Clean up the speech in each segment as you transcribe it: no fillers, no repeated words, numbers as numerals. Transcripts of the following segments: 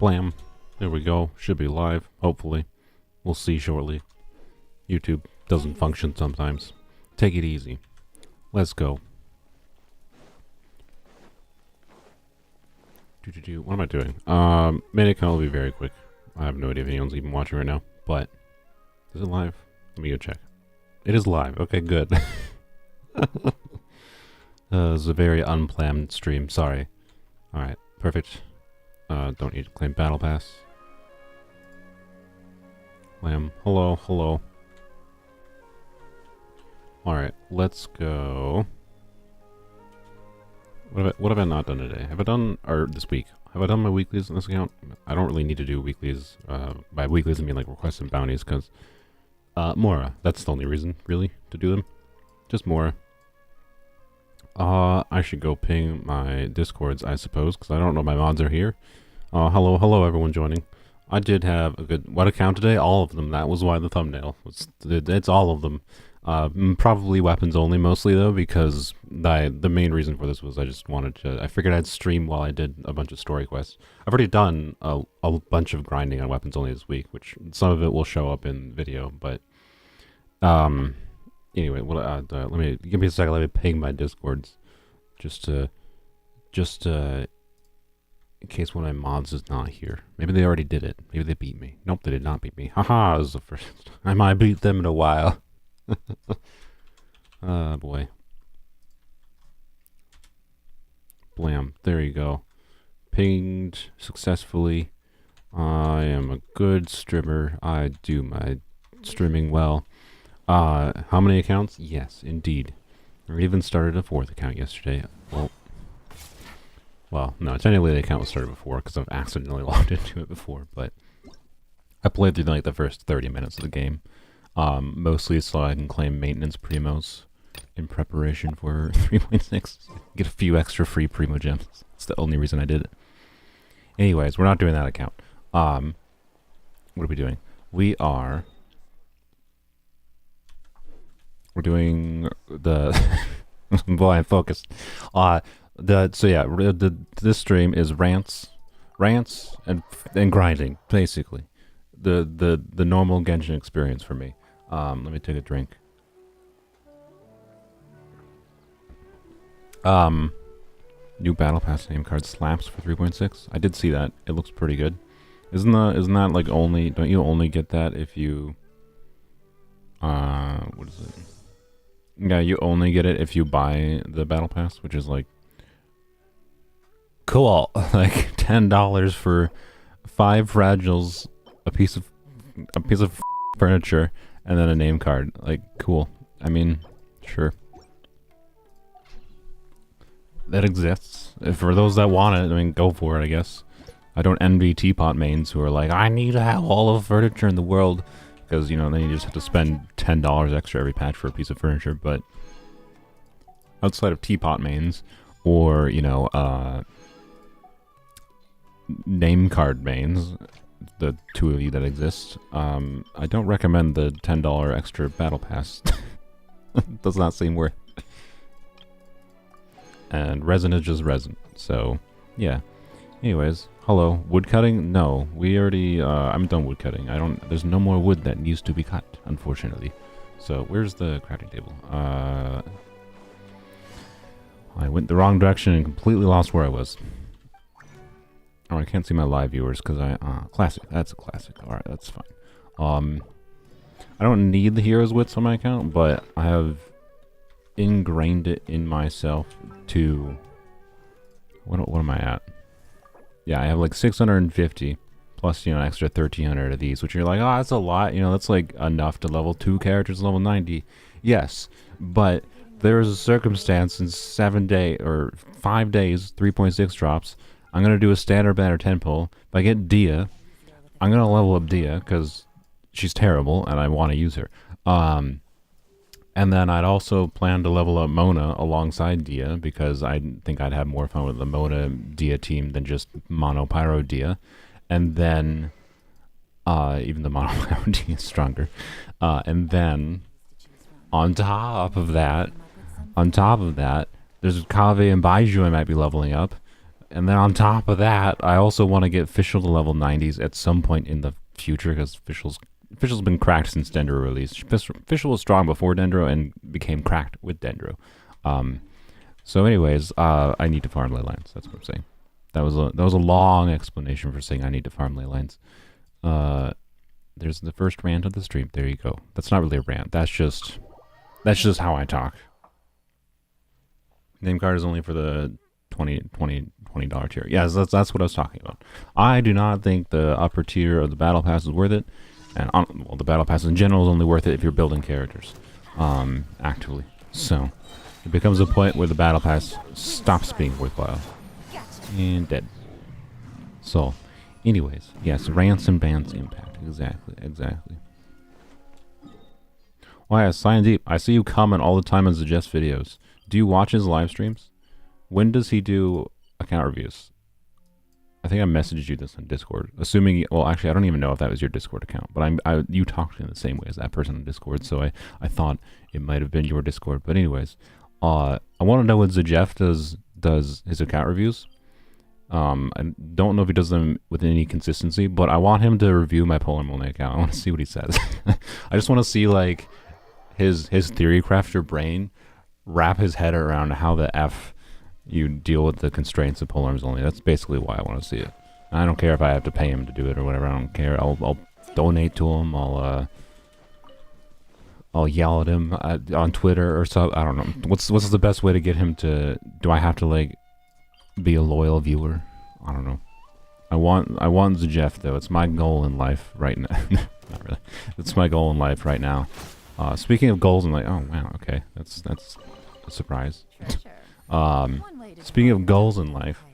Blam. There we go. Should be live, hopefully. We'll see shortly. YouTube doesn't function sometimes. Take it easy. Let's go. What am I doing? Minute can only be very quick. I have no idea if anyone's even watching right now, but is it live? Let me go check. It is live. Okay, good. It was a very unplanned stream. Sorry. Alright, perfect. Don't need to claim battle pass. Lamb. Hello, hello. Alright, let's go. What have I not done today? Have I done, or this week? Have I done my weeklies on this account? I don't really need to do weeklies. By weeklies I mean like requests and bounties, because Mora. That's the only reason, really, to do them. Just Mora. I should go ping my Discords, I suppose, because I don't know my mods are here. Hello everyone joining. I did have a good, what account today? All of them. That was why the thumbnail was, it's all of them. Probably weapons only mostly though, because the main reason for this was I just wanted to, I figured I'd stream while I did a bunch of story quests. I've already done a bunch of grinding on weapons only this week, which some of it will show up in video, but anyway, let me, give me a second, let me ping my Discords just in case one of my mods is not here. Maybe they already did it. Maybe they beat me. Nope, they did not beat me. Haha, this is the first. I might beat them in a while. Oh boy. Blam. There you go. Pinged successfully. I am a good streamer. I do my streaming well. How many accounts? Yes, indeed. I even started a 4th account yesterday. Well, no, technically the account was started before because I've accidentally logged into it before, but I played through like the first 30 minutes of the game. Mostly so I can claim maintenance primos in preparation for 3.6. Get a few extra free primo gems. That's the only reason I did it. Anyways, we're not doing that account. What are we doing? We're doing the boy, I'm focused. So yeah, this stream is rants and grinding, basically. The normal Genshin experience for me. Let me take a drink. New battle pass name card slaps for 3.6. I did see that. It looks pretty good. Isn't that like only, don't you only get that if you what is it? Yeah, you only get it if you buy the battle pass, which is like cool. Like $10 for 5 fragiles, a piece of furniture, and then a name card. Like, cool. I mean, sure. That exists. For those that want it, I mean, go for it, I guess. I don't envy teapot mains who are like, I need to have all of the furniture in the world. Because, you know, then you just have to spend $10 extra every patch for a piece of furniture. But outside of teapot mains, or, you know, name card mains, the 2 of you that exist, I don't recommend the $10 extra battle pass. Does not seem worth it. And resin is just resin, so yeah. Anyways, hello. Woodcutting? No, we already I'm done woodcutting. There's no more wood that needs to be cut, unfortunately. So where's the crafting table? I went the wrong direction and completely lost where I was. Oh, I can't see my live viewers because classic. That's a classic. Alright, that's fine. I don't need the heroes wits on my account, but I have ingrained it in myself to, what am I at? Yeah, I have like 650 plus, you know, an extra 1300 of these, which you're like, oh, that's a lot, you know, that's like enough to level 2 characters level 90. Yes, but there is a circumstance in 7 days or 5 days, 3.6 drops. I'm going to do a standard banner 10 pull. If I get Dia, I'm going to level up Dia because she's terrible and I want to use her. And then I'd also plan to level up Mona alongside Dia because I think I'd have more fun with the Mona Dia team than just Mono Pyro Dia. And then, even the Mono Pyro Dia is stronger. And then, on top of that, there's Kave and Baiju I might be leveling up. And then on top of that, I also want to get Fischl to level 90s at some point in the future, because Fischl's been cracked since Dendro released. Fischl was strong before Dendro and became cracked with Dendro. So anyways, I need to farm ley lines. That's what I'm saying. That was a long explanation for saying I need to farm ley lines. There's the first rant of the stream. There you go. That's not really a rant. That's just how I talk. Name card is only for the $20 tier. Yes, that's what I was talking about. I do not think the upper tier of the battle pass is worth it, and well, the battle pass in general is only worth it if you're building characters, actively. So it becomes a point where the battle pass stops being worthwhile and dead. So, anyways, yes, rants and bans impact. Exactly. Why, Cyan Deep, I see you comment all the time and suggest videos. Do you watch his live streams? When does he do account reviews? I think I messaged you this on Discord. Assuming, well, actually, I don't even know if that was your Discord account, but you talked in the same way as that person on Discord, so I thought it might have been your Discord. But anyways, I want to know when Jeff does his account reviews. I don't know if he does them with any consistency, but I want him to review my polearm account. I want to see what he says. I just want to see, like, his theory crafter brain wrap his head around how the F you deal with the constraints of polearms only. That's basically why I want to see it. I don't care if I have to pay him to do it or whatever. I don't care. I'll donate to him. I'll yell at him on Twitter or so. I don't know. What's the best way to get him to? Do I have to, like, be a loyal viewer? I don't know. I want Jeff though. It's my goal in life right now. Not really. It's my goal in life right now. Speaking of goals in life, oh wow, okay, that's a surprise. Speaking of goals in life,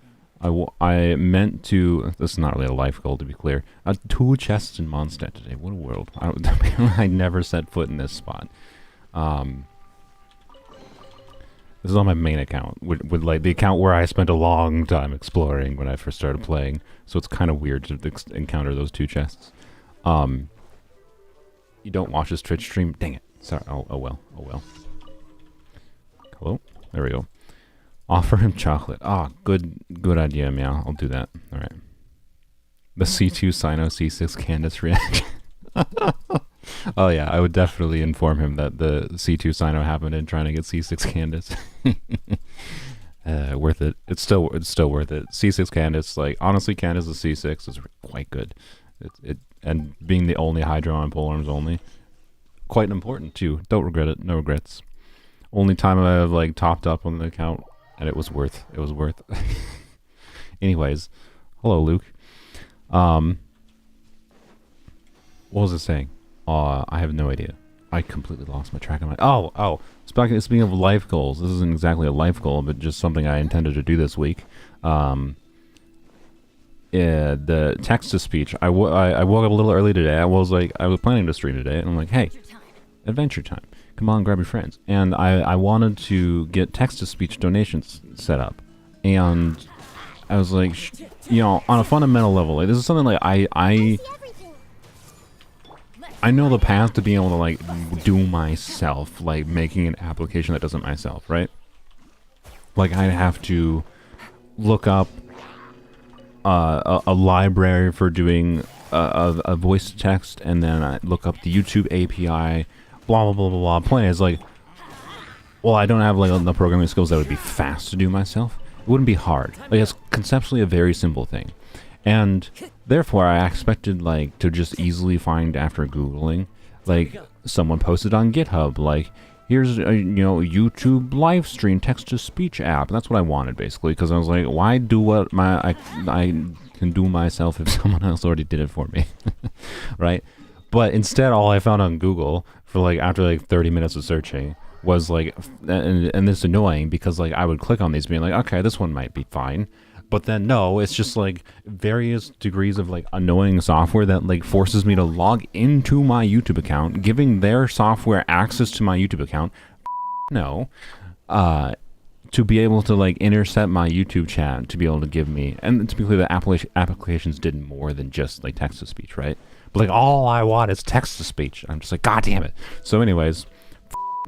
I meant to. This is not really a life goal, to be clear. 2 chests in Mondstadt today. What a world! I never set foot in this spot. This is on my main account, with like the account where I spent a long time exploring when I first started playing. So it's kind of weird to encounter those 2 chests. You don't watch this Twitch stream? Dang it! Sorry. Oh well. Hello. There we go. Offer him chocolate. Ah, good idea, Meow. I'll do that. All right. The C2 Sino C6 Candace reaction. Oh yeah, I would definitely inform him that the C2 Sino happened in trying to get C6 Candace. Worth it. It's still worth it. C6 Candace, like, honestly, Candace is C6 is quite good. And being the only Hydro on polearms only, quite important too. Don't regret it. No regrets. Only time I've, like, topped up on the account, and it was worth. Anyways, hello, Luke. What was I saying? I have no idea. I completely lost my track of my. Oh. Speaking of life goals, this isn't exactly a life goal, but just something I intended to do this week. The text-to-speech. I woke up a little early today. I was planning to stream today, and I'm like, hey, adventure time. Come on, grab your friends. And I wanted to get text-to-speech donations set up. And I was like, on a fundamental level, like, this is something like I know the path to being able to, like, do myself, like, making an application that does it myself, right? Like, I have to look up a library for doing a voice to text, and then I look up the YouTube API, blah, blah, blah, blah, blah. Point is, like, well, I don't have, like, the programming skills that would be fast to do myself. It wouldn't be hard. Like, it's conceptually a very simple thing. And therefore, I expected, like, to just easily find after Googling, like, someone posted on GitHub, like, here's a, YouTube live stream text-to-speech app. And that's what I wanted, basically, because I was like, why do what I can do myself if someone else already did it for me, right? But instead, all I found on Google for, like, after, like, 30 minutes of searching was, like, and this is annoying because, like, I would click on these being like, okay, this one might be fine. But then, no, it's just, like, various degrees of, like, annoying software that, like, forces me to log into my YouTube account, giving their software access to my YouTube account, no, to be able to, like, intercept my YouTube chat, to be able to give me, and to be clear, the applications did more than just, like, text-to-speech, right? But, like, all I want is text-to-speech. I'm just like, God damn it. So anyways,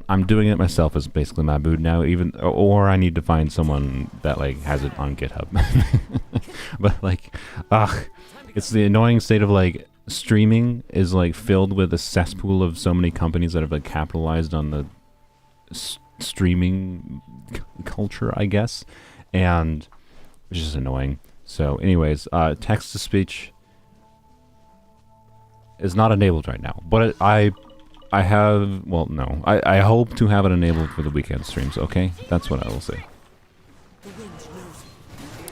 I'm doing it myself is basically my mood now, or I need to find someone that like has it on GitHub. But like, it's the annoying state of like streaming is like filled with a cesspool of so many companies that have like capitalized on the streaming culture, I guess, and it's just annoying. So anyways, text to speech is not enabled right now, but I have, well, no, I hope to have it enabled for the weekend streams. Okay, that's what I will say.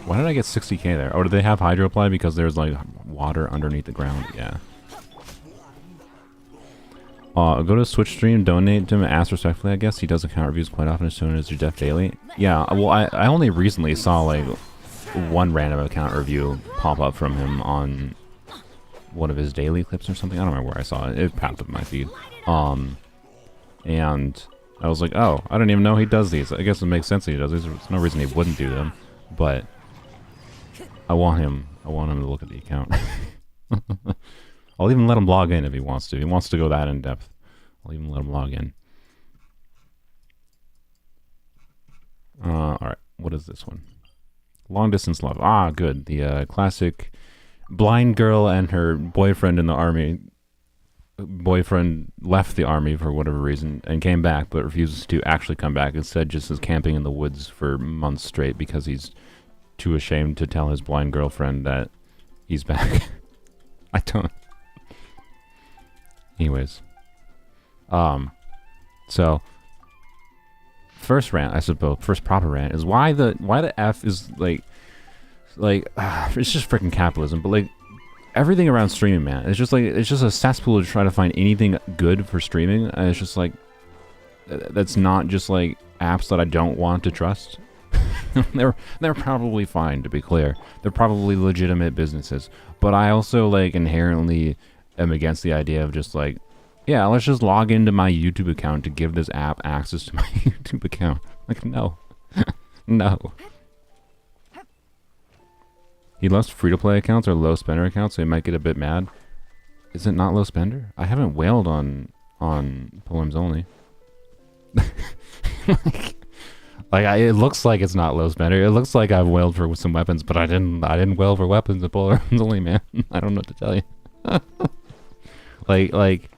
Why did I get 60k there? Or do they have hydroply because there's like water underneath the ground? Yeah. Go to Switch stream, donate to him, ask respectfully, I guess. He does account reviews quite often, as soon as your Death Daily. Yeah, well, I only recently saw like one random account review pop up from him on one of his daily clips or something. I don't remember where I saw it. It popped up in my feed. And I was like, oh, I don't even know he does these. I guess it makes sense that he does these. There's no reason he wouldn't do them. But I want him to look at the account. I'll even let him log in if he wants to. If he wants to go that in depth, I'll even let him log in. Alright, what is this one? Long distance love. Ah, good. The classic blind girl and her boyfriend in the army. Boyfriend left the army for whatever reason and came back, but refuses to actually come back. Instead, just is camping in the woods for months straight because he's too ashamed to tell his blind girlfriend that he's back. I don't. Anyways, so first rant, I suppose, first proper rant is why the F is like it's just freaking capitalism. But like everything around streaming, man, it's just a cesspool to try to find anything good for streaming. And it's just like that's not just like apps that I don't want to trust. They're probably fine, to be clear. They're probably legitimate businesses, but I also like inherently am against the idea of just like, yeah, let's just log into my YouTube account to give this app access to my YouTube account. Like, no. No. He loves free-to-play accounts or low-spender accounts, so he might get a bit mad. Is it not low-spender? I haven't wailed on polearms only. It looks like it's not low-spender. It looks like I've wailed for some weapons, but I didn't wail for weapons at polearms only, man. I don't know what to tell you. like,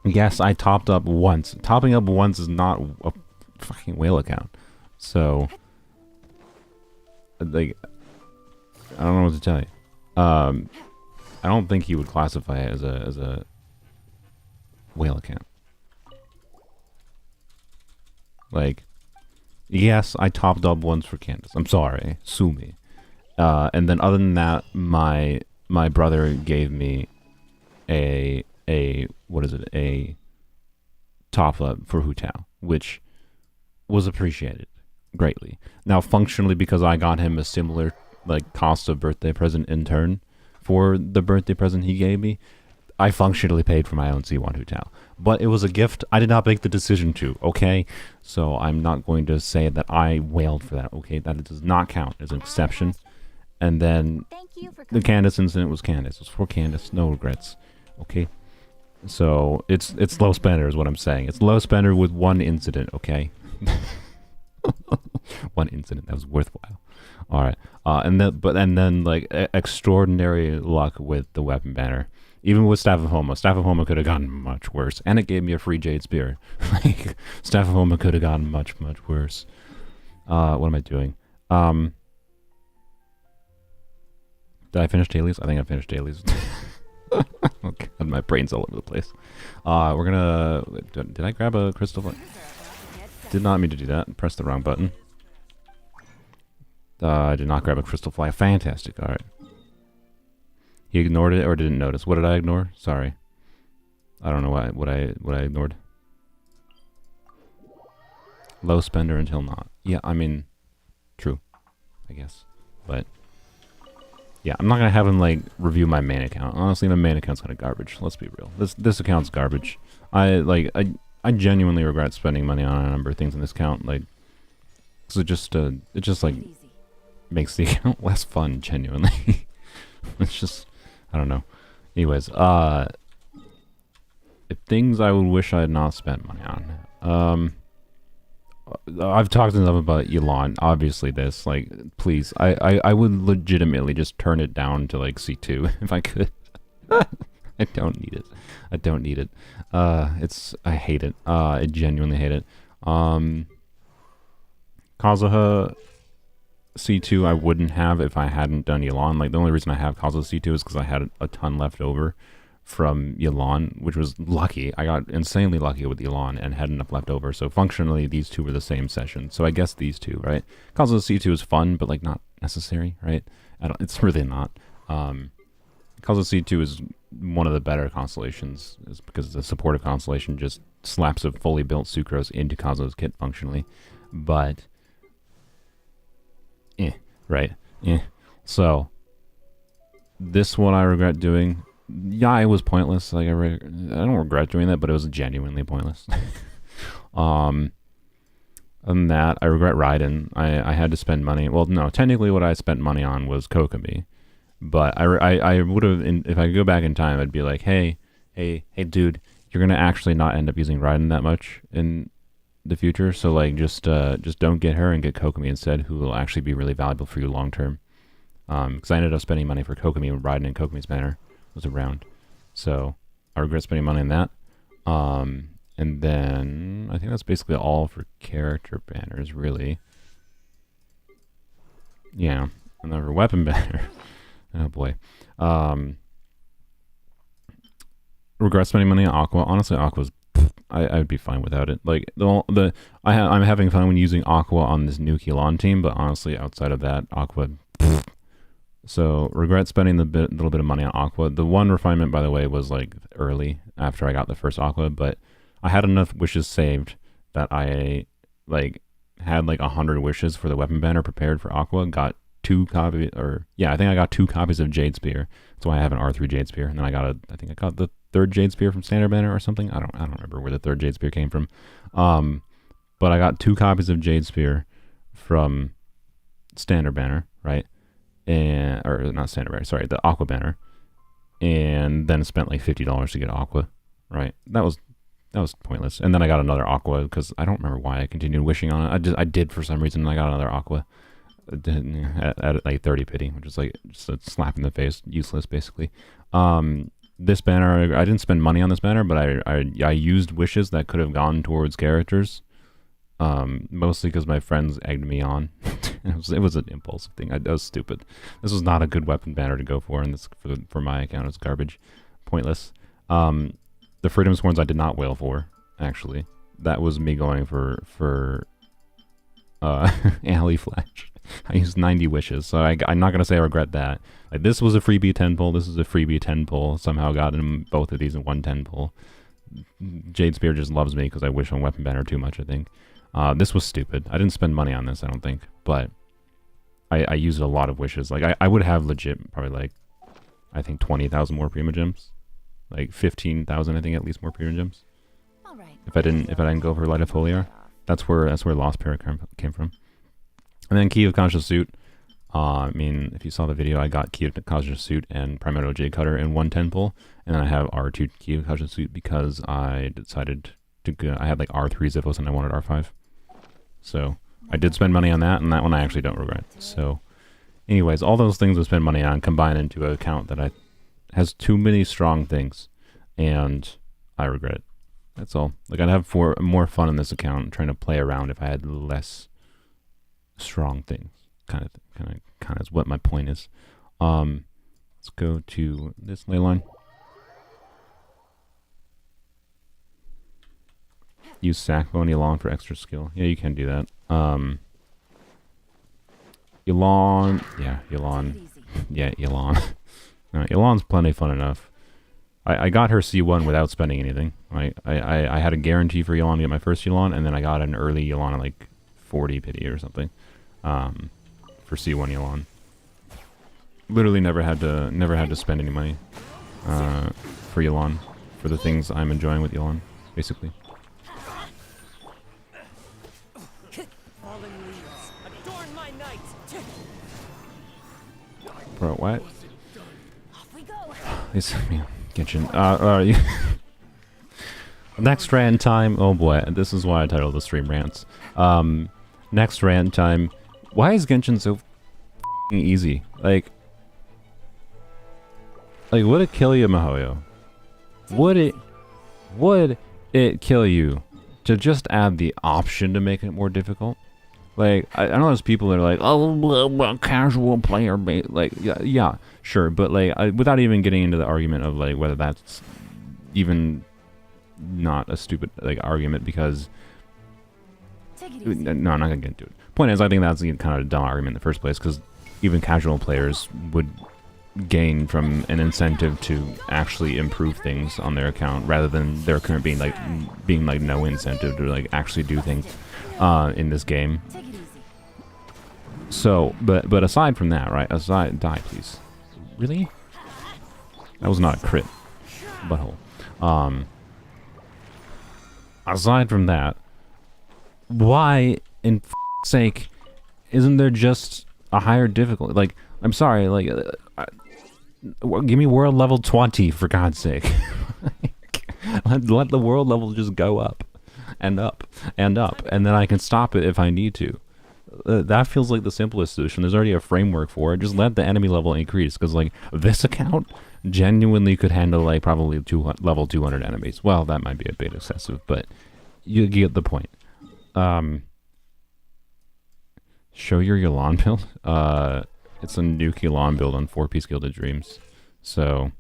yes, I topped up once. Topping up once is not a fucking whale account. So, like, I don't know what to tell you. I don't think he would classify it as a whale account. Like, yes, I topped up once for Candace. I'm sorry, sue me. And then other than that, my brother gave me a top up for Hu Tao, which was appreciated greatly. Now, functionally, because I got him a similar like cost of birthday present in turn for the birthday present he gave me, I functionally paid for my own C1 Hu Tao. But it was a gift. I did not make the decision to, okay? So I'm not going to say that I wailed for that, okay? That does not count as an exception. And then the Candace incident was Candace. It was for Candace. No regrets. Okay? So it's low spender is what I'm saying. It's low spender with one incident, okay? One incident that was worthwhile. All right. And then like extraordinary luck with the weapon banner. Even with Staff of Homa could have gotten much worse. And it gave me a free Jade Spear. Like, Staff of Homa could have gotten much, much worse. What am I doing? Did I finish dailies? I think I finished dailies. Oh god, my brain's all over the place. We're gonna... Did I grab a crystal? Did not mean to do that. Press the wrong button. I did not grab a crystal fly. Fantastic, alright. He ignored it or didn't notice. What did I ignore? Sorry. I don't know what I ignored. Low spender until not. Yeah, I mean, true, I guess. But yeah, I'm not gonna have him like review my main account. Honestly, my main account's kind of garbage. Let's be real. This account's garbage. I genuinely regret spending money on a number of things in this account. Like, so it just like makes the account less fun. Genuinely, it's just. I don't know. Anyways, if things I would wish I had not spent money on. I've talked enough about Elon. Obviously, this, like, please, I would legitimately just turn it down to like C2 if I could. I don't need it. I don't need it. I hate it. I genuinely hate it. Kazuha C2 I wouldn't have if I hadn't done Elon. Like, the only reason I have Kazuha C2 is because I had a ton left over from Elon, which was lucky. I got insanely lucky with Elon and had enough left over. So functionally, these two were the same session. So I guess these two, right? Kazuha C2 is fun, but like not necessary, right? It's really not. Kazuha C2 is one of the better constellations, is because the supportive constellation just slaps a fully built Sucrose into Kazuha's kit functionally. But right? So this one I regret doing. Yeah, it was pointless. Like I don't regret doing that, but it was genuinely pointless. Other than that, I regret Raiden. I had to spend money. Well, no, technically what I spent money on was Kokomi, but I would have, if I could go back in time, I'd be like, hey, dude, you're gonna actually not end up using Raiden that much in the future. So like, just don't get her and get Kokomi instead, who will actually be really valuable for you long term. Because I ended up spending money for Kokomi when Raiden and Kokomi's banner was around, so I regret spending money on that. And then I think that's basically all for character banners, really. Yeah, and then for weapon banner, oh boy. Regret spending money on Aqua. Honestly, Aqua's I would be fine without it. Like I'm having fun when using Aqua on this new Elon team, but honestly, outside of that, Aqua. So regret spending the little bit of money on Aqua. The one refinement, by the way, was like early after I got the first Aqua, but I had enough wishes saved that I like had like 100 wishes for the weapon banner prepared for Aqua. Got 2 copies, or yeah, I think I got 2 copies of Jade Spear. That's why I have an R3 Jade Spear, and then I think I got the 3rd Jade Spear from Standard Banner or something. I don't remember where the 3rd Jade Spear came from. But I got 2 copies of Jade Spear from Standard Banner, right? Or not Standard Banner, sorry, the Aqua Banner, and then spent like $50 to get Aqua, right? That was pointless. And then I got another Aqua because I don't remember why I continued wishing on it. I did for some reason, and I got another Aqua at like 30 pity, which is like just a slap in the face, useless basically. This banner, I didn't spend money on this banner, but I used wishes that could have gone towards characters. Mostly because my friends egged me on. It was an impulsive thing. I was stupid. This was not a good weapon banner to go for, and this for my account is garbage, pointless. The Freedom Sworns I did not wail for, actually. That was me going for Alley Flash. I used 90 wishes, so I'm not gonna say I regret that. Like, this was a freebie 10 pull. This is a freebie 10 pull. Somehow got in both of these in one 10 pull. Jade Spear just loves me because I wish on weapon banner too much, I think. This was stupid. I didn't spend money on this, I don't think, but I used a lot of wishes. Like, I would have legit probably like, I think 20,000 more Prima Gems, like 15,000, I think, at least more Prima Gems. If I didn't go for Light of Foliar, that's where Lost Parrot came from. And then Key of Conscious Suit. I mean, if you saw the video, I got Key of Conscious Suit and Primordial Jade Cutter in one 10 pull, and then I have R2 Key of Conscious Suit because I decided to go. I had like R3 Ziphos and I wanted R5. So I did spend money on that, and that one I actually don't regret. So anyways, all those things I spend money on combine into an account that has too many strong things, and I regret it. That's all. Like, I'd have more fun in this account trying to play around if I had less strong things. Kind of is what my point is. Let's go to this ley line. Use Sackbow and Elon for extra skill. Yeah, you can do that. Elon. Yeah, Elon. Yeah, Elon. Elon's plenty fun enough. I got her C1 without spending anything. I had a guarantee for Elon to get my first Elon, and then I got an early Elon at like 40 pity or something. For C1 Elon. Literally never had to spend any money for Elon, for the things I'm enjoying with Elon, basically. Bro, what? This, man, Genshin. Next rant time. Oh boy, this is why I titled the stream Rants. Next rant time. Why is Genshin so easy? Like, would it kill you, Mihoyo? Would it kill you to just add the option to make it more difficult? Like, I know there's people that are like, oh, casual player base. Like, yeah, sure, but like, without even getting into the argument of like whether that's even not a stupid like argument, because no, I'm not gonna get into it. Point is, I think that's kind of a dumb argument in the first place, because even casual players would gain from an incentive to actually improve things on their account, rather than their current being like no incentive to like actually do things in this game. So, but aside from that, right? Die, please. Really? That was not a crit. Butthole. Aside from that, why, in sake, isn't there just a higher difficulty? Like, I'm sorry, like, give me world level 20, for God's sake. let the world level just go up, and up, and up, and then I can stop it if I need to. That feels like the simplest solution. There's already a framework for it. Just let the enemy level increase, because, like, this account genuinely could handle, like, probably level 200 enemies. Well, that might be a bit excessive, but you get the point. Show your Yelan build. It's a nuke Yelan build on 4-piece Gilded Dreams. So,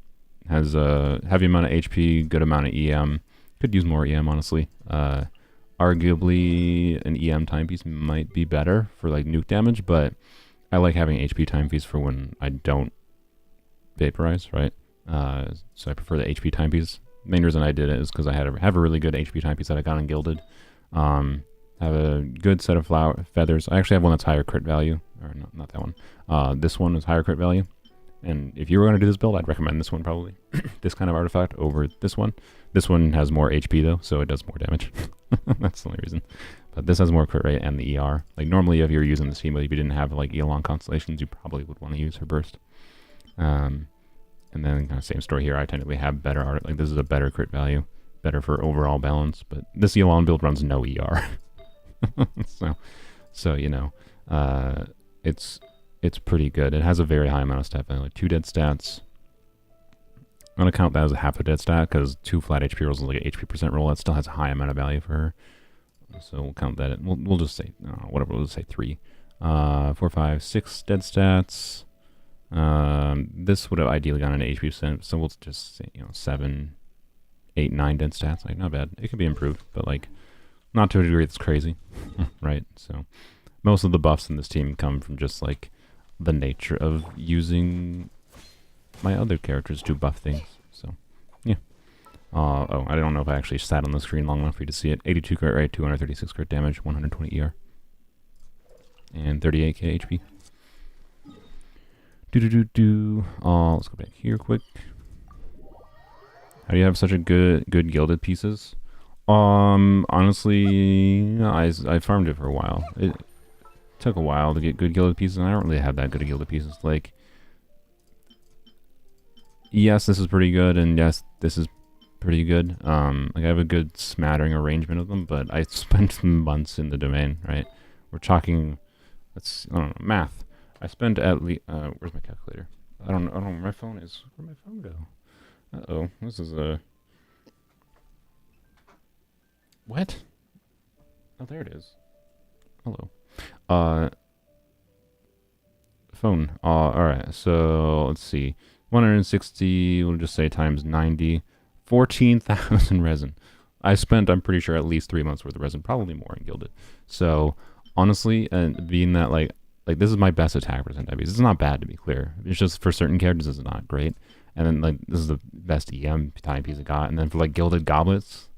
has a heavy amount of HP, good amount of EM. Could use more EM, honestly. Arguably, an EM timepiece might be better for like nuke damage, but I like having HP timepiece for when I don't vaporize, right? So I prefer the HP timepiece. Main reason I did it is because I have a really good HP timepiece that I got in Gilded. Have a good set of feathers. I actually have one that's higher crit value, or not that one. This one is higher crit value, and if you were going to do this build, I'd recommend this one probably. This kind of artifact over this one. This one has more HP though, so it does more damage. That's the only reason. But this has more crit rate and the ER. Like normally, if you're using this team, if you didn't have like Elon constellations, you probably would want to use her burst. And then kind of same story here. I technically have better art. Like this is a better crit value, better for overall balance. But this Elon build runs no ER. so you know, it's pretty good. It has a very high amount of stat value, like 2 dead stats. I'm going to count that as a half a dead stat, because 2 flat HP rolls is like an HP percent roll. That still has a high amount of value for her. So we'll count that. We'll just say, whatever, we'll just say 3. 4, 5, 6 dead stats. This would have ideally gone into HP percent, so we'll just say, 7, 8, 9 dead stats. Like, not bad. It could be improved, but like, not to a degree that's crazy, right? So most of the buffs in this team come from just like the nature of using my other characters to buff things. So, yeah. Oh, I don't know if I actually sat on the screen long enough for you to see it. 82 crit rate, 236 crit damage, 120 ER, and 38k HP. Let's go back here quick. How do you have such a good gilded pieces? Honestly, I farmed it for a while. It took a while to get good gilded pieces, and I don't really have that good of gilded pieces. Like, yes, this is pretty good, and yes, this is pretty good. Like I have a good smattering arrangement of them, but I spent months in the domain, right? We're talking, I don't know, math. I spent at least, where's my calculator? I don't know where my phone is. Where'd my phone go? Uh-oh, this is a... What? Oh, there it is. Hello. Phone. Alright, so let's see. 160, we'll just say times 90. 14,000 resin. I spent, I'm pretty sure, at least 3 months worth of resin, probably more in Gilded. So, honestly, and being that, like this is my best attack percent heavies. It's not bad, to be clear. It's just, for certain characters, it's not great. And then, like, this is the best EM timepiece I got. And then for, like, Gilded Goblets,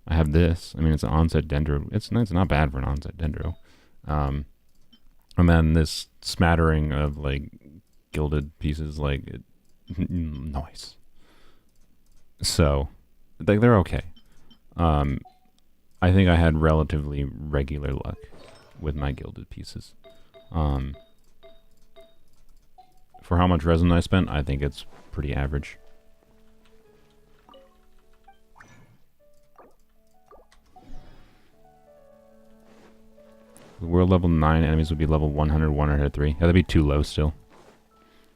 I have this. I mean, it's an onset dendro. It's not bad for an onset dendro. And then this smattering of, like, gilded pieces, like, nice. So, like, they're okay. I think I had relatively regular luck with my gilded pieces. For how much resin I spent, I think it's pretty average. World level 9 enemies would be level 100, 103. Yeah, that'd be too low still.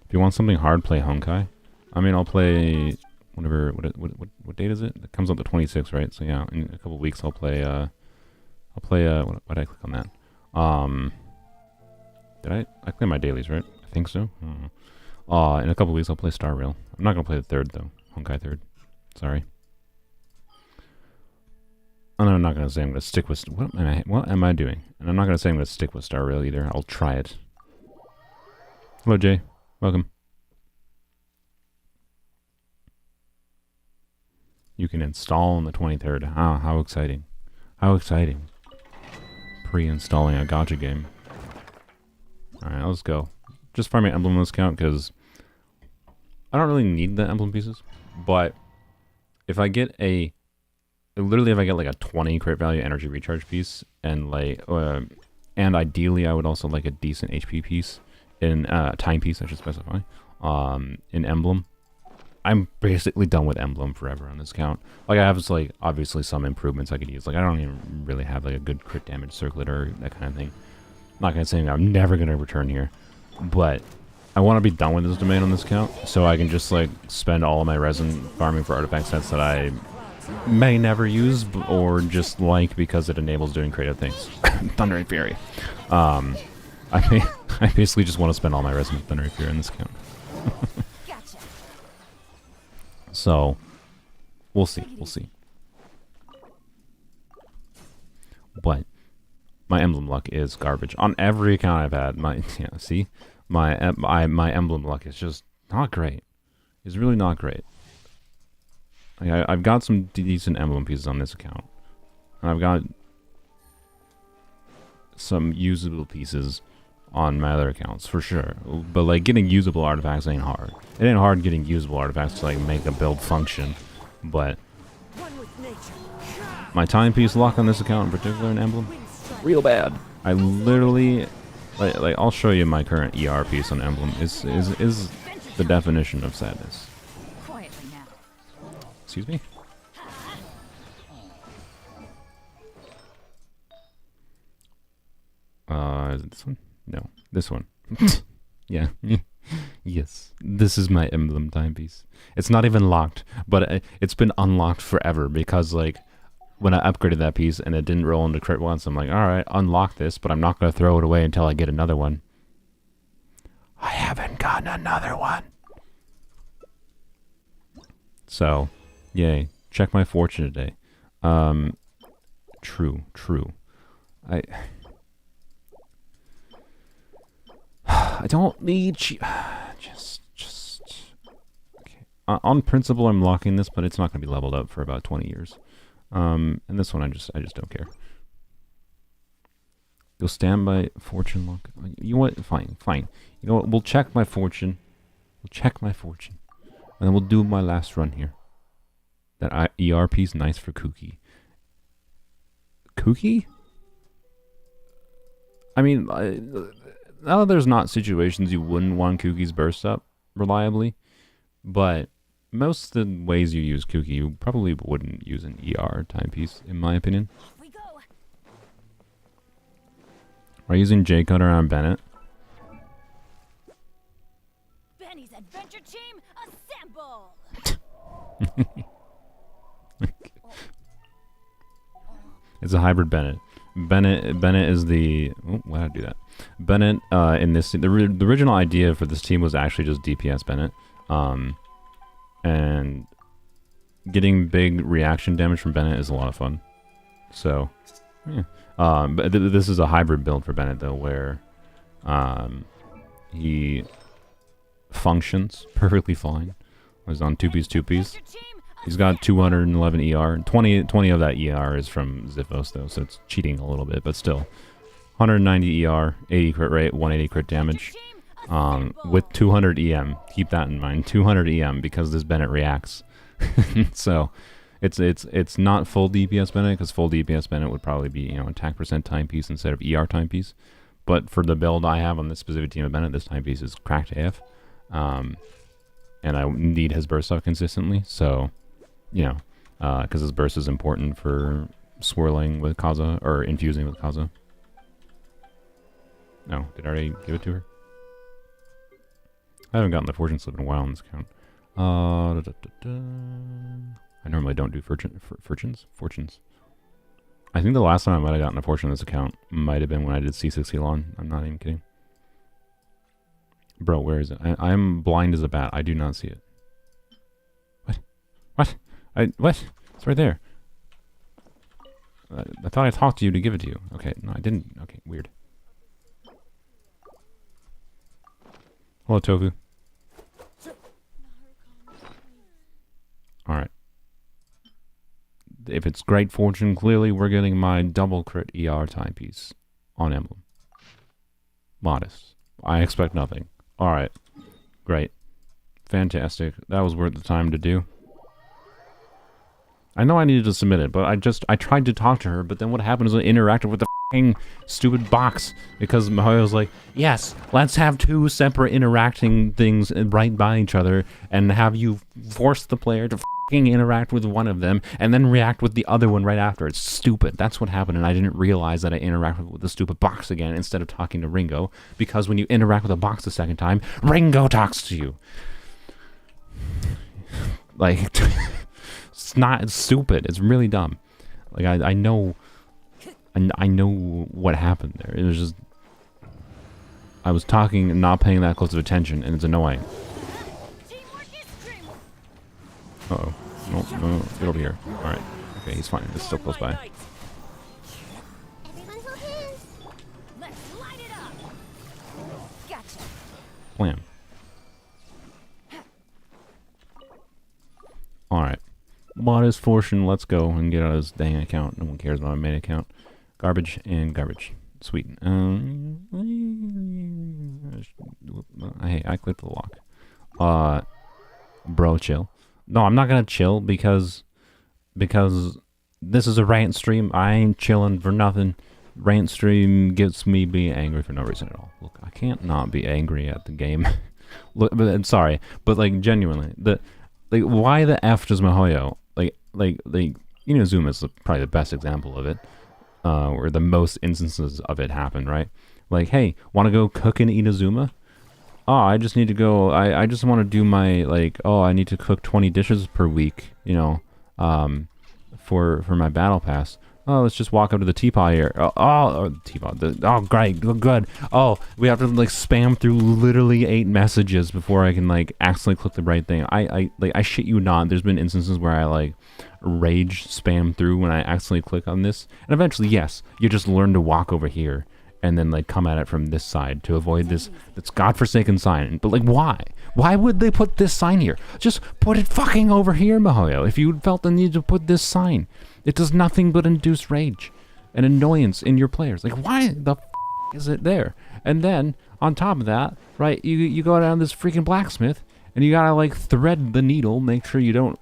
If you want something hard, play Honkai. I mean, I'll play whatever. What date is it? It comes out the 26th, right? So yeah, in a couple weeks I'll play. Why did I click on that? Did I click my dailies, right? I think so. In a couple weeks I'll play Star Rail. I'm not gonna play the 3rd though. Honkai 3rd. Sorry. And I'm not gonna say I'm gonna stick with. What am I doing? And I'm not gonna say I'm gonna stick with Star Rail either. I'll try it. Hello, Jay. Welcome. You can install on the 23rd. How exciting. How exciting. Pre-installing a gacha game. Alright, let's go. Just farm my emblem on this account because I don't really need the emblem pieces. But if I get literally if I get like a 20 crit value energy recharge piece and like, and ideally I would also like a decent HP piece in, time piece I should specify, in emblem. I'm basically done with emblem forever on this account. Like I have like obviously some improvements I could use. Like I don't even really have like a good crit damage circlet or that kind of thing. I'm not gonna say I'm never gonna return here, but I want to be done with this domain on this account so I can just like spend all of my resin farming for artifact sets that I may never use or just like because it enables doing creative things. Thundering Fury. I basically just want to spend all my resin with Thundering Fury in this account. So, we'll see. We'll see. But my emblem luck is garbage on every account I've had. My emblem luck is just not great. It's really not great. Like I've got some decent emblem pieces on this account, and I've got some usable pieces on my other accounts for sure. But like getting usable artifacts ain't hard. It ain't hard getting usable artifacts to like make a build function. But my timepiece luck on this account in particular, an emblem, real bad. I literally like I'll show you my current ER piece on emblem is the definition of sadness. Excuse me? Is it this one? No, this one. Yeah. Yes. This is my emblem timepiece. It's not even locked, but it's been unlocked forever because, like, when I upgraded that piece and it didn't roll into crit once, I'm like, alright, unlock this, but I'm not going to throw it away until I get another one. I haven't gotten another one. So, yay. Check my fortune today. True. I don't need just okay. On principle, I'm locking this, but it's not going to be leveled up for about 20 years. And this one, I just don't care. You'll stand by fortune lock. You know what? Fine. You know what? We'll check my fortune. And then we'll do my last run here. That ER piece, nice for Kooky. Kooky? I mean, now there's not situations you wouldn't want Kooky's burst up reliably, but most of the ways you use Kooky, you probably wouldn't use an ER timepiece, in my opinion. Are you using J Cutter on Bennett? Benny's adventure team, assemble! It's a hybrid Bennett. Bennett is the... Oh, why did I do that? Bennett, in this... The original idea for this team was actually just DPS Bennett. And getting big reaction damage from Bennett is a lot of fun. So, yeah. But this is a hybrid build for Bennett, though, where he functions perfectly fine. He's on 2-piece. He's got 211 ER. 20 of that ER is from Xiphos, though, so it's cheating a little bit, but still. 190 ER, 80 crit rate, 180 crit damage, with 200 EM. Keep that in mind, 200 EM, because this Bennett reacts. So, it's not full DPS Bennett, because full DPS Bennett would probably be, attack percent timepiece instead of ER timepiece. But for the build I have on this specific team of Bennett, this timepiece is cracked AF. And I need his burst up consistently, so... because his burst is important for swirling with Kaza, or infusing with Kaza. No, did I already give it to her? I haven't gotten the fortune slip in a while on this account. I normally don't do fortunes. I think the last time I might have gotten a fortune on this account might have been when I did C6 Elon. I'm not even kidding. Bro, where is it? I'm blind as a bat. I do not see it. What? What? What? It's right there. I thought I talked to you to give it to you. Okay, no, I didn't. Okay, weird. Hello, Tofu. Alright. If it's great fortune, clearly we're getting my double crit ER timepiece on emblem. Modest. I expect nothing. Alright. Great. Fantastic. That was worth the time to do. I know I needed to submit it, but I tried to talk to her, but then what happened is I interacted with the f***ing stupid box, because Mahoya was like, yes, let's have two separate interacting things right by each other, and have you force the player to f***ing interact with one of them, and then react with the other one right after. It's stupid. That's what happened, and I didn't realize that I interacted with the stupid box again instead of talking to Ringo, because when you interact with a box the second time, Ringo talks to you. Like... It's stupid. It's really dumb. Like, I know what happened there. It was just... I was talking and not paying that close of attention, and it's annoying. Uh-oh. No, get over here. Alright. Okay, he's fine. It's still close by. Blam. Alright. Modest fortune, let's go and get out of this dang account. No one cares about my main account. Garbage and garbage. Sweet. Hey, I clicked the lock. Bro, chill. No, I'm not gonna chill because this is a rant stream. I ain't chilling for nothing. Rant stream gets me being angry for no reason at all. Look, I can't not be angry at the game. Look, but I'm sorry, but like genuinely, why the F does Mihoyo like Inazuma is probably the best example of it, where the most instances of it happen, right? Like, hey, want to go cook in Inazuma? Oh, I just need to go. I just want to do my I need to cook 20 dishes per week, you know, for my battle pass. Oh, let's just walk up to the teapot here. Great, good. Oh, we have to like spam through literally 8 messages before I can like accidentally click the right thing. I shit you not. There's been instances where I like rage spam through when I accidentally click on this, and eventually, yes, you just learn to walk over here and then like come at it from this side to avoid this godforsaken sign. But like, why? Why would they put this sign here? Just put it fucking over here, Mihoyo. If you felt the need to put this sign. It does nothing but induce rage and annoyance in your players. Like, why the f is it there? And then, on top of that, right, you go down this freaking blacksmith, and you gotta, like, thread the needle, make sure you don't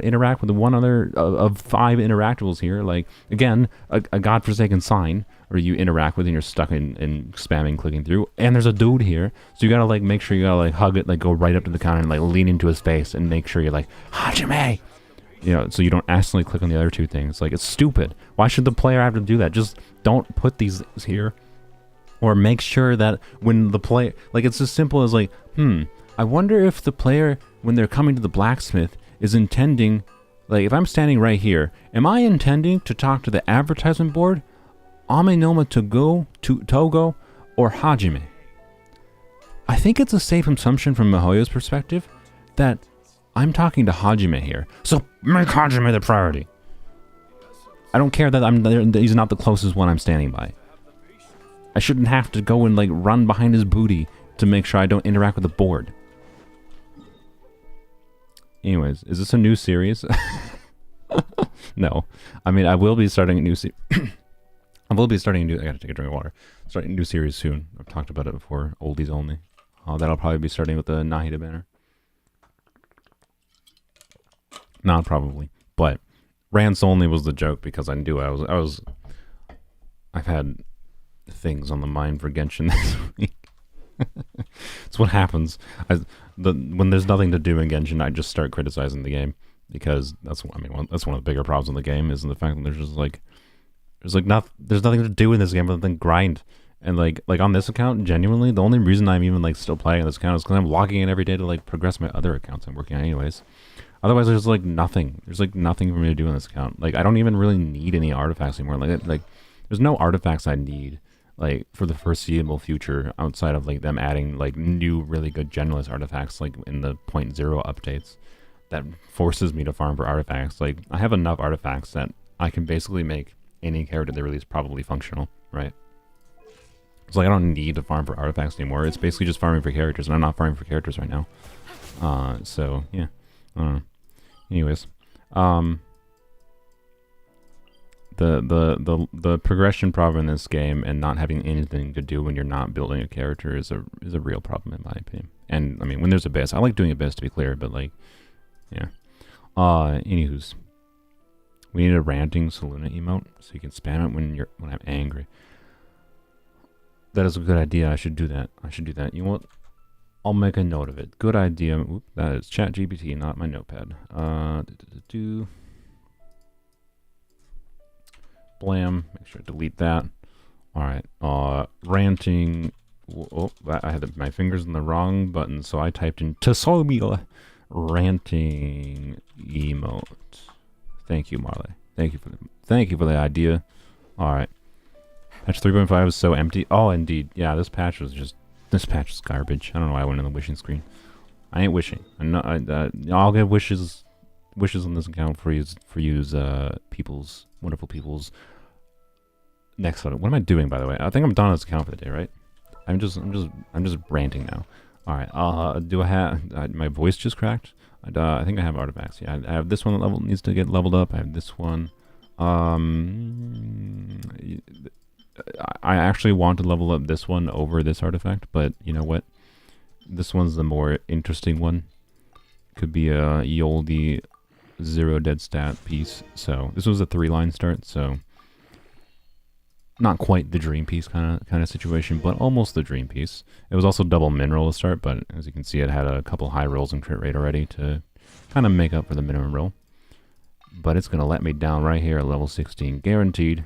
interact with one other of 5 interactables here. Like, again, a godforsaken sign, or you interact with and you're stuck in spamming, clicking through. And there's a dude here, so you gotta, like, make sure you gotta, like, hug it, like, go right up to the counter and, like, lean into his face and make sure you're like, Hajime! You know, so you don't accidentally click on the other 2 things. Like, it's stupid. Why should the player have to do that? Just don't put these here. Or make sure that when the player... Like, it's as simple as, like, I wonder if the player, when they're coming to the blacksmith, is intending... Like, if I'm standing right here, am I intending to talk to the advertisement board, Amenoma Togo, or Hajime? I think it's a safe assumption from Mihoyo's perspective that... I'm talking to Hajime here, so make Hajime the priority. I don't care that he's not the closest one I'm standing by. I shouldn't have to go and like run behind his booty to make sure I don't interact with the board. Anyways, is this a new series? No. I mean, I will be starting a new series. I gotta take a drink of water. Starting a new series soon. I've talked about it before. Oldies only. That'll probably be starting with the Nahida banner. Not probably, but Rants only was the joke because I knew I've had things on the mind for Genshin this week. It's what happens. When there's nothing to do in Genshin, I just start criticizing the game because that's one of the bigger problems in the game is the fact that there's nothing to do in this game other than grind And like on this account, genuinely, the only reason I'm even like still playing this account is because I'm logging in every day to like progress my other accounts I'm working on anyways. Otherwise, there's like nothing. There's like nothing for me to do on this account. Like I don't even really need any artifacts anymore. Like there's no artifacts I need like for the foreseeable future outside of like them adding like new really good generalist artifacts like in the 0.0 updates that forces me to farm for artifacts. Like I have enough artifacts that I can basically make any character they release probably functional, right? It's like I don't need to farm for artifacts anymore. It's basically just farming for characters, and I'm not farming for characters right now. So yeah, I don't know. Anyways, the progression problem in this game and not having anything to do when you're not building a character is a real problem in my opinion. And I mean, when there's a base, I like doing a base to be clear, but like, yeah. Anywho's, we need a ranting Saluna emote so you can spam it when I'm angry. That is a good idea. I should do that. You know what? I'll make a note of it. Good idea. Oop, that is ChatGPT, not my notepad. Blam. Make sure to delete that. Alright. Ranting. Oh, I had my fingers on the wrong button, so I typed in Tasolmila ranting emote. Thank you, Marley. Thank you for the idea. Alright. Patch 3.5 is so empty. Oh, indeed. Yeah, this patch was garbage. I don't know why I went in the wishing screen. I ain't wishing. I'll get wishes on this account for you, people's wonderful people's next one. What am I doing, by the way? I think I'm done on this account for the day, right? I'm just ranting now. All right. Do I have my voice just cracked? I think I have artifacts. Yeah, I have this one that needs to get leveled up. I have this one. I actually want to level up this one over this artifact, but you know what? This one's the more interesting one. Could be a Yoldi 0 dead stat piece. So this was a 3-line start, so not quite the dream piece kind of situation, but almost the dream piece. It was also double mineral to start, but as you can see, it had a couple high rolls and crit rate already to kind of make up for the minimum roll. But it's gonna let me down right here at level 16, guaranteed.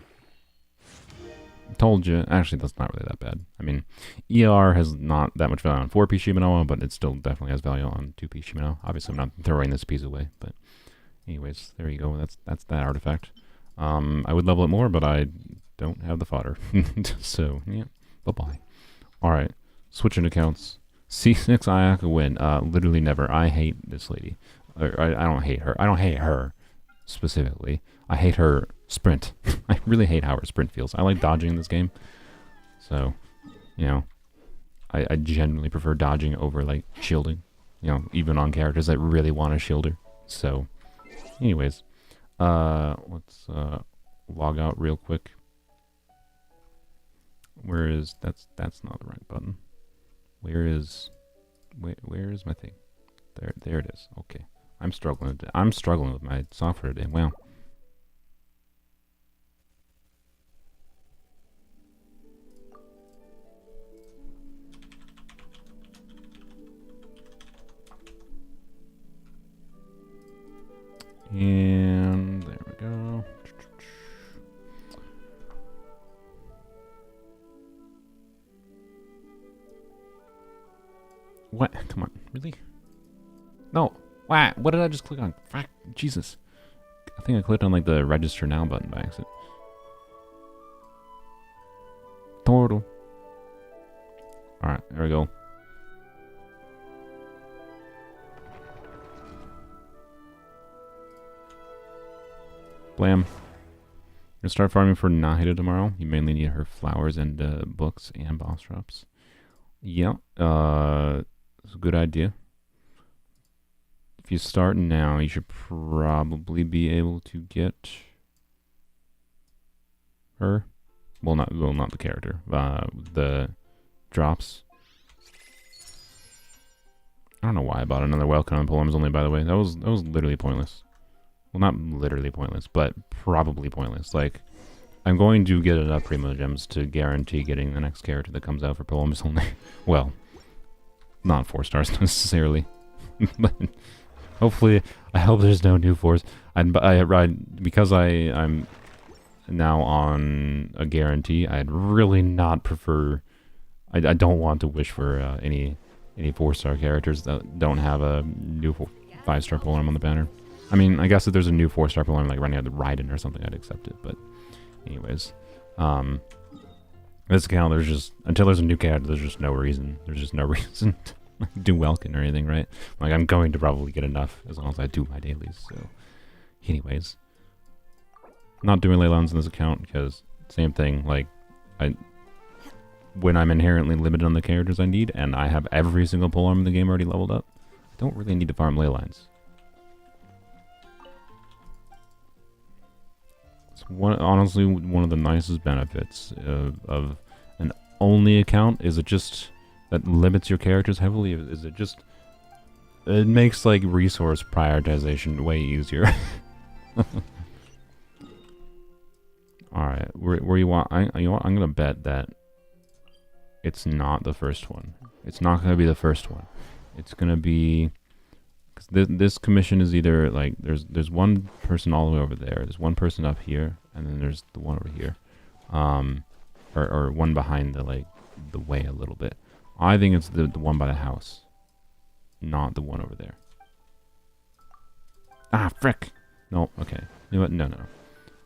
Told you. Actually, that's not really that bad. I mean, ER has not that much value on 4P Shimano, but it still definitely has value on 2P Shimano. Obviously, I'm not throwing this piece away, but anyways, there you go. That's that artifact. I would level it more, but I don't have the fodder. So, yeah. Bye-bye. Alright. Switching accounts. C6 Ayaka win. Literally never. I hate this lady. I don't hate her. I don't hate her specifically. I hate her sprint. I really hate how her sprint feels. I like dodging in this game. So, you know, I genuinely prefer dodging over, like, shielding. You know, even on characters that really want to shield her. So, anyways. Let's log out real quick. Where is... That's not the right button. Where is my thing? There it is. Okay. I'm struggling with my software today. Wow. And there we go. What? Come on. Really? No. What did I just click on? Fuck. Jesus. I think I clicked on like the register now button by accident. Total. Alright, there we go. Blam. Gonna start farming for Nahida tomorrow. You mainly need her flowers and books and boss drops. Yeah, it's a good idea. If you start now, you should probably be able to get her. Well, not the character. The drops. I don't know why I bought another Welcome on polearms only. By the way, that was literally pointless. Well, not literally pointless, but probably pointless. Like, I'm going to get enough Primo Gems to guarantee getting the next character that comes out for polearms only. Well, not 4 stars necessarily, but hopefully, I hope there's no new 4s. Because I'm now on a guarantee. I'd really not prefer. I don't want to wish for any 4-star characters that don't have a new 5-star polearm on the banner. I mean, I guess if there's a new 4-star polearm like running out of Raiden or something, I'd accept it. But anyways, this account, there's just until there's a new character, there's just no reason. There's just no reason to do Welkin or anything, right? Like I'm going to probably get enough as long as I do my dailies. So, anyways, not doing ley lines in this account because same thing. Like when I'm inherently limited on the characters I need, and I have every single polearm in the game already leveled up, I don't really need to farm ley lines. It's honestly one of the nicest benefits of an only account. Is it just that limits your characters heavily? Is it just it makes like resource prioritization way easier. All right, where you want? You know what? I'm gonna bet that it's not the first one. It's not gonna be the first one. It's gonna be because this commission is either like there's one person all the way over there. There's one person up here, and then there's the one over here, or one behind the way a little bit. I think it's the one by the house, not the one over there. Ah, frick! No, okay. You know what? No.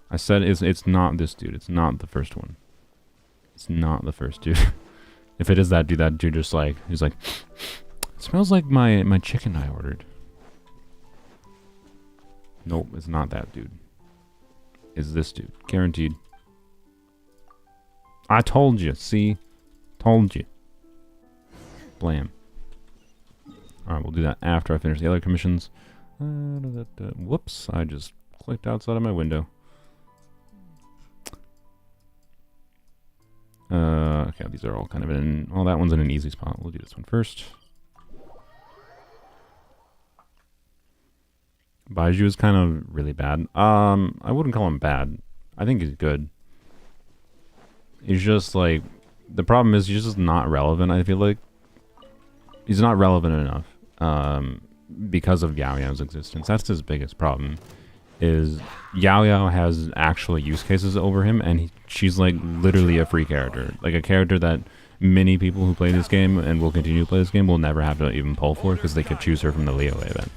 I said it's not this dude. It's not the first one. It's not the first dude. If it is that dude just like he's like, it smells like my chicken I ordered. Nope, it's not that dude. It's this dude, guaranteed. I told you. See, told you. Blam. All right, we'll do that after I finish the other commissions. Whoops! I just clicked outside of my window. Okay, these are all kind of in... Well, that one's in an easy spot. We'll do this one first. Baiju is kind of really bad. I wouldn't call him bad. I think he's good. He's just like... The problem is he's just not relevant, I feel like. He's not relevant enough. Because of Yao Yao's existence. That's his biggest problem. Is Yao Yao has actual use cases over him, and she's like literally a free character, like a character that many people who play this game and will continue to play this game will never have to even pull for because they could choose her from the Leo event.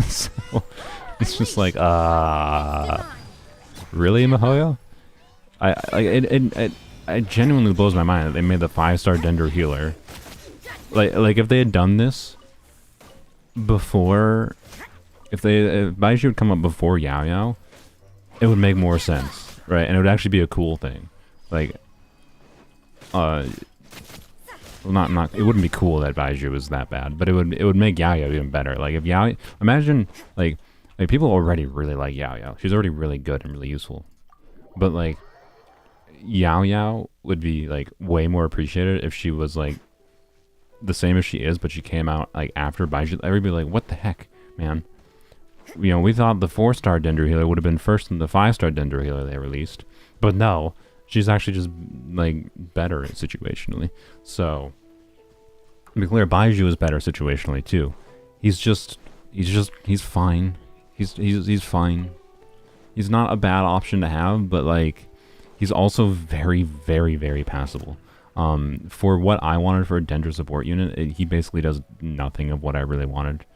So it's just like, really, Mihoyo? It genuinely blows my mind that they made the 5-star Dendro healer. Like if they had done this before. If Baiju would come up before Yao Yao, it would make more sense, right? And it would actually be a cool thing. Like, well, not. It wouldn't be cool that Baiju was that bad, but it would make Yao Yao even better. Like if Yao, imagine like people already really like Yao Yao. She's already really good and really useful, but like Yao Yao would be like way more appreciated if she was like the same as she is, but she came out like after Baiju. Everybody like, what the heck, man? You know, we thought the 4-star Dendro healer would have been first in the 5-star Dendro healer they released. But no, she's actually just, like, better situationally. So, to be clear, Baiju is better situationally, too. He's fine. He's fine. He's not a bad option to have, but, like, he's also very, very, very passable. For what I wanted for a Dendro support unit, he basically does nothing of what I really wanted.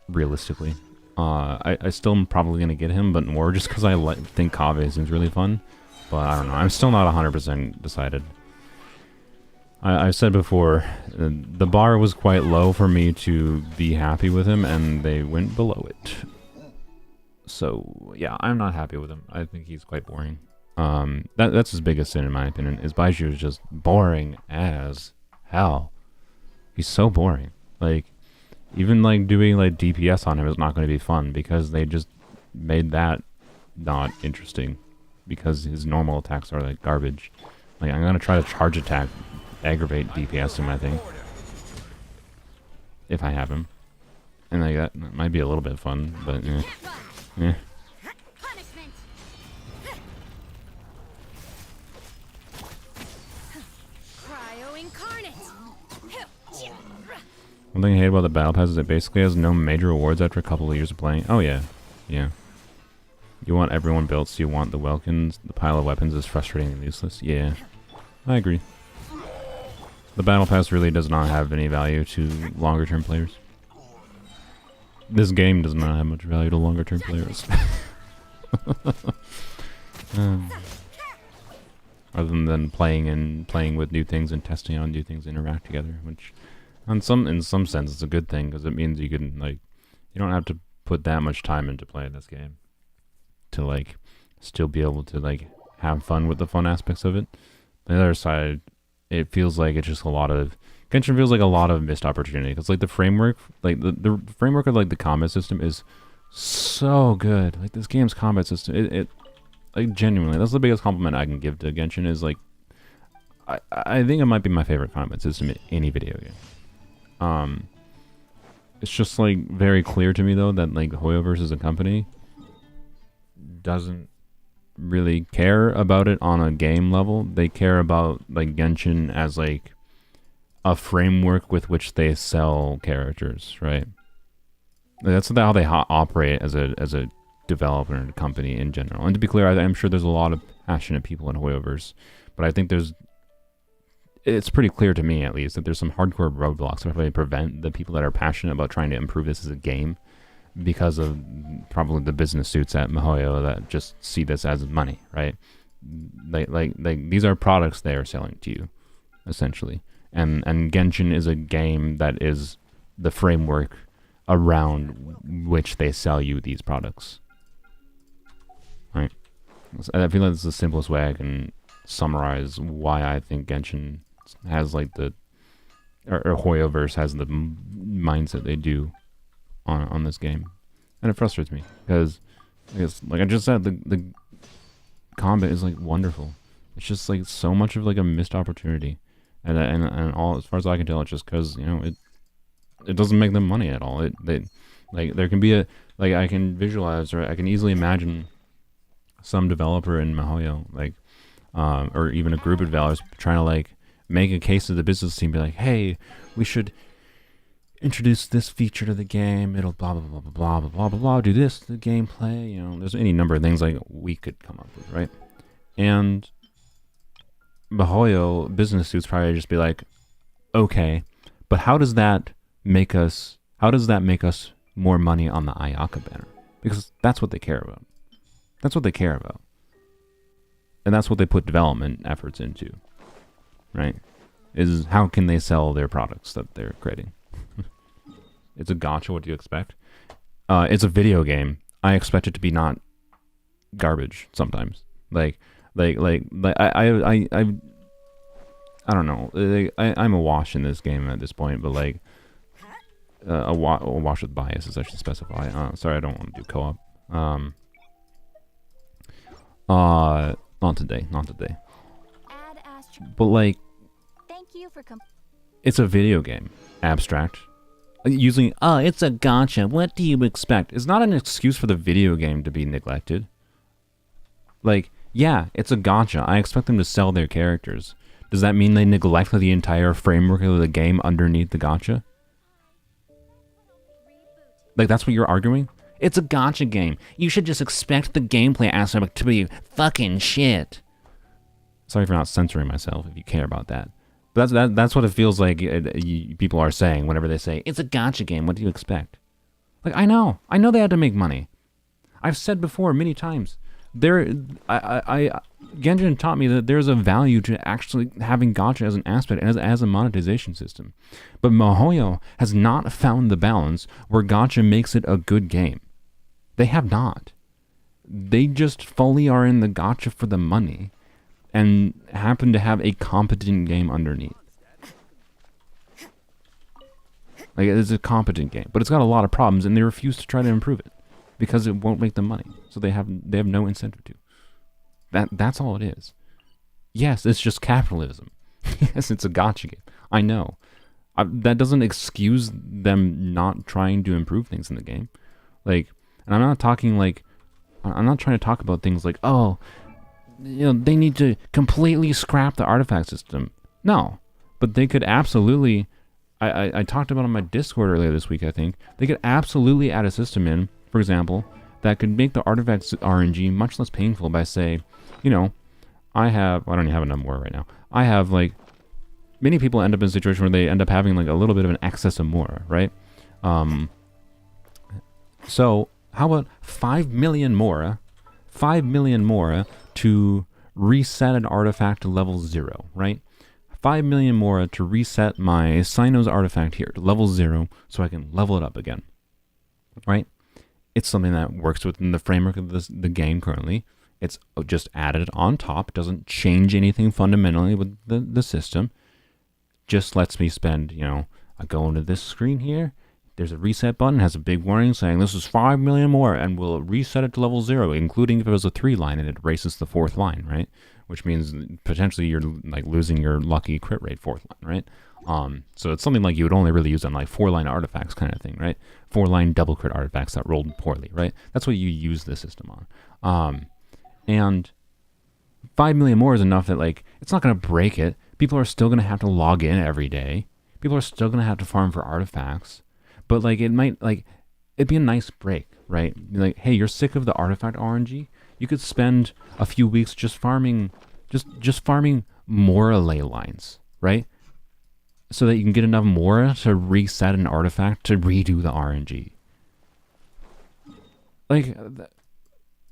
Realistically, I still am probably gonna get him, but more just because I think Kaveh seems really fun. But I don't know. I'm still not 100% decided. I've said before, the bar was quite low for me to be happy with him, and they went below it. So yeah, I'm not happy with him. I think he's quite boring. That's his biggest sin in my opinion. Is Baiju is just boring as hell. He's so boring. Like. Even like doing like DPS on him is not going to be fun because they just made that not interesting because his normal attacks are like garbage. Like I'm going to try to charge attack, aggravate DPS him, I think. If I have him. And like that might be a little bit fun, but yeah. One thing I hate about the Battle Pass is it basically has no major rewards after a couple of years of playing. Oh yeah. Yeah. You want everyone built, so you want the Welkins. The pile of weapons is frustrating and useless. Yeah, I agree. The battle pass really does not have any value to longer term players. This game does not have much value to longer term players. Other than playing with new things and testing out new things, interact together, which in some sense it's a good thing because it means you can like you don't have to put that much time into playing this game to like still be able to like have fun with the fun aspects of it. On the other side, it feels like it's just a lot of Genshin feels like a lot of missed opportunity because like the framework, like the framework of like the combat system is so good. Like this game's combat system, it like genuinely, that's the biggest compliment I can give to Genshin is like, I think it might be my favorite combat system in any video game. It's just like very clear to me though that like Hoyoverse as a company doesn't really care about it on a game level. They care about like Genshin as like a framework with which they sell characters, right? That's how they operate as a developer and a company in general. And to be clear, I'm sure there's a lot of passionate people in Hoyoverse, but I think it's pretty clear to me at least that there's some hardcore roadblocks that probably prevent the people that are passionate about trying to improve this as a game because of probably the business suits at MiHoYo that just see this as money, right? Like these are products they are selling to you, essentially. And Genshin is a game that is the framework around which they sell you these products. Right? I feel like it's the simplest way I can summarize why I think Genshin has like or Hoyoverse has the mindset they do on this game. And it frustrates me because I guess, like I just said, the combat is like wonderful. It's just like so much of like a missed opportunity. And all, as far as I can tell, it's just because, you know, it doesn't make them money at all. Like there can be I can visualize, or I can easily imagine some developer in MiHoYo, like, or even a group of developers trying to like make a case to the business team, be like, hey, we should introduce this feature to the game. It'll blah blah blah blah blah blah blah blah blah. Do this to the gameplay. You know, there's any number of things like we could come up with, right? And MiHoYo business suits probably just be like, okay, but how does that make us more money on the Ayaka banner? Because that's what they care about. That's what they care about. And that's what they put development efforts into, right? Is how can they sell their products that they're creating? It's a gacha, what do you expect? It's a video game. I expect it to be not garbage sometimes. I don't know. I'm a wash in this game at this point, but like a wash with biases, I should specify. Sorry, I don't want to do co-op. Not today. But like, Thank you for it's a video game. Abstract. Using it's a gacha. What do you expect? It's not an excuse for the video game to be neglected. Like, yeah, it's a gacha. I expect them to sell their characters. Does that mean they neglect the entire framework of the game underneath the gacha? Like, that's what you're arguing? It's a gacha game. You should just expect the gameplay aspect to be fucking shit. Sorry for not censoring myself if you care about that. But that's what it feels like people are saying whenever they say, it's a gacha game, what do you expect? Like, I know they had to make money. I've said before many times, Genshin taught me that there's a value to actually having gacha as an aspect, as a monetization system. But MiHoYo has not found the balance where gacha makes it a good game. They have not. They just fully are in the gacha for the money and happen to have a competent game underneath. Like, it's a competent game, but it's got a lot of problems, and they refuse to try to improve it because it won't make them money. So they have no incentive to. That's all it is. Yes, it's just capitalism. Yes, it's a gacha game. I know. That doesn't excuse them not trying to improve things in the game. Like, and I'm not trying to talk about things like, oh, you know, they need to completely scrap the artifact system. No, but they could absolutely. I talked about on my Discord earlier this week. I think they could absolutely add a system in, for example, that could make the artifacts RNG much less painful by, say, you know, I don't even have enough more right now. I have, like, many people end up in a situation where they end up having, like, a little bit of an excess of Mora, right? So, how about 5 million Mora? 5 million Mora to reset an artifact to level 0, right? 5 million Mora to reset my Cyno's artifact here to level 0 so I can level it up again, right? It's something that works within the framework of the game currently. It's just added on top. It doesn't change anything fundamentally with the system. Just lets me spend, you know, I go into this screen here. There's a reset button, has a big warning saying this is 5 million more, and we'll reset it to level 0, including if it was a 3 line and it erases the 4th line, right? Which means potentially you're like losing your lucky crit rate 4th line, right? So it's something like you would only really use on like 4-line artifacts kind of thing, right? 4-line double crit artifacts that rolled poorly, right? That's what you use the system on. And 5 million more is enough that, like, it's not going to break it. People are still going to have to log in every day. People are still going to have to farm for artifacts. But, like, it might, like, it'd be a nice break, right? Like, hey, you're sick of the artifact RNG? You could spend a few weeks just farming, just farming Mora ley lines, right? So that you can get enough Mora to reset an artifact to redo the RNG. Like,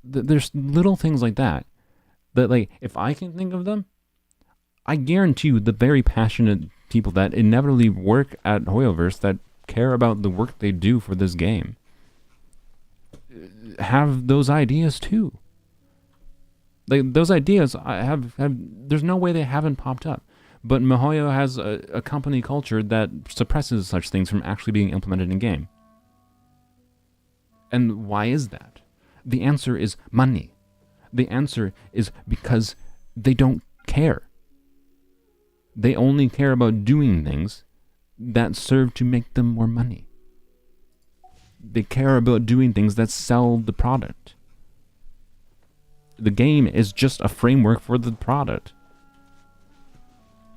there's little things like that, like, if I can think of them, I guarantee you the very passionate people that inevitably work at Hoyoverse that care about the work they do for this game have those ideas too. Like, those ideas have there's no way they haven't popped up. But MiHoYo has a company culture that suppresses such things from actually being implemented in game. And why is that? The answer is money. The answer is because they don't care. They only care about doing things that serve to make them more money. They care about doing things that sell the product. The game is just a framework for the product.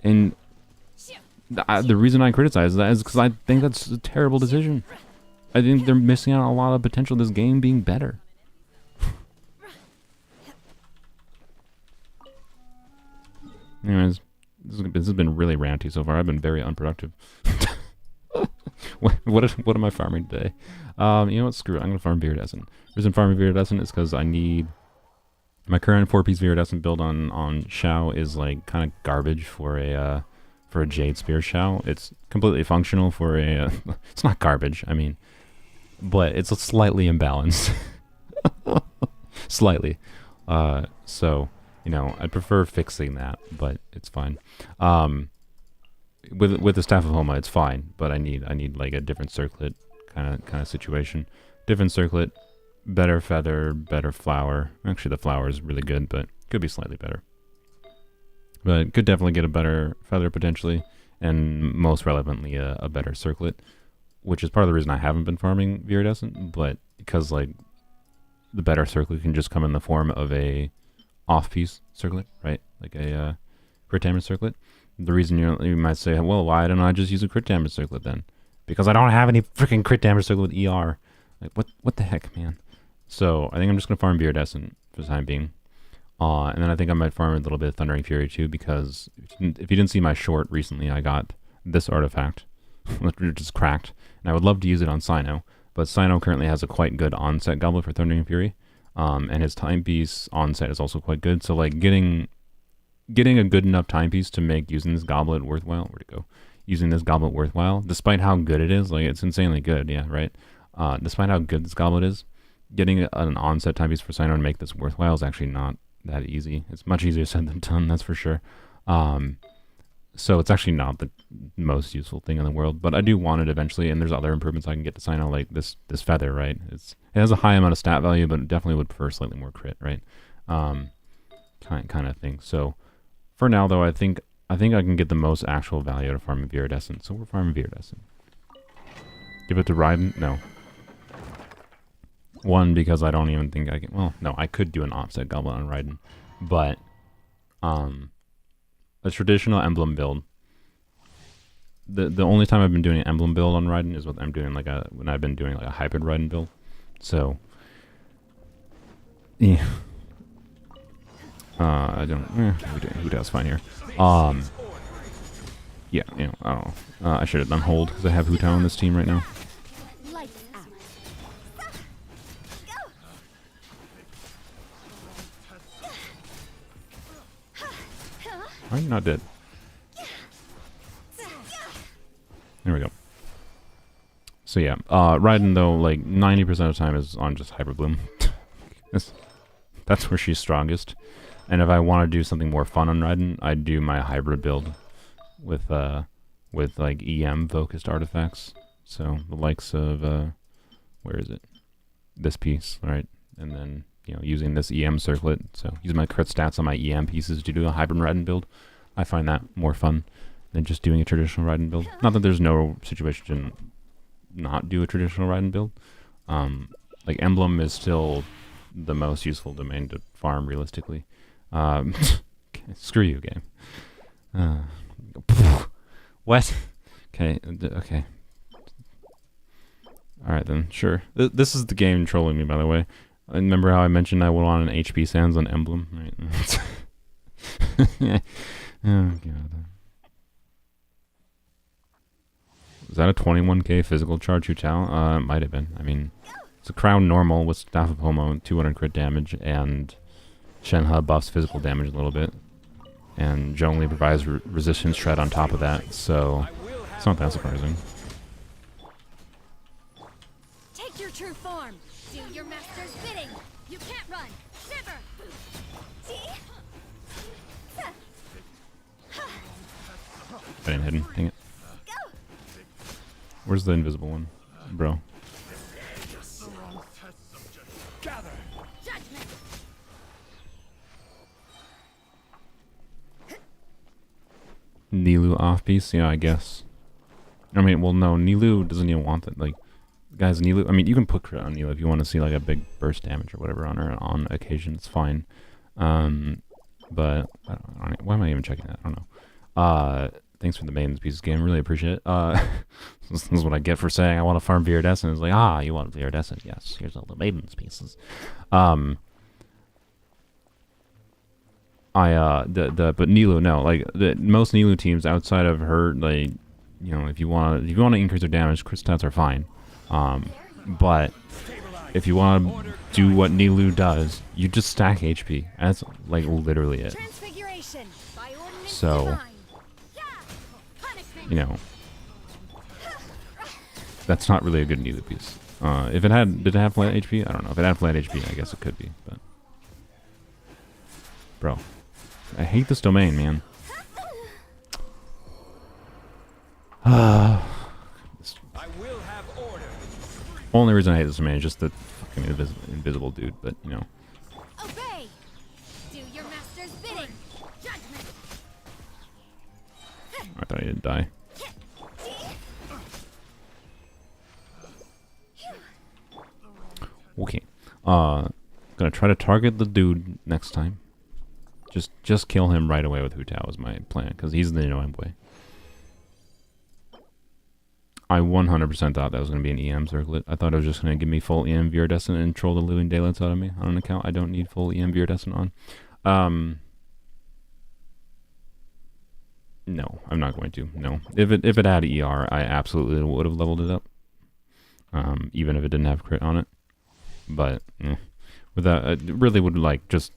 And the reason I criticize that is because I think that's a terrible decision. I think they're missing out on a lot of potential of this game being better. Anyways, this has been really ranty so far. I've been very unproductive. What am I farming today? You know what? Screw it. I'm going to farm Viridescent. The reason I'm farming Viridescent is because I need... My current 4-piece Viridescent build on Xiao is like kind of garbage for a Jade Spear Xiao. It's completely functional for a... it's not garbage, I mean, but it's slightly imbalanced. Slightly. So... You know, I'd prefer fixing that, but it's fine. With the Staff of Homa, it's fine, but I need like a different circlet kind of situation. Different circlet, better feather, better flower. Actually, the flower is really good, but could be slightly better. But could definitely get a better feather potentially, and most relevantly, a better circlet, which is part of the reason I haven't been farming Viridescent, but because like the better circlet can just come in the form of a off-piece circlet, right? Like a crit damage circlet. The reason you might say, well, why don't I just use a crit damage circlet then? Because I don't have any freaking crit damage circlet with ER. Like, what the heck, man? So I think I'm just going to farm Viridescent for the time being. And then I think I might farm a little bit of Thundering Fury too, because if you didn't see my short recently, I got this artifact, which is cracked. And I would love to use it on Cyno, but Cyno currently has a quite good onset goblet for Thundering Fury. And his timepiece onset is also quite good. So like getting a good enough timepiece to make using this goblet worthwhile. Where'd it go? Using this goblet worthwhile, despite how good it is. Like, it's insanely good, yeah, right? Despite how good this goblet is, getting an onset timepiece for Cyno to make this worthwhile is actually not that easy. It's much easier said than done, that's for sure. So it's actually not the most useful thing in the world, but I do want it eventually, and there's other improvements I can get to Cyno, like this feather, right? It has a high amount of stat value, but definitely would prefer slightly more crit, right? Kind of thing. So for now, though, I think I can get the most actual value out of farming Viridescent, so we're farming Viridescent. Give it to Raiden? No. One, because I don't even think I can... Well, no, I could do an offset goblet on Raiden, but... a traditional emblem build. The only time I've been doing an emblem build on Raiden is when I've been doing like a hybrid Raiden build. So Yeah. I don't. Who does fine here? Yeah. You know. I don't know. I should have done hold because I have Hu Tao on this team right now. Lights out. Why are you not dead? There we go. So yeah, Raiden though, like 90% of the time is on just Hyper Bloom. That's where she's strongest. And if I want to do something more fun on Raiden, I'd do my hybrid build with like EM focused artifacts. So the likes of where is it? This piece, right? And then using this EM circlet. So using my crit stats on my EM pieces to do a hybrid Raiden build. I find that more fun than just doing a traditional Raiden build. Not that there's no situation to not do a traditional Raiden build. Like Emblem is still the most useful domain to farm realistically. Screw you, game. What? Okay, okay. Alright then, sure. This is the game trolling me, by the way. Remember how I mentioned I went on an HP Sands on Emblem? Right. Oh, God. Was that a 21k physical charge, Hu Tao? It might have been. I mean, it's a crown normal with Staff of Homo, 200 crit damage, and Shenhe buffs physical damage a little bit. And Zhongli provides resistance shred on top of that, so it's not that surprising. Take your true form. Do your master's bidding. You can't run. Never. I didn't hit him. Dang it. Where's the invisible one? Bro. Nilou off piece? Yeah, I guess. I mean, well, no, Nilou doesn't even want that. Like, guys, Nilou, I mean, you can put crit on Nilou if you want to see, like, a big burst damage or whatever on her on occasion. It's fine. But, why am I even checking that? I don't know. Thanks for the maidens pieces game. Really appreciate it. This is what I get for saying I want to farm Viridescent. It's like, you want Viridescent? Yes, here's all the maidens pieces. But Nilou, no, like most Nilou teams outside of her, like, if you want to increase their damage, crit stats are fine. But if you want to do what Nilou does, you just stack HP. That's like literally it. So, that's not really a good Nilou piece. If it had, did it have flat HP? I don't know. If it had flat HP, I guess it could be. But, bro, I hate this domain, man. Only reason I hate this domain is just the fucking invisible dude. But Obey. Do your master's bidding. Judgment. I thought he didn't die. Okay. Gonna try to target the dude next time. Just kill him right away with Hu Tao is my plan, because he's the annoying boy. I 100% thought that was going to be an EM circlet. I thought it was just going to give me full EM Viridescent and troll the living daylights out of me on an account I don't need full EM Viridescent on. No, I'm not going to. No. If it had ER, I absolutely would have leveled it up. Even if it didn't have crit on it. But with that, it really would like just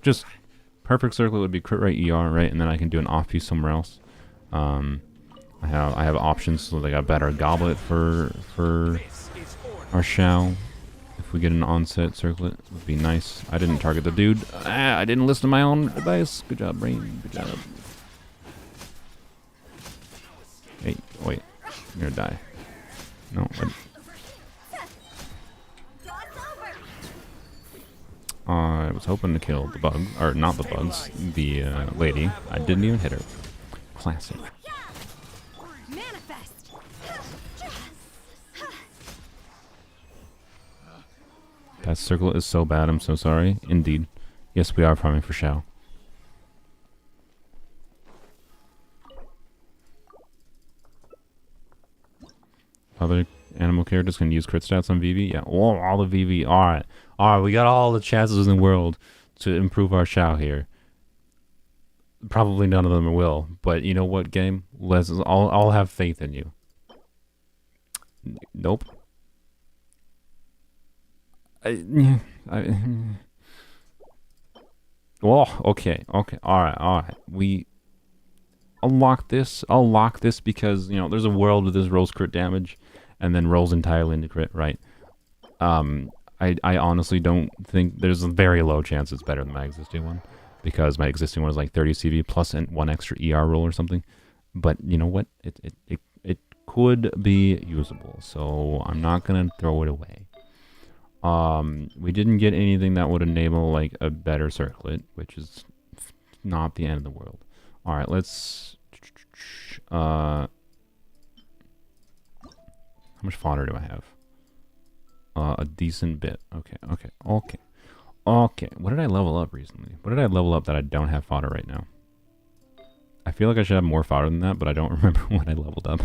perfect circlet would be crit rate ER, right? And then I can do an off piece somewhere else. I have options, so they got better goblet for our Xiao. If we get an onset circlet, it would be nice. I didn't target the dude. I didn't listen to my own advice. Good job, brain. Good job. Hey, wait. You're gonna die. No. I was hoping to kill the bug, or not the bugs, the lady. I didn't even hit her. Classic. That circle is so bad, I'm so sorry. Indeed. Yes, we are farming for Xiao. Other Animal characters can use crit stats on VV. Yeah, all the VV. Alright. Alright, we got all the chances in the world to improve our Xiao here. Probably none of them will, but you know what, game? I'll have faith in you. Nope. Oh, okay, alright. I'll lock this because, you know, there's a world where this rolls crit damage and then rolls entirely into crit, right? I honestly don't think there's a very low chance it's better than my existing one because my existing one is like 30 CV plus one extra ER roll or something. But you know what? It could be usable, so I'm not gonna throw it away. We didn't get anything that would enable like a better circlet, which is not the end of the world. All right, let's. How much fodder do I have? A decent bit. Okay. What did I level up recently? What did I level up that I don't have fodder right now? I feel like I should have more fodder than that, but I don't remember what I leveled up.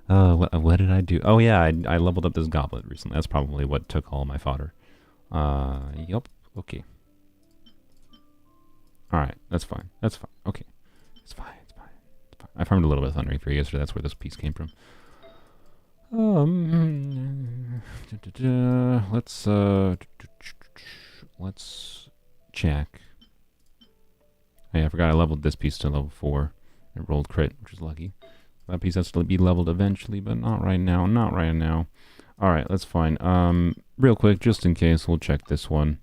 What did I do? Oh yeah, I leveled up this goblet recently. That's probably what took all my fodder. Yup. Okay. Alright, that's fine. Okay. It's fine. I farmed a little bit of Thunder for yesterday. That's where this piece came from. Let's check. Hey, I forgot I leveled this piece to level 4. It rolled crit, which is lucky. That piece has to be leveled eventually, but not right now. Alright, that's fine. Real quick, just in case, we'll check this one.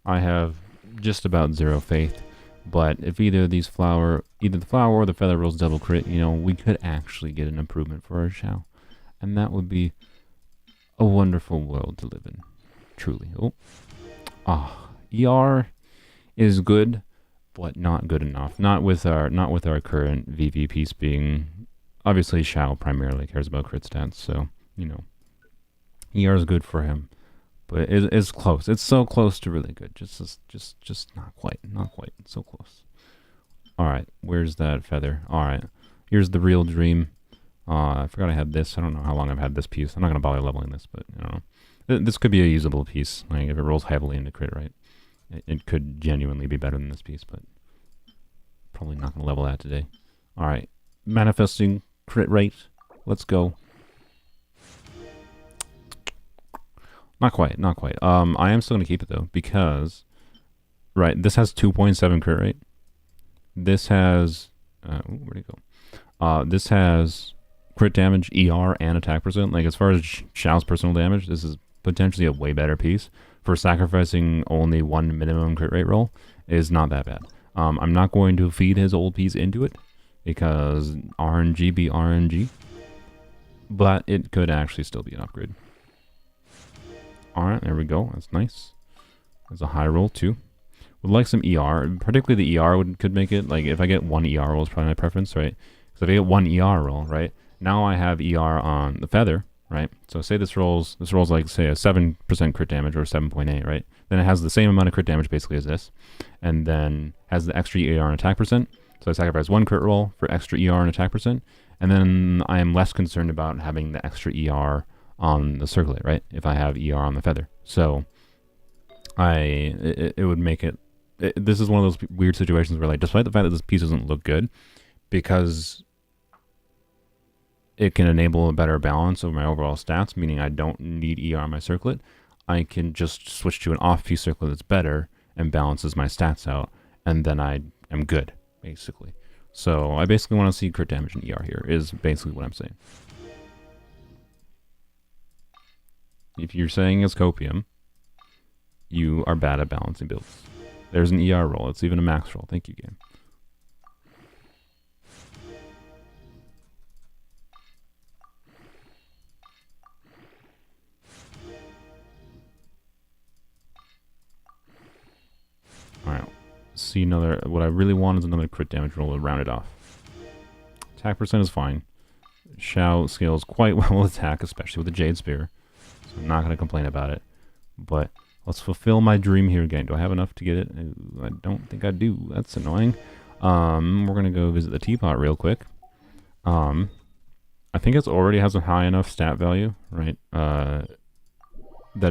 I have just about 0 faith. But if either the flower or the feather rolls double crit, you know, we could actually get an improvement for our Xiao. And that would be a wonderful world to live in. Truly. ER is good, but not good enough. Not with our current VV piece being obviously Xiao primarily cares about crit stats, so you know. ER is good for him. But it's close. It's so close to really good. Just not quite. It's so close. Alright, where's that feather? Alright. Here's the real dream. I forgot I had this. I don't know how long I've had this piece. I'm not gonna bother leveling this, but I don't know. This could be a usable piece. Like if it rolls heavily into crit, right? It could genuinely be better than this piece, but probably not gonna level that today. Alright. Manifesting crit rate. Let's go. Not quite. I am still going to keep it, though, because... Right, this has 2.7 crit rate. This has... where'd it go? This has crit damage, ER, and attack percent. Like, as far as Xiao's personal damage, this is potentially a way better piece. For sacrificing only one minimum crit rate roll is not that bad. I'm not going to feed his old piece into it, because RNG be RNG. But it could actually still be an upgrade. Alright, there we go. That's nice. That's a high roll, too. Would like some ER. Particularly the ER could make it. Like, if I get one ER roll is probably my preference, right? Because if I get one ER roll, right? Now I have ER on the feather, right? So say this rolls like, say, a 7% crit damage or 7.8, right? Then it has the same amount of crit damage, basically, as this. And then has the extra ER and attack percent. So I sacrifice one crit roll for extra ER and attack percent. And then I am less concerned about having the extra ER on the circlet, right? If I have ER on the feather. So it would make it, this is one of those weird situations where, like, despite the fact that this piece doesn't look good, because it can enable a better balance of my overall stats, meaning I don't need ER on my circlet, I can just switch to an off-piece circlet that's better and balances my stats out, and then I am good, basically. So I basically want to see crit damage and ER here, is basically what I'm saying. If you're saying it's copium, you are bad at balancing builds. There's an ER roll. It's even a max roll. Thank you, game. Alright. See another... What I really want is another crit damage roll to round it off. Attack percent is fine. Xiao scales quite well with attack, especially with the Jade Spear. So I'm not going to complain about it. But let's fulfill my dream here again. Do I have enough to get it? I don't think I do. That's annoying. We're going to go visit the teapot real quick. I think it's already has a high enough stat value, right? That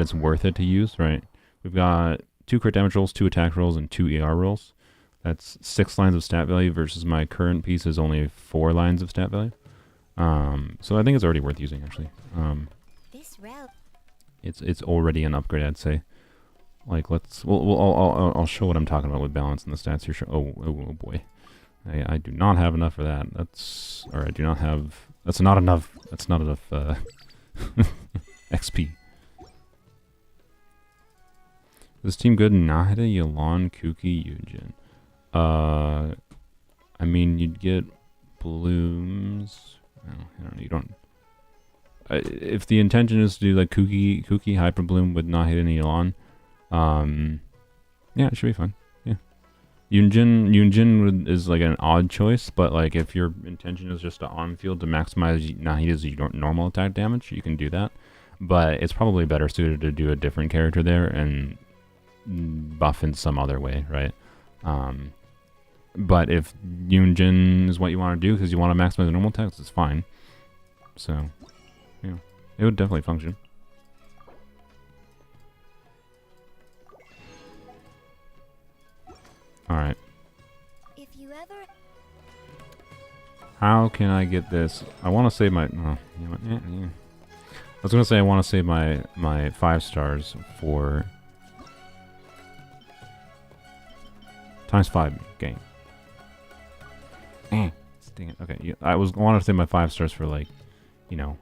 it's worth it to use, right? We've got 2 crit damage rolls, 2 attack rolls, and 2 ER rolls. That's 6 lines of stat value versus my current piece is only 4 lines of stat value. So I think it's already worth using, actually. This route. It's already an upgrade, I'd say. Like, I'll show what I'm talking about with balance and the stats here. Oh boy. I do not have enough for that. That's not enough XP. This team good? Nahida, Yelan, Kuki, Yujin. I mean, you'd get blooms. I don't know. You don't. If the intention is to do like Kuki Hyper Bloom with Nahida and Yelan, yeah, it should be fun. Yeah. Yunjin is like an odd choice, but like if your intention is just to on field to maximize Nahida's normal attack damage, you can do that. But it's probably better suited to do a different character there and buff in some other way, right? But if Yunjin is what you want to do because you want to maximize the normal attacks, it's fine. So, yeah, it would definitely function. All right. If you ever. How can I get this? I want to save my. Oh, you know what? Yeah. I was gonna say I want to save my 5 stars for ×5 game. Dang it. Okay, yeah, I wanted to save my 5 stars for like, you know,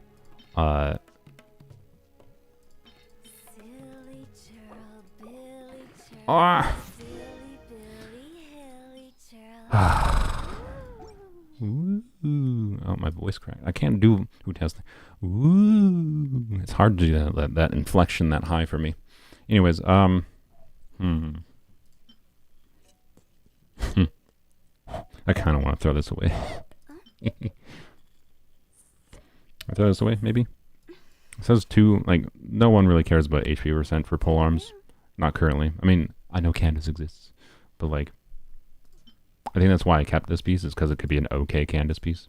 Silly churl, Billy churl, Ah. silly Billy, hilly churl. Ooh. Oh, my voice cracked. I can't do who testing. Ooh. It's hard to do that inflection that high for me. Anyways, I kind of want to throw this away. I throw this away, maybe? It says 2, like, no one really cares about HP percent for polearms. Not currently. I mean, I know Candace exists, but, like, I think that's why I kept this piece, is because it could be an okay Candace piece.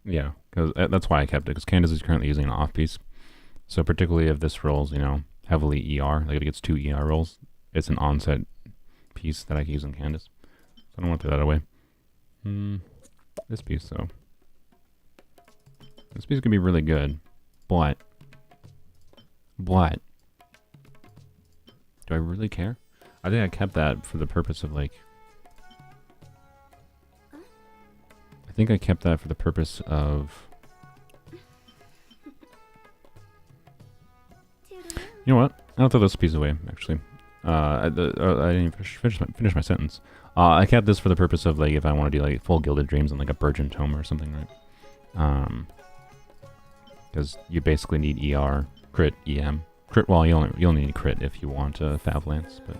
Yeah, because that's why I kept it, because Candace is currently using an off piece. So particularly if this rolls, you know, heavily ER, like if it gets 2 ER rolls, it's an onset piece that I can use in Candace. So I don't want to throw that away. This piece, though. This piece could be really good, but do I really care? I think I kept that for the purpose of, like, I think I kept that for the purpose of, you know what? I'll throw this piece away, actually. I didn't even finish my sentence. I kept this for the purpose of, like, if I want to do, like, full Gilded Dreams and, like, a Burgeon Tome or something, right? Because you basically need ER, crit, EM. Crit, well, you only need crit if you want a Fav Lance, but...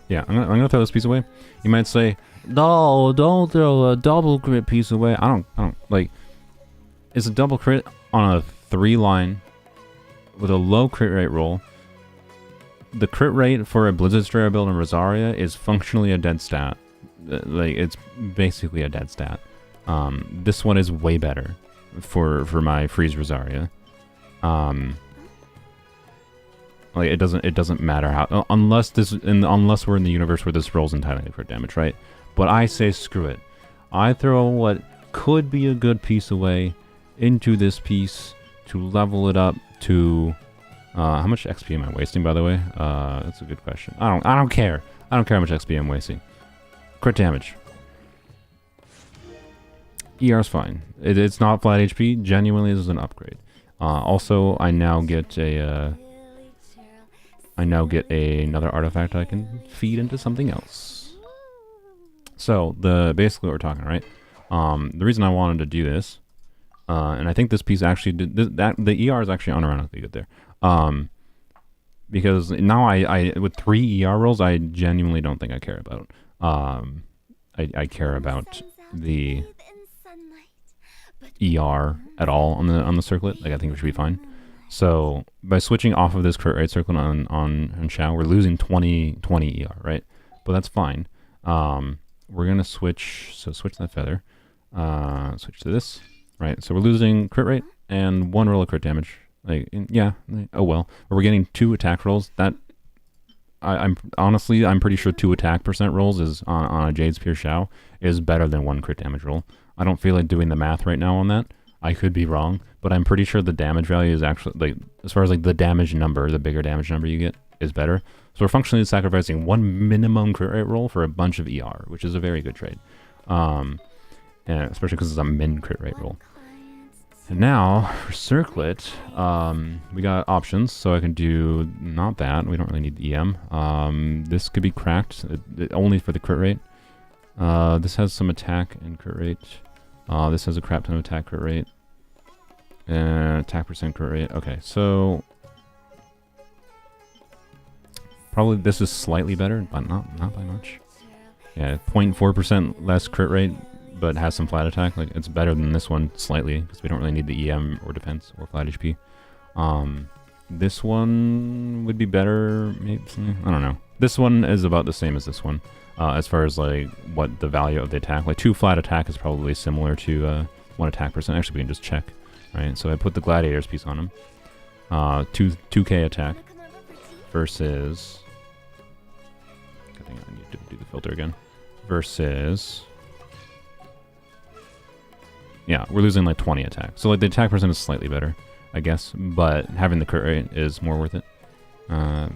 Yeah, I'm gonna throw this piece away. You might say, no, don't throw a double crit piece away. I don't, like... It's a double crit on a 3-line with a low crit rate roll. The crit rate for a Blizzard Strayer build in Rosaria is functionally a dead stat. Like, it's basically a dead stat. This one is way better for my Freeze Rosaria. Like, it doesn't matter how, unless we're in the universe where this rolls entirely for damage, right? But I say screw it. I throw what could be a good piece away into this piece to level it up to how much XP am I wasting, by the way? That's a good question. I don't care. I don't care how much XP I'm wasting. Crit damage. ER's fine. It's not flat HP. Genuinely, this is an upgrade. Also, I now get another artifact I can feed into something else. So basically what we're talking, right? The reason I wanted to do this, and I think this piece actually did the ER is actually unironically good there. Because now I with 3 ER rolls, I genuinely don't think I care about. I care about the ER at all on the circlet. Like, I think it should be fine. So by switching off of this crit rate circlet on Xiao, we're losing 20 ER, right? but that's fine. We're gonna switch. So switch that feather. Switch to this. Right. So we're losing crit rate and 1 roll of crit damage. Yeah. Oh well. But we're getting 2 attack rolls. That I'm honestly I'm pretty sure 2 attack percent rolls is on a Jade Spear Xiao is better than 1 crit damage roll. I don't feel like doing the math right now on that. I could be wrong, but I'm pretty sure the damage value is actually, like, as far as like the damage number, the bigger damage number you get is better. So we're functionally sacrificing 1 minimum crit rate roll for a bunch of ER, which is a very good trade. And especially because it's a min crit rate roll. And now for Circlet, we got options, so I can do not that. We don't really need the EM. This could be cracked only for the crit rate. This has some attack and crit rate. This has a crap ton of attack crit rate. Attack percent crit rate. Okay, so probably this is slightly better, but not by much. Yeah, 0.4% less crit rate, but has some flat attack. Like, it's better than this one slightly because we don't really need the EM or defense or flat HP. This one would be better. Maybe, I don't know. This one is about the same as this one. As far as like what the value of the attack, like 2 flat attack is probably similar to 1 attack percent. Actually, we can just check, right? So I put the Gladiator's piece on him. 2k attack versus. I think I need to do the filter again. Versus. Yeah, we're losing like 20 attack. So like the attack percent is slightly better, I guess, but having the crit rate is more worth it,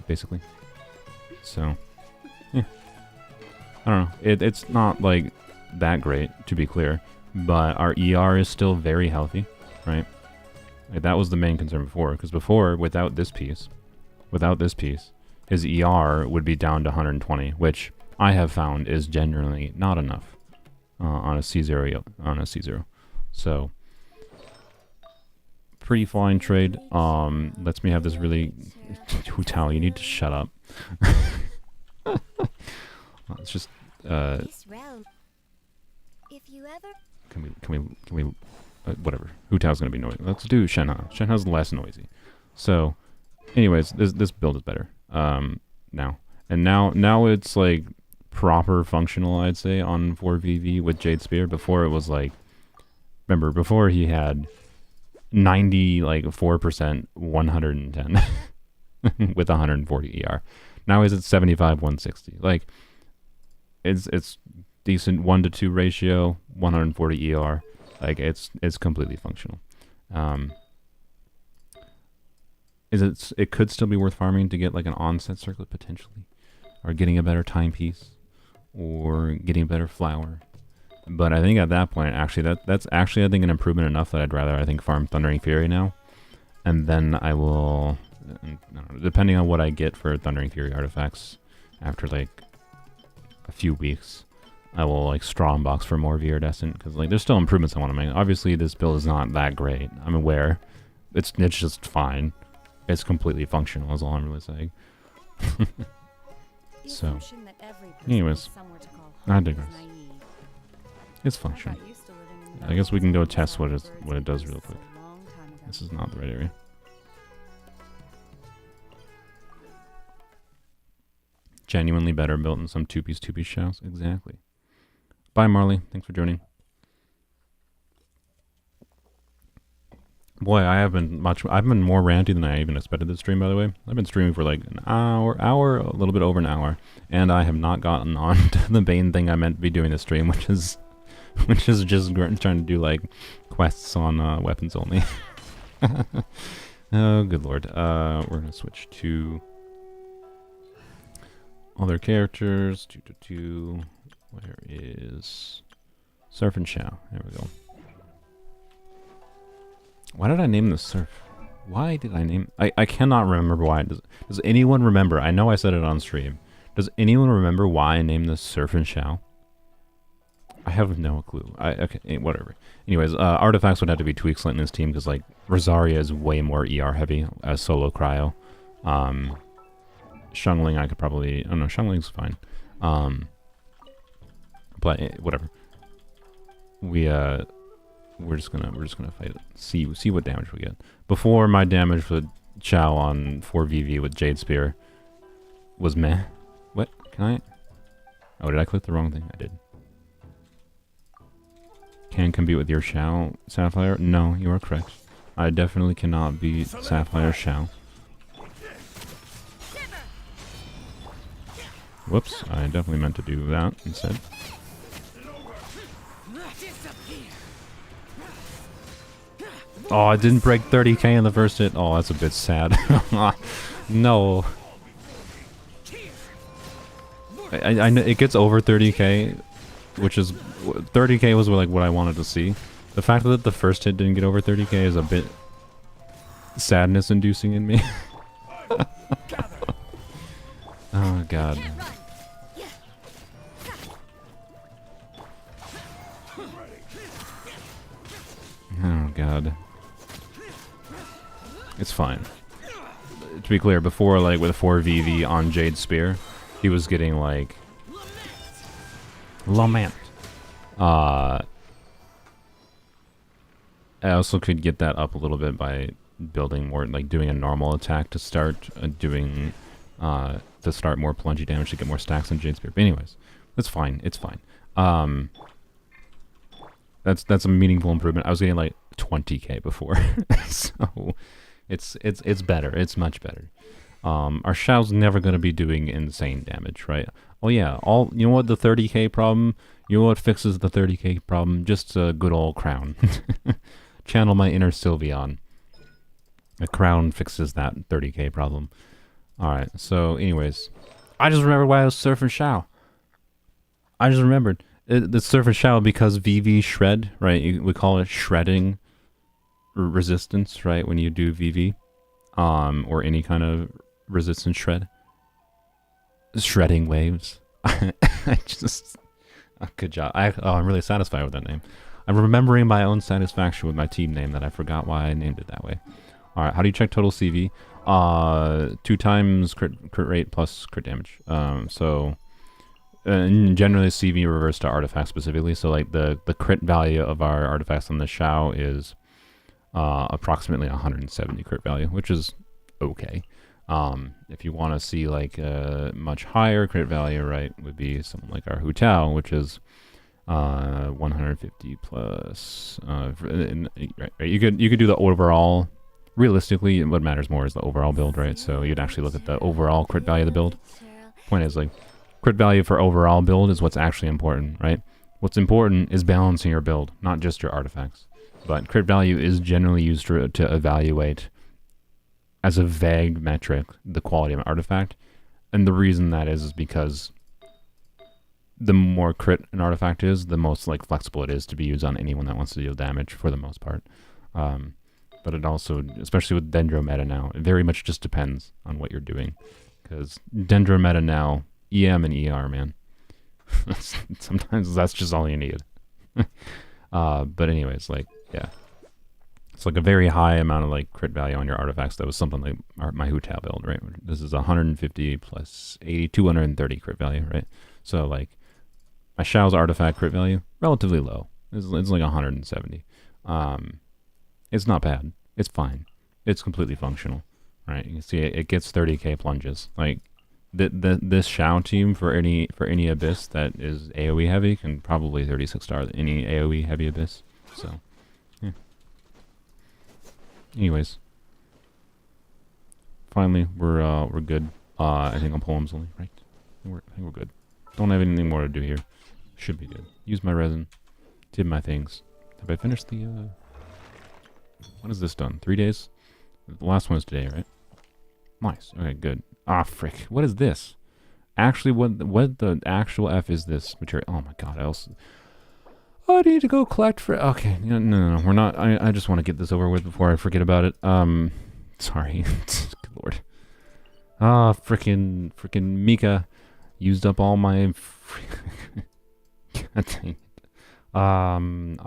basically. So. Yeah. I don't know. It's not like that great, to be clear, but our ER is still very healthy, right? Like, that was the main concern before, because before, without this piece, his ER would be down to 120, which I have found is generally not enough on a C0. So pretty fine trade. Lets me have this really. Hu Tao, you need to shut up. It's just This realm. If you ever can we whatever. Hu Tao's gonna be noisy. Let's do Shenhe. Shenhe's less noisy. So anyways, this build is better now. And now it's like proper functional, I'd say, on 4VV with Jade Spear. Before it was like, remember, before he had 94% 110 with 140 ER. Now he's at 75 160. Like, it's decent 1 to 2 ratio, 140 ER. Like, it's completely functional. It could still be worth farming to get like an onset circlet potentially, or getting a better timepiece, or getting a better flower. But I think at that point, actually, that's actually, I think, an improvement enough that I'd rather, I think, farm Thundering Fury now, and then I will, I don't know, depending on what I get for Thundering Fury artifacts after like a few weeks, I will like straw box for more Viridescent, because like there's still improvements I want to make. Obviously, this build is not that great. I'm aware. It's just fine. It's completely functional, is all I'm really saying. So, anyways, I digress. It's functional. I guess we can go test what it does real quick. This is not the right area. Genuinely better built than some two-piece Xiaos. Exactly. Bye, Marley. Thanks for joining. Boy, I've been more ranty than I even expected this stream, by the way. I've been streaming for like an hour, a little bit over an hour, and I have not gotten on to the main thing I meant to be doing this stream, which is just trying to do like quests on weapons only. Oh, good lord. We're gonna switch to other characters. Where is Surf and Xiao? There we go. Why did I name this Surf? Why did I name... I cannot remember why. Does anyone remember? I know I said it on stream. Does anyone remember why I named this Surf and Xiao? I have no clue. Okay, whatever. Anyways, artifacts would have to be tweaks in this team, because like Rosaria is way more ER heavy as solo cryo. Shungling I could probably... Oh no, Shungling's fine. But whatever. We're just gonna fight it. See what damage we get. Before, my damage with Xiao on 4VV with Jade Spear was meh. What? Can I? Oh, did I click the wrong thing? I did. Can compete with your Xiao, Sapphire? No, you are correct. I definitely cannot beat Sapphire Xiao. Whoops, I definitely meant to do that instead. Oh, I didn't break 30k in the first hit. Oh, that's a bit sad. No. I know it gets over 30k, which is 30k was like what I wanted to see. The fact that the first hit didn't get over 30k is a bit sadness-inducing in me. Oh god. Oh god. It's fine. To be clear, before, like, with 4VV on Jade Spear, he was getting, like... Lament. I also could get that up a little bit by building more, like, doing a normal attack to start to start more plungy damage to get more stacks on Jade Spear. But anyways, that's fine. It's fine. That's a meaningful improvement. I was getting, like, 20k before. So... It's better. It's much better. Our Xiao's never gonna be doing insane damage, right? Oh yeah, you know what the 30k problem? You know what fixes the 30k problem? Just a good old crown. Channel my inner Sylveon. A crown fixes that 30k problem. Alright, so anyways. I just remembered why I was surfing Xiao. I just remembered. It's surfing Xiao because VV shred, right? We call it shredding resistance, right, when you do VV, or any kind of resistance shred. Shredding waves. Good job. I'm really satisfied with that name. I'm remembering my own satisfaction with my team name that I forgot why I named it that way. Alright, how do you check total CV? 2 times crit rate plus crit damage. Generally CV reverts to artifacts specifically, so like the crit value of our artifacts on the Xiao is approximately 170 crit value, which is okay. If you want to see like a much higher crit value, right, would be something like our Hu Tao, which is 150 plus. You could do the overall. Realistically, what matters more is the overall build, right? So you'd actually look at the overall crit value of the build. Point is, like, crit value for overall build is what's actually important, right? What's important is balancing your build, not just your artifacts. But crit value is generally used to evaluate, as a vague metric, the quality of an artifact. And the reason that is because the more crit an artifact is, the most like flexible it is to be used on anyone that wants to deal damage, for the most part. But it also, especially with Dendro meta now, it very much just depends on what you're doing. Because Dendro meta now, EM and ER, man. Sometimes that's just all you need. But anyways, like, yeah. It's like a very high amount of like crit value on your artifacts. That was something like my Hu Tao build, right? This is 150 plus 80, 230 crit value, right? So like my Xiao's artifact crit value, relatively low. It's like 170. It's not bad. It's fine. It's completely functional, right? You can see it gets 30k plunges. Like this Xiao team for any abyss that is AoE heavy can probably 36 star any AoE heavy abyss. So. Anyways, finally we're good. I think on poems only, right? I think we're good. Don't have anything more to do here. Should be good. Use my resin. Did my things. Have I finished the? When is this done? 3 days. The last one is today, right? Nice. Okay, good. Ah, frick. What is this? Actually, what the actual F is this material? Oh my god. I need to go collect for... Okay, no, we're not... I just want to get this over with before I forget about it. Sorry. Good lord. Frickin' Mika used up all my... God dang it. I'm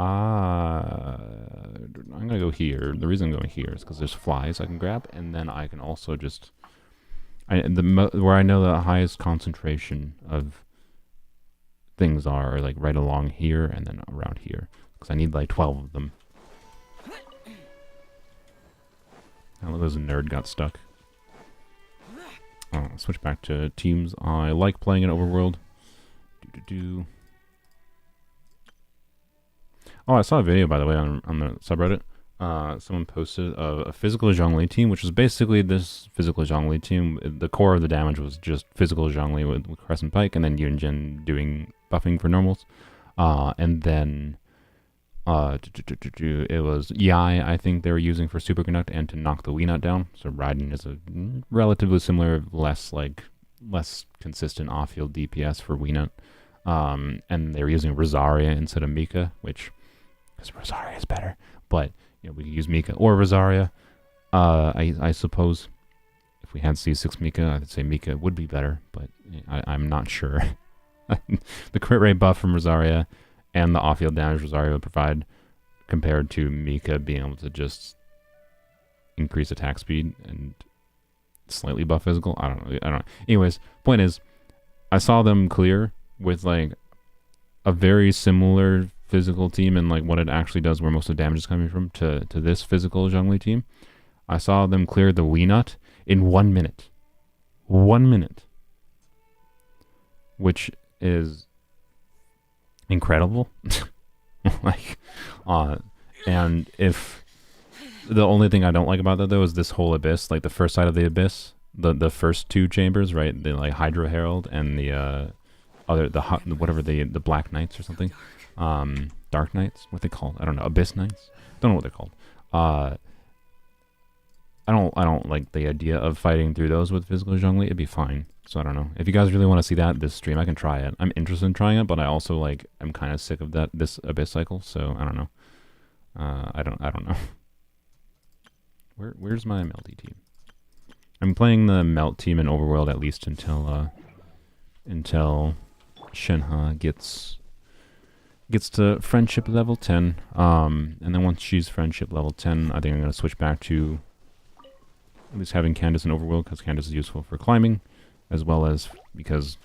gonna go here. The reason I'm going here is because there's flies I can grab, and then I can also just... where I know the highest concentration of things are like right along here and then around here, because I need like 12 of them. Oh, there's a nerd got stuck. Oh, I'll switch back to teams. I like playing in Overworld. Oh, I saw a video, by the way, on the subreddit. Someone posted a physical Zhongli team, which was basically this physical Zhongli team. The core of the damage was just physical Zhongli with Crescent Pike, and then Yunjin doing buffing for normals. And then it was Yai, I think they were using for Super Conduct and to knock the Weenut down. So Raiden is a relatively similar, less consistent off-field DPS for Weenut. And they were using Rosaria instead of Mika, which, because Rosaria is better. But, you know, we could use Mika or Rosaria. I suppose if we had C6 Mika, I'd say Mika would be better, but I'm not sure. The crit rate buff from Rosaria and the off-field damage Rosaria would provide compared to Mika being able to just increase attack speed and slightly buff physical. I don't know. Anyways, point is, I saw them clear with like a very similar physical team and like what it actually does, where most of the damage is coming from, to this physical Zhongli team. I saw them clear the Weenut in 1 minute. 1 minute. Which is incredible. And if the only thing I don't like about that though is this whole abyss, like the first side of the abyss, the first two chambers, right? The like Hydra Herald and the the Black Knights or something. Dark Knights, what they called? I don't know. Abyss Knights? Don't know what they're called. I don't like the idea of fighting through those with physical Zhongli. It'd be fine. So I don't know. If you guys really want to see that this stream, I can try it. I'm interested in trying it, but I also like I'm kind of sick of this abyss cycle. So I don't know. I don't know. Where's my Melty team? I'm playing the Melt team in Overworld at least until Shenhe gets to friendship level 10. And then once she's friendship level 10, I think I'm gonna switch back to at least having Candace in Overworld, because Candace is useful for climbing, as well as because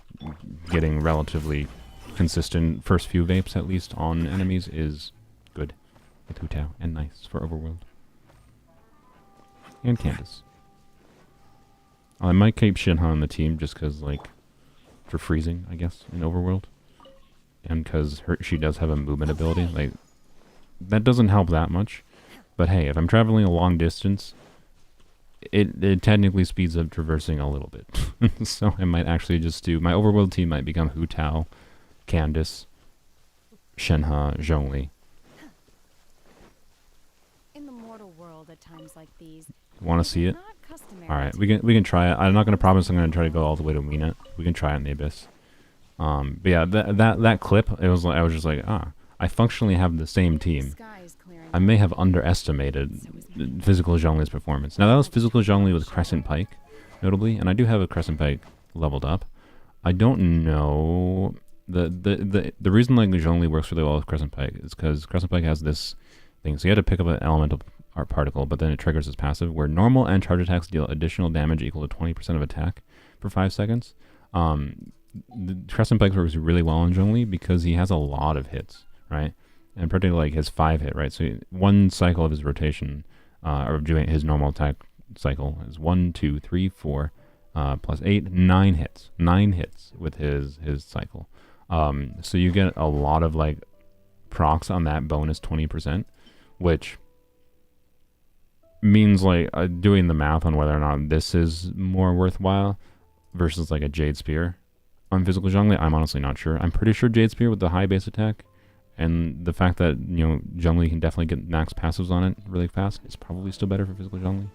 getting relatively consistent first few vapes at least on enemies is good with Hu Tao and nice for Overworld. And Candace. I might keep Shinha on the team just because, like, for freezing, I guess, in Overworld. And because she does have a movement ability. Like, that doesn't help that much. But hey, if I'm traveling a long distance, it technically speeds up traversing a little bit. So I might actually just do... My Overworld team might become Hu Tao, Candace, Shenhe, Zhongli. In the mortal world at times like these, Want to see it? Alright, we can try it. I'm not going to promise I'm going to try to go all the way to Weenut. We can try it in the Abyss. But yeah, that clip, I was just like, I functionally have the same team. I may have underestimated physical Zhongli's performance. Now that was physical Zhongli with Crescent Pike, notably, and I do have a Crescent Pike leveled up. I don't know the reason like Zhongli works really well with Crescent Pike is because Crescent Pike has this thing. So you had to pick up an elemental art particle, but then it triggers its passive, where normal and charge attacks deal additional damage equal to 20% of attack for 5 seconds. The Crescent Pike works really well on Zhongli because he has a lot of hits, right? And particularly like his 5 hit, right? So one cycle of his rotation, or doing his normal attack cycle is 1, 2, 3, 4, plus 8, 9 hits. 9 hits with his cycle. So you get a lot of like procs on that bonus 20%, which means like doing the math on whether or not this is more worthwhile versus like a Jade Spear on physical Zhongli. I'm honestly not sure. I'm pretty sure Jade Spear with the high base attack and the fact that, you know, Zhongli can definitely get max passives on it really fast is probably still better for physical Zhongli.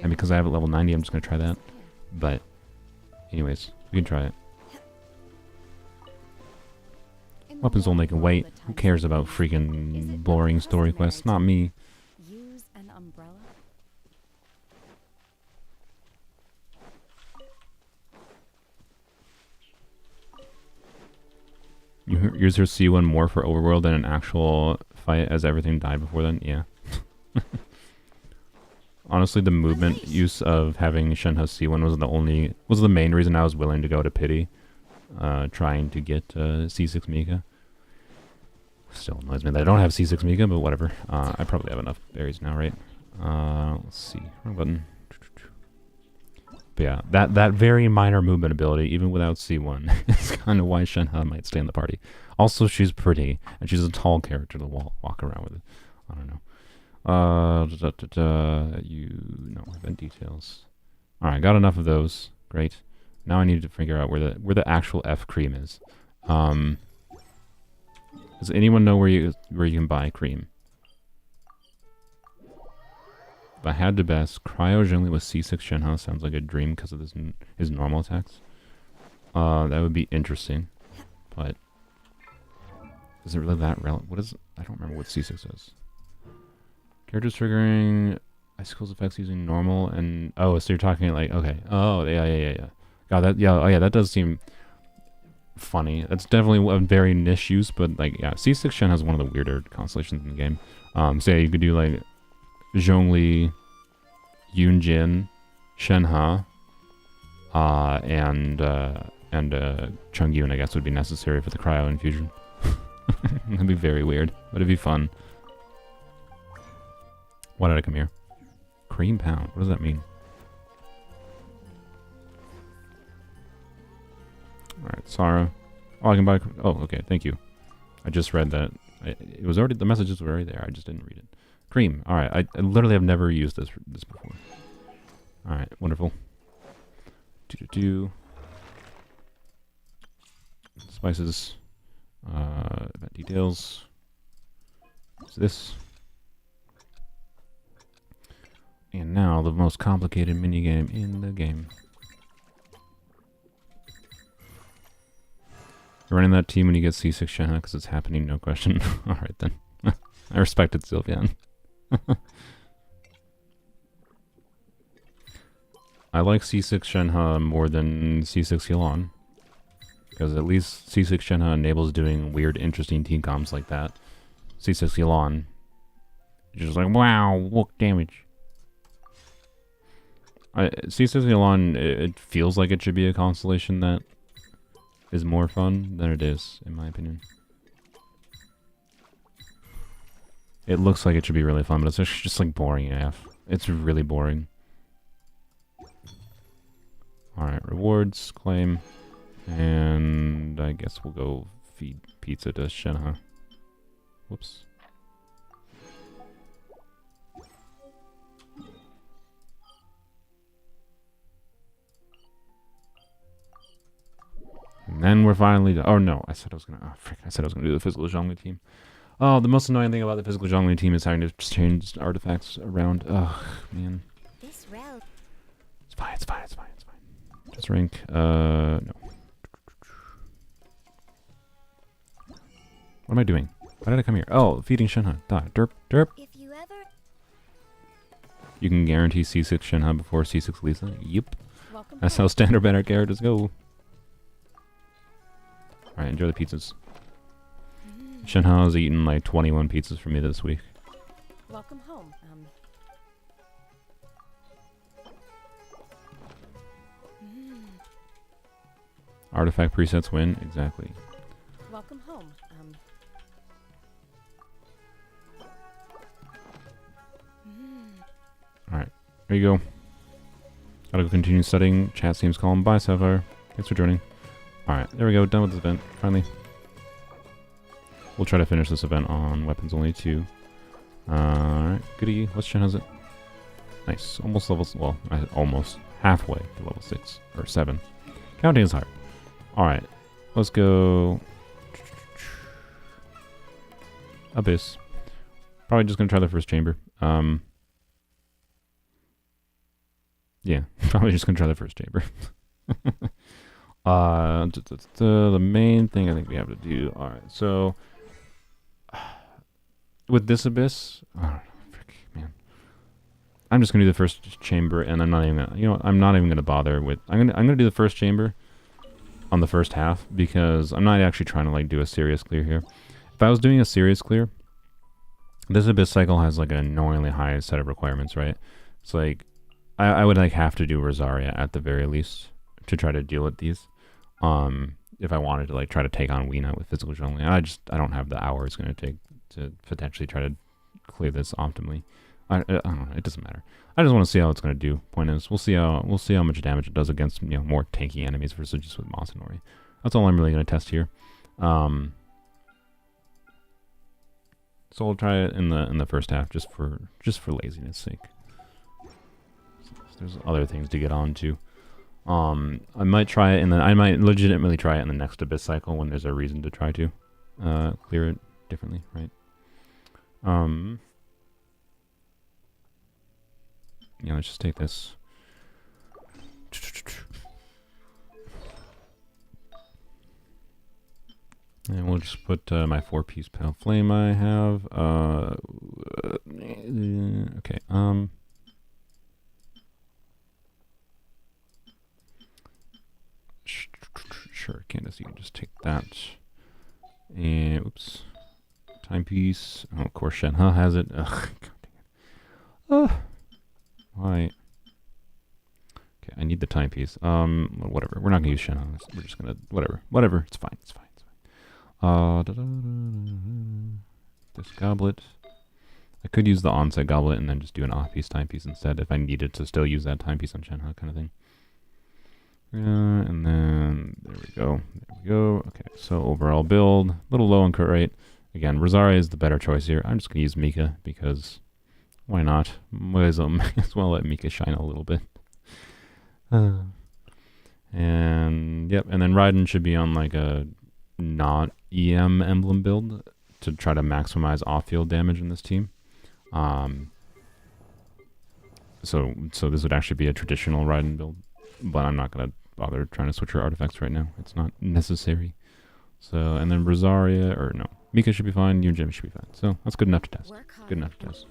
And because I have it level 90, I'm just going to try that. But anyways, we can try it. Weapons only can wait. Who cares about freaking boring story quests? Not me. Use an umbrella. You use her C1 more for Overworld than an actual fight as everything died before then? Yeah. Honestly, the movement use of having Shenhe's C1 was the main reason I was willing to go to Pity, trying to get C6 Mika. Still annoys me that I don't have C6 Mika, but whatever. I probably have enough berries now, right? Let's see. Wrong button. But yeah, that very minor movement ability, even without C1, is kind of why Shenhe might stay in the party. Also, she's pretty, and she's a tall character to walk around with. I don't know. No event details. All right, got enough of those. Great. Now I need to figure out where the actual F cream is. Does anyone know where you can buy cream? If I had to best, Cryo Zhongli with C6 Shenhe sounds like a dream because of his normal attacks. That would be interesting, but is it really that relevant? What is it? I don't remember what C6 is. Characters triggering icicles effects using normal and so you're talking like okay. Oh yeah. God, that does seem funny. That's definitely a very niche use, but like yeah, C6 Shen has one of the weirder constellations in the game. So yeah, you could do like Zhongli, Yunjin, Shenhe, and Chongyun, I guess, would be necessary for the cryo infusion. That'd be very weird, but it'd be fun. Why did I come here? Cream pound. What does that mean? Alright, Sarah. Oh, I can buy... Oh, okay, thank you. I just read that. It was already... The messages were already there. I just didn't read it. Cream. Alright, I literally have never used this before. Alright, wonderful. Spices. Event details. What's this? And now the most complicated minigame in the game. You're running that team when you get C6 Shenhe because it's happening, no question. Alright then. I respected Sylvian. I like C6 Shenhe more than C6 Yulon. Because at least C6 Shenhe enables doing weird, interesting team comms like that. C6 Yulon, you're just like, wow, look damage. C6 Yulon, it feels like it should be a constellation that is more fun than it is, in my opinion. It looks like it should be really fun, but it's just like boring AF. It's really boring. Alright, rewards, claim, and I guess we'll go feed pizza to Shenhe. Whoops. And then we're finally done. Oh no, I said I was gonna do the physical Zhongli team. Oh, the most annoying thing about the physical Zhongli team is having to change artifacts around. Ugh, man. It's fine. Just rank. No. What am I doing? Why did I come here? Oh, feeding Shenhe. Derp. If you ever... You can guarantee C6 Shenhe before C6 Lisa. Yep. Welcome That's how standard banner characters go. Alright, enjoy the pizzas. Shenhe has eaten like 21 pizzas for me this week. Welcome home. Artifact presets win. Exactly. Welcome home. Alright, there you go. Gotta go continue studying. Chat seems calm. Bye, Sapphire. Thanks for joining. Alright, there we go. Done with this event. Finally. We'll try to finish this event on weapons only 2. Alright, goody. What Shen has it? Nice. Almost level... Well, almost. Halfway to level 6. Or 7. Counting is hard. Alright. Let's go... Abyss. Probably just gonna try the first chamber. Yeah, probably just gonna try the first chamber. The main thing I think we have to do. All right, so with this abyss, man, I'm just gonna do the first chamber, and I'm not even gonna, I'm not even gonna bother with. I'm gonna do the first chamber on the first half because I'm not actually trying to like do a serious clear here. If I was doing a serious clear, this abyss cycle has like an annoyingly high set of requirements, right? It's like I would like have to do Rosaria at the very least to try to deal with these. If I wanted to like try to take on Weena with physical Zhongli, I don't have the hours it's going to take to potentially try to clear this optimally. I don't know. It doesn't matter. I just want to see how it's going to do. Point is, we'll see how much damage it does against more tanky enemies versus just with Moss and Ori. That's all I'm really going to test here. So we'll try it in the first half just for laziness sake. There's other things to get on to. I might try it I might legitimately try it in the next Abyss cycle when there's a reason to try to clear it differently, right? Yeah, let's just take this. And we'll just put my 4-piece Pale Flame I have. Okay, sure, Candace, you can just take that. And, oops. Timepiece. Oh, of course, Shenhe has it. Ugh, God dang it. Why? Okay, I need the timepiece. Whatever. We're not gonna use Shenhe. We're just gonna whatever. It's fine. It's fine. This goblet. I could use the onset goblet and then just do an off-piece timepiece instead if I needed to still use that timepiece on Shenhe kind of thing. And then there we go. Okay, so overall build, a little low on crit rate. Again, Rosaria is the better choice here. I'm just gonna use Mika because why not? Might as well let Mika shine a little bit. And yep, and then Raiden should be on like a not EM emblem build to try to maximize off-field damage in this team. So this would actually be a traditional Raiden build, but I'm not gonna bother trying to switch her artifacts right now. It's not necessary. So, and then Rosaria, or no, Mika should be fine, Yunjin should be fine. So that's good enough to test. Good enough to test.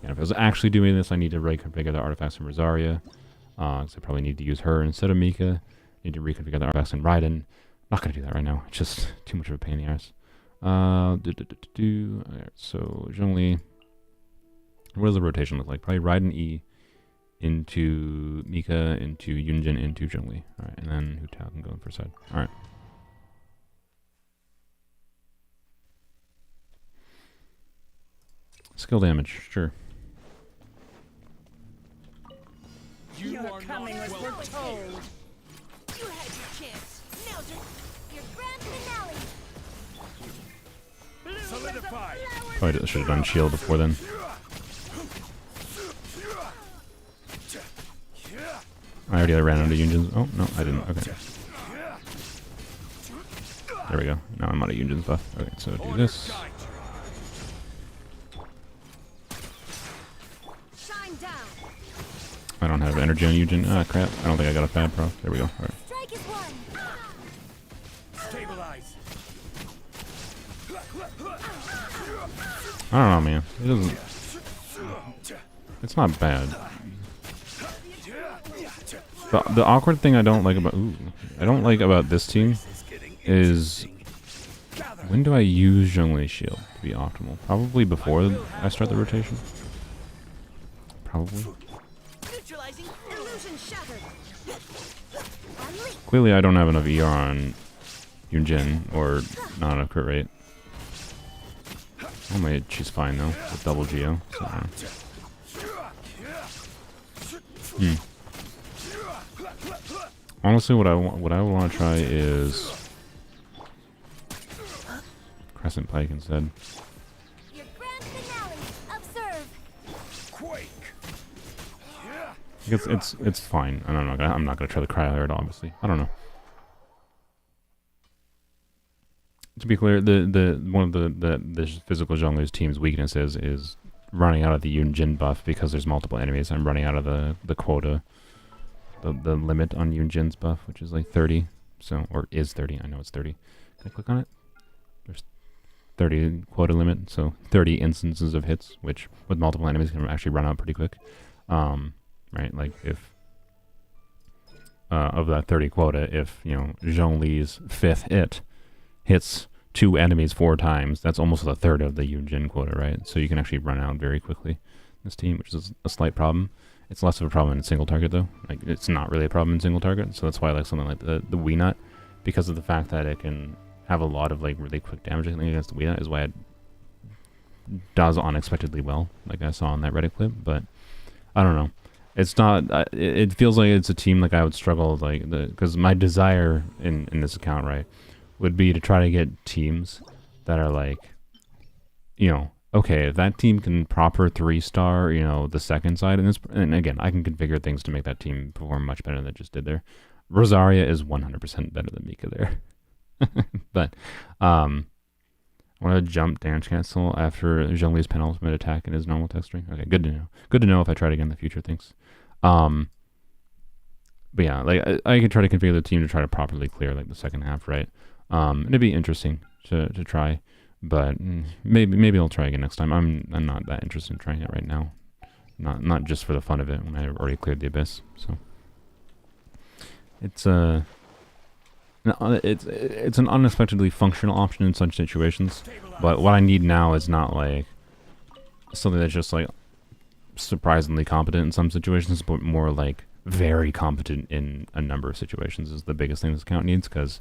And if I was actually doing this, I need to reconfigure the artifacts from Rosaria. Because I probably need to use her instead of Mika. Need to reconfigure the artifacts in Raiden. Not going to do that right now. It's just too much of a pain in the ass. Alright, so Zhongli. What does the rotation look like? Probably Raiden E into Mika, into Yunjin, into Zhongli. Alright, and then Hu Tao can go in for side. Alright. Skill damage, sure. You're coming as we're told. You had your chance. Now your grand finale. Solidify. Probably should have done shield before then. I already ran out of Yunjin's. Oh, no, I didn't. Okay. There we go. Now I'm out of Yunjin's buff. Okay, so do this. I don't have energy on Yunjin. Ah, crap. I don't think I got a fab pro. There we go. Alright. Strike is one. Stabilize. I don't know, man. It doesn't... It's not bad. The awkward thing I don't like about this team is when do I use Zhongli's shield to be optimal? Probably before I start the rotation. Probably. Clearly I don't have enough ER on Yunjin, or not enough crit rate. Oh my, she's fine though, with double Geo. So. Honestly, what I want to try is Crescent Pike instead. Your grand finale. Observe. Quake. It's fine. I'm not gonna try the cryo herd, obviously. I don't know. To be clear, one of the physical Zhongli's team's weaknesses is running out of the Yunjin buff because there's multiple enemies. I'm running out of the quota, the limit on Yunjin's buff, which is like 30. So, or is 30. I know it's 30. Can I click on it? There's 30 quota limit, so 30 instances of hits, which with multiple enemies can actually run out pretty quick. Right, like if of that 30 quota, if Zhongli's 5th hit hits 2 enemies 4 times, that's almost a third of the Yunjin quota, right? So you can actually run out very quickly this team, which is a slight problem. It's less of a problem in single target though. Like it's not really a problem in single target, so that's why I like something like the Wii Nut, because of the fact that it can have a lot of like really quick damage against the Wii Nut is why I'd does unexpectedly well, like I saw in that Reddit clip. But I don't know. It's not. It feels like it's a team like I would struggle like because my desire in this account, right, would be to try to get teams that are like, you know, okay, if that team can proper 3-star, you know, the second side, and again, I can configure things to make that team perform much better than it just did there. Rosaria is 100% better than Mika there. But I want to jump Dance Cancel after Zhongli's penultimate attack in his normal text string. Okay, good to know. Good to know if I try it again in the future, thanks. But yeah, like I could try to configure the team to try to properly clear like the second half, right? It'd be interesting to try, but maybe I'll try again next time. I'm not that interested in trying it right now. Not just for the fun of it when I already cleared the abyss. So it's an unexpectedly functional option in such situations. But what I need now is not like something that's just like surprisingly competent in some situations, but more like very competent in a number of situations is the biggest thing this account needs, because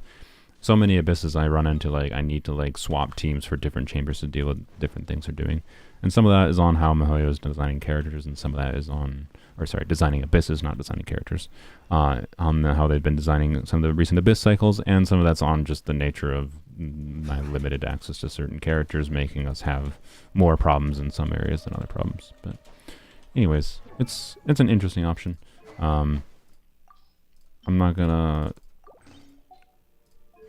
so many abysses I run into, like I need to like swap teams for different chambers to deal with different things they're doing, and some of that is on how Mihoyo is designing characters, and some of that is on, or sorry, designing abysses, not designing characters, on how they've been designing some of the recent abyss cycles, and some of that's on just the nature of my limited access to certain characters, making us have more problems in some areas than other problems. But anyways, it's an interesting option. I'm not gonna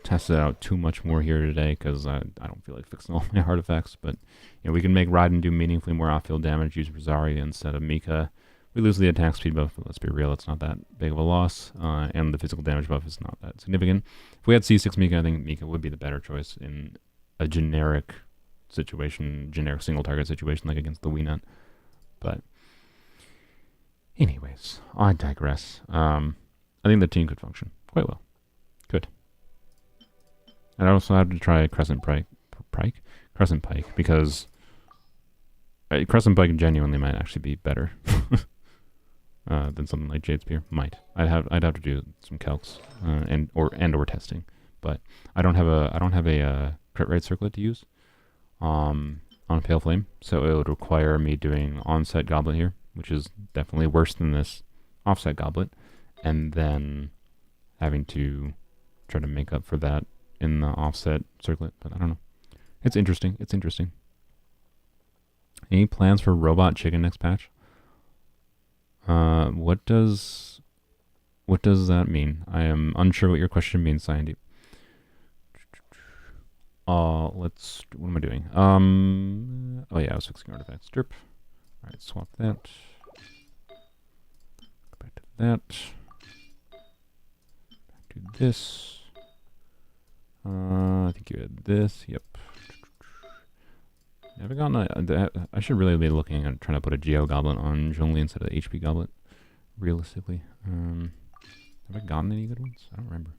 test it out too much more here today because I don't feel like fixing all my artifacts. But you know, we can make Raiden do meaningfully more off-field damage, use Rosaria instead of Mika. We lose the attack speed buff, but let's be real, it's not that big of a loss, and the physical damage buff is not that significant. If we had C6 Mika, I think Mika would be the better choice in a generic situation, generic single target situation like against the Weenut. But anyways, I digress. I think the team could function quite well. Good. And I also have to try Crescent Pike, because Crescent Pike genuinely might actually be better than something like Jade Spear. I'd have to do some calcs or testing, but I don't have a crit rate circlet to use on Pale Flame, so it would require me doing onset goblet here, which is definitely worse than this offset goblet, and then having to try to make up for that in the offset circlet. But I don't know. It's interesting. It's interesting. Any plans for Robot Chicken next patch? What does that mean? I am unsure what your question means, Sandeep. What am I doing? Oh yeah, I was fixing artifacts. Drip. Alright, swap that. Go back to that. Back to this. I think you had this. Yep. Have I gotten I should really be looking at trying to put a Geo Goblet on Zhongli instead of the HP Goblet, realistically. Have I gotten any good ones? I don't remember.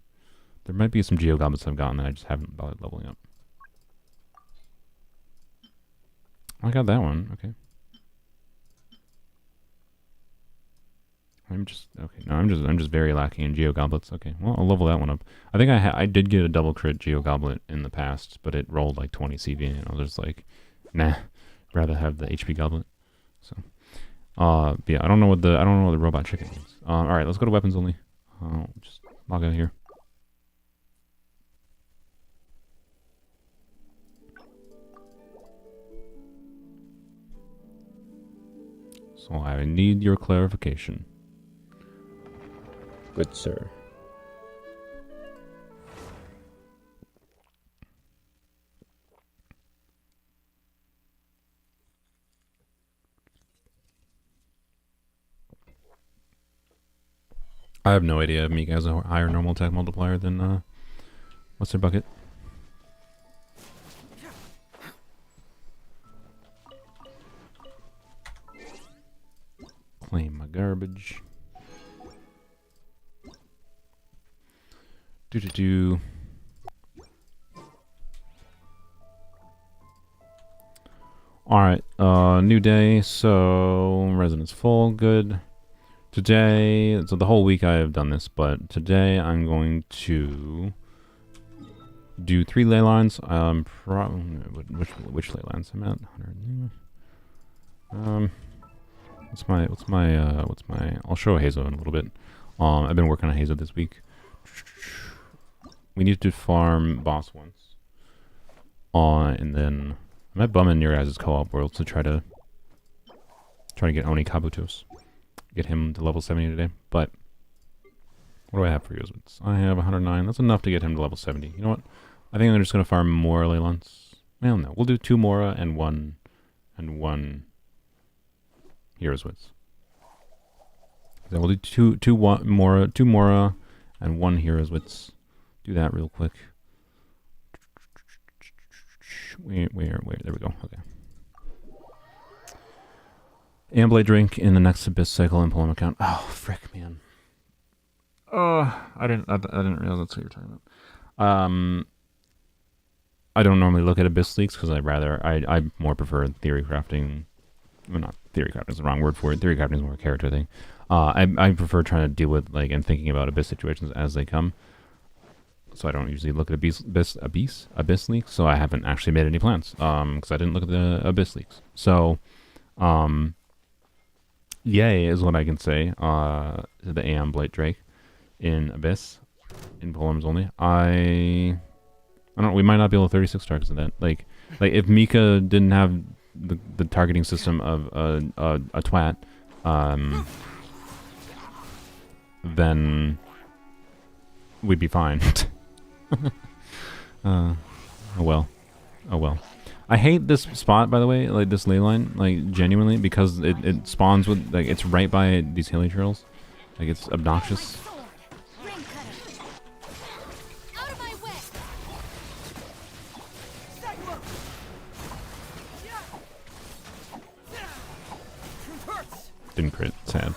There might be some Geo Goblets I've gotten that I just haven't bothered leveling up. I got that one, okay. I'm just very lacking in Geo Goblets. Okay, well, I'll level that one up. I think I did get a double crit Geo Goblet in the past, but it rolled like 20 CV, and I was just like, nah, rather have the HP Goblet. So, but yeah, I don't know what the Robot Chicken means. All right, let's go to weapons only. Just log out here. So I need your clarification. Good sir. I have no idea if Mika has a higher normal attack multiplier than what's their bucket? Claim my garbage. Do. Alright, new day, so residence full, good. Today, so the whole week I have done this, but today I'm going to do 3 ley lines. Which ley lines? I'm at 100. What's my? I'll show Hazo in a little bit. I've been working on Hazo this week. We need to farm boss once. And then I might bum in your guys' co-op world to try to get Oni Kabutos. Get him to level 70 today. But what do I have for Yozwitz? I have 109. That's enough to get him to level 70. You know what? I think I'm just gonna farm more Leylons. Well, no, we'll do 2 Mora and one Hero's Wits. Then we'll do two Mora and 1 Hero's Wits. Do that real quick. Wait, there we go. Okay. Amblade drink in the next Abyss cycle and Polearm account. Oh, frick, man. I didn't realize that's what you're talking about. I don't normally look at Abyss leaks because I more prefer theory crafting. Well, not theory crafting is the wrong word for it. Theory crafting is more a character thing. I prefer trying to deal with and thinking about Abyss situations as they come. So I don't usually look at Abyss leaks. So I haven't actually made any plans because I didn't look at the Abyss leaks. So, yay is what I can say to the AM Blight Drake in Abyss in Polearms only. I don't know. We might not be able to 36 targets of that. Like if Mika didn't have the targeting system of a twat, then we'd be fine. Oh well. I hate this spot, by the way, like this ley line, like genuinely, because it spawns with it's right by these hilly trails. Like it's obnoxious. Didn't crit, sad.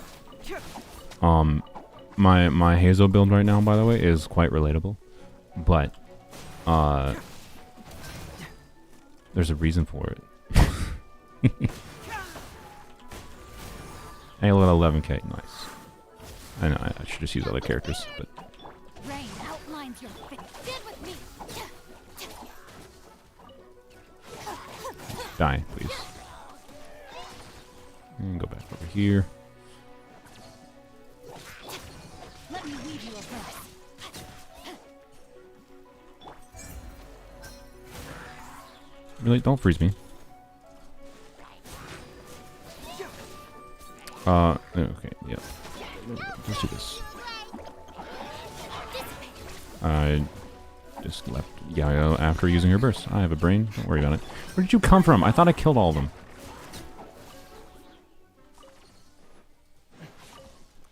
My Hazo build right now, by the way, is quite relatable. But there's a reason for it. Hey, let 11k, nice. I know I should just use other characters, but Rain outlines your fit. Stand with me. die, please. And go back over here. Let me lead you a verse. Really, don't freeze me. Okay, yeah. Let's do this. I just left Xiao after using her burst. I have a brain. Don't worry about it. Where did you come from? I thought I killed all of them.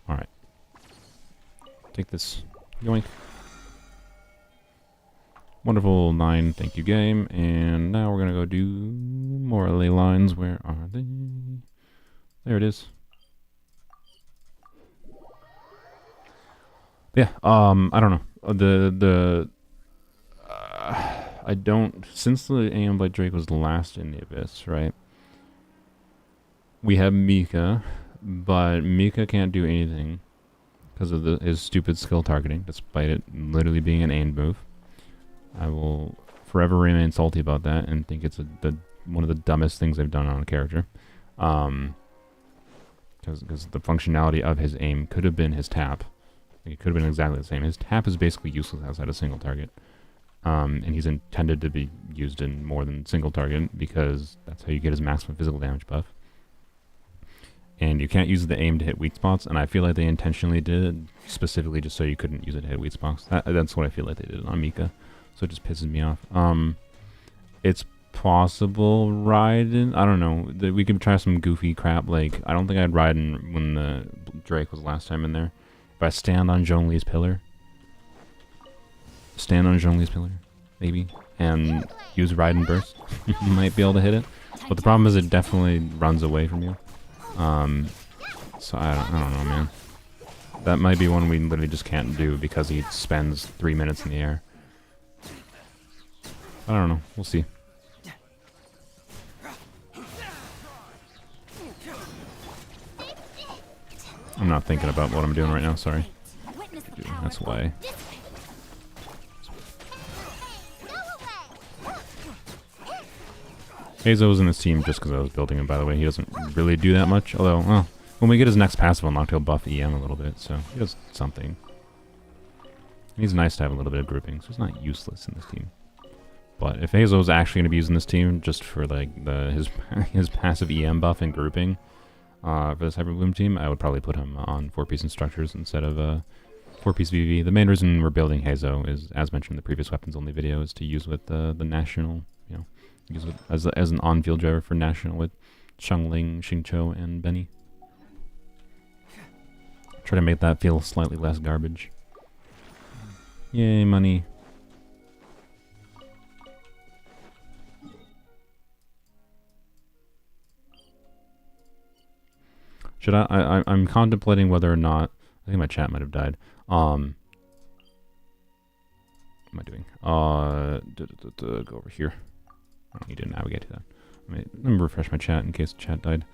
Alright. Take this. Yoink. Wonderful 9, thank you game. And now we're gonna go do more ley lines. Where are they? There it is. Yeah, I don't know. I don't, since the AM Blade Drake was last in the Abyss, right? We have Mika, but Mika can't do anything because of his stupid skill targeting, despite it literally being an aimed move. I will forever remain salty about that and think it's one of the dumbest things they've done on a character. Because the functionality of his aim could have been his tap. It could have been exactly the same. His tap is basically useless outside a single target. And he's intended to be used in more than single target because that's how you get his maximum physical damage buff. And you can't use the aim to hit weak spots, and I feel like they intentionally did it specifically just so you couldn't use it to hit weak spots. That's what I feel like they did on Mika. So it just pisses me off. It's possible Raiden. I don't know. We could try some goofy crap. Like, I don't think I'd Raiden when the Drake was last time in there. If I stand on Zhongli's pillar. Stand on Zhongli's pillar, maybe. And use Raiden burst. You might be able to hit it. But the problem is it definitely runs away from you. So I don't know, man. That might be one we literally just can't do because he spends 3 minutes in the air. I don't know. We'll see. I'm not thinking about what I'm doing right now, sorry. That's why. Hazo was in this team just because I was building him, by the way. He doesn't really do that much, although, well, when we get his next passive unlocked, he'll buff EM a little bit, so he does something. He's nice to have a little bit of grouping, so he's not useless in this team. But if Hazo's actually going to be used in this team just for like his passive EM buff and grouping for this Hyper Bloom team, I would probably put him on 4-piece instructors instead of 4-piece VV. The main reason we're building Hazo is, as mentioned in the previous weapons only video, is to use with the national, you know, use it as an on-field driver for national with Xiangling, Xingqiu, and Benny. Try to make that feel slightly less garbage. Yay, money. Should I'm contemplating whether or not, I think my chat might have died. What am I doing? Go over here. I don't need to navigate to that. Let me refresh my chat in case the chat died.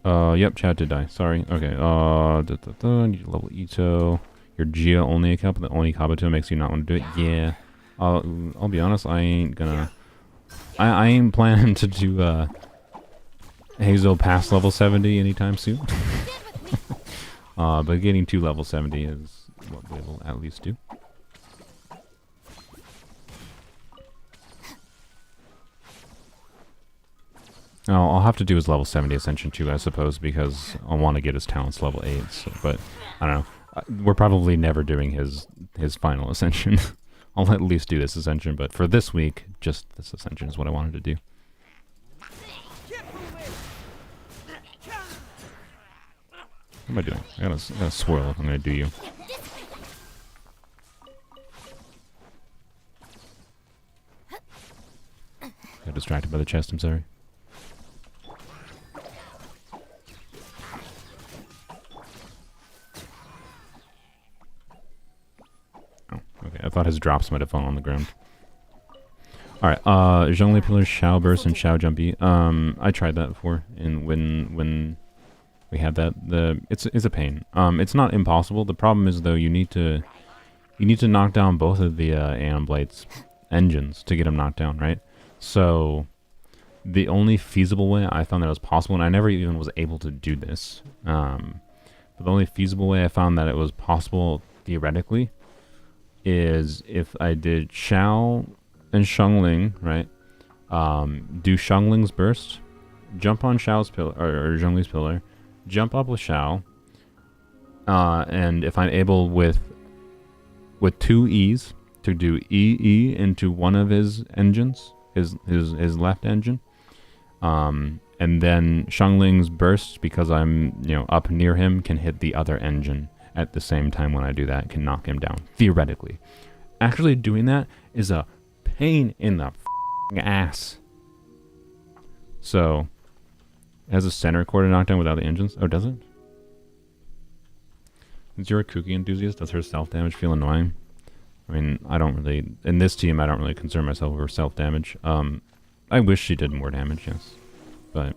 Yep, chat did die. Sorry. Okay. Need to level Ito. Your Gia only account, but the only Kabuto makes you not want to do it. Yeah. I'll be honest. I ain't gonna. I ain't planning to do Hazel past level 70 anytime soon. But getting to level 70 is what we will at least do. I'll have to do his level 70 Ascension too, I suppose, because I want to get his talents level 8. So, but I don't know. We're probably never doing his final Ascension. I'll at least do this Ascension, but for this week, just this Ascension is what I wanted to do. What am I doing? I gotta swirl if I'm gonna do you. Got distracted by the chest, I'm sorry. Okay, I thought his drops might have fallen on the ground. Alright, Zhongli Pillar, Xiao Burst, and Xiao Jumpy. I tried that before, and when we had that, it's a pain. It's not impossible. The problem is though you need to knock down both of the Aeon Blight's engines to get them knocked down, right? So the only feasible way I found that was possible, and I never even was able to do this, but the only feasible way I found that it was possible theoretically is if I did Xiao and Xiangling, right? Do Xiangling's burst, jump on Xiao's pillar or Zhongli's pillar, jump up with Xiao, and if I'm able with 2 E's to do EE into one of his engines, his left engine, and then Xiangling's burst, because I'm up near him, can hit the other engine at the same time. When I do that, can knock him down theoretically. Actually doing that is a pain in the ass. So it has a center core to knock down without the engines. Oh, does it? Is your a kooky enthusiast? Does her self-damage feel annoying? I mean, I don't really, in this team, I don't really concern myself over self-damage. I wish she did more damage, yes. But,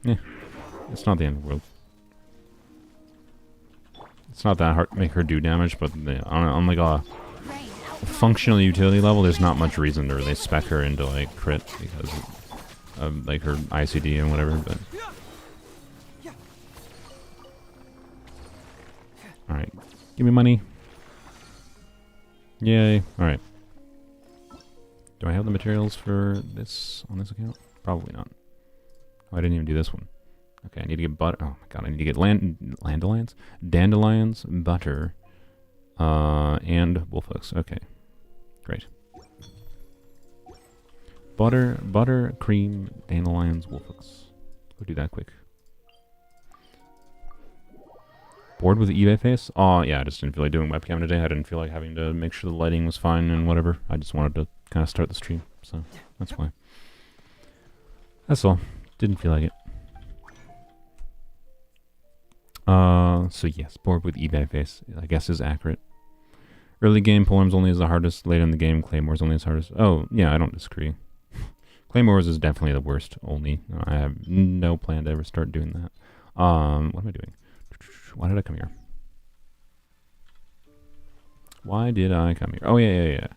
yeah, it's not the end of the world. It's not that hard to make her do damage, but on like a functional utility level, there's not much reason to really spec her into like crit because of like her ICD and whatever. But all right, give me money. Yay! All right. Do I have the materials for this on this account? Probably not. Oh, I didn't even do this one. Okay, I need to get butter. Oh my god, I need to get dandelions, butter, and wolf hooks. Okay, great. Butter, cream, dandelions, wolf hooks. Go do that quick. Bored with the eBay face? Oh yeah, I just didn't feel like doing webcam today. I didn't feel like having to make sure the lighting was fine and whatever. I just wanted to kind of start the stream, so that's why. That's all. Didn't feel like it. So yes, bored with eBay face, I guess is accurate. Early game, polearms only is the hardest. Late in the game, claymores only is hardest. Oh, yeah, I don't disagree. Claymores is definitely the worst only. I have no plan to ever start doing that. What am I doing? Why did I come here? Why did I come here? Oh, yeah.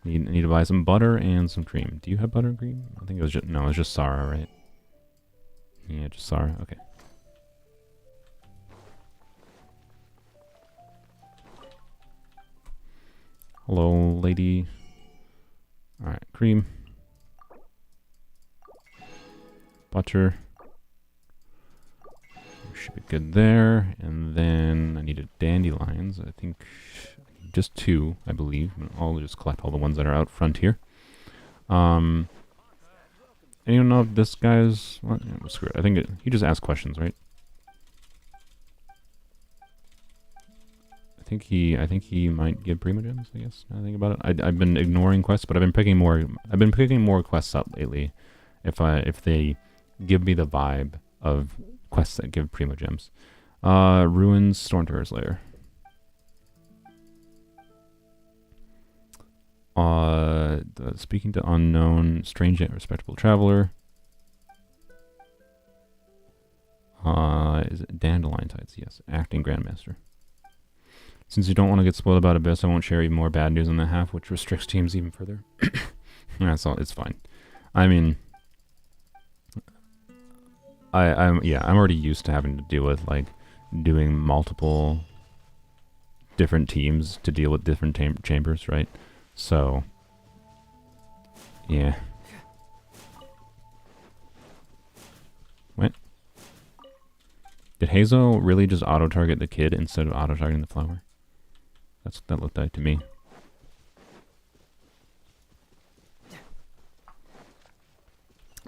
Need to buy some butter and some cream. Do you have butter and cream? I think it was just no, it was just Sarah, right? Yeah, just Sarah. Okay. Hello, lady. All right, cream, butter. Should be good there. And then I needed dandelions. I think just 2, I believe. I'll just collect all the ones that are out front here. Anyone know if this guy's... Well, yeah, screw it. I think he just asked questions, right? I think he might give Primogems, I guess. Now I think about it. I've been ignoring quests, but I've been picking more quests up lately. If they give me the vibe of quests that give Primogems. Ruins, Stormterror's Lair. Speaking to unknown, strange yet respectable traveler. Is it Dandelion Tides? Yes. Acting Grandmaster. Since you don't want to get spoiled about Abyss, I won't share even more bad news on the half, which restricts teams even further. That's all. It's fine. I mean, I'm already used to having to deal with like doing multiple different teams to deal with different chambers, right? So, yeah. What? Did Hazo really just auto-target the kid instead of auto-targeting the flower? That's what that looked like to me.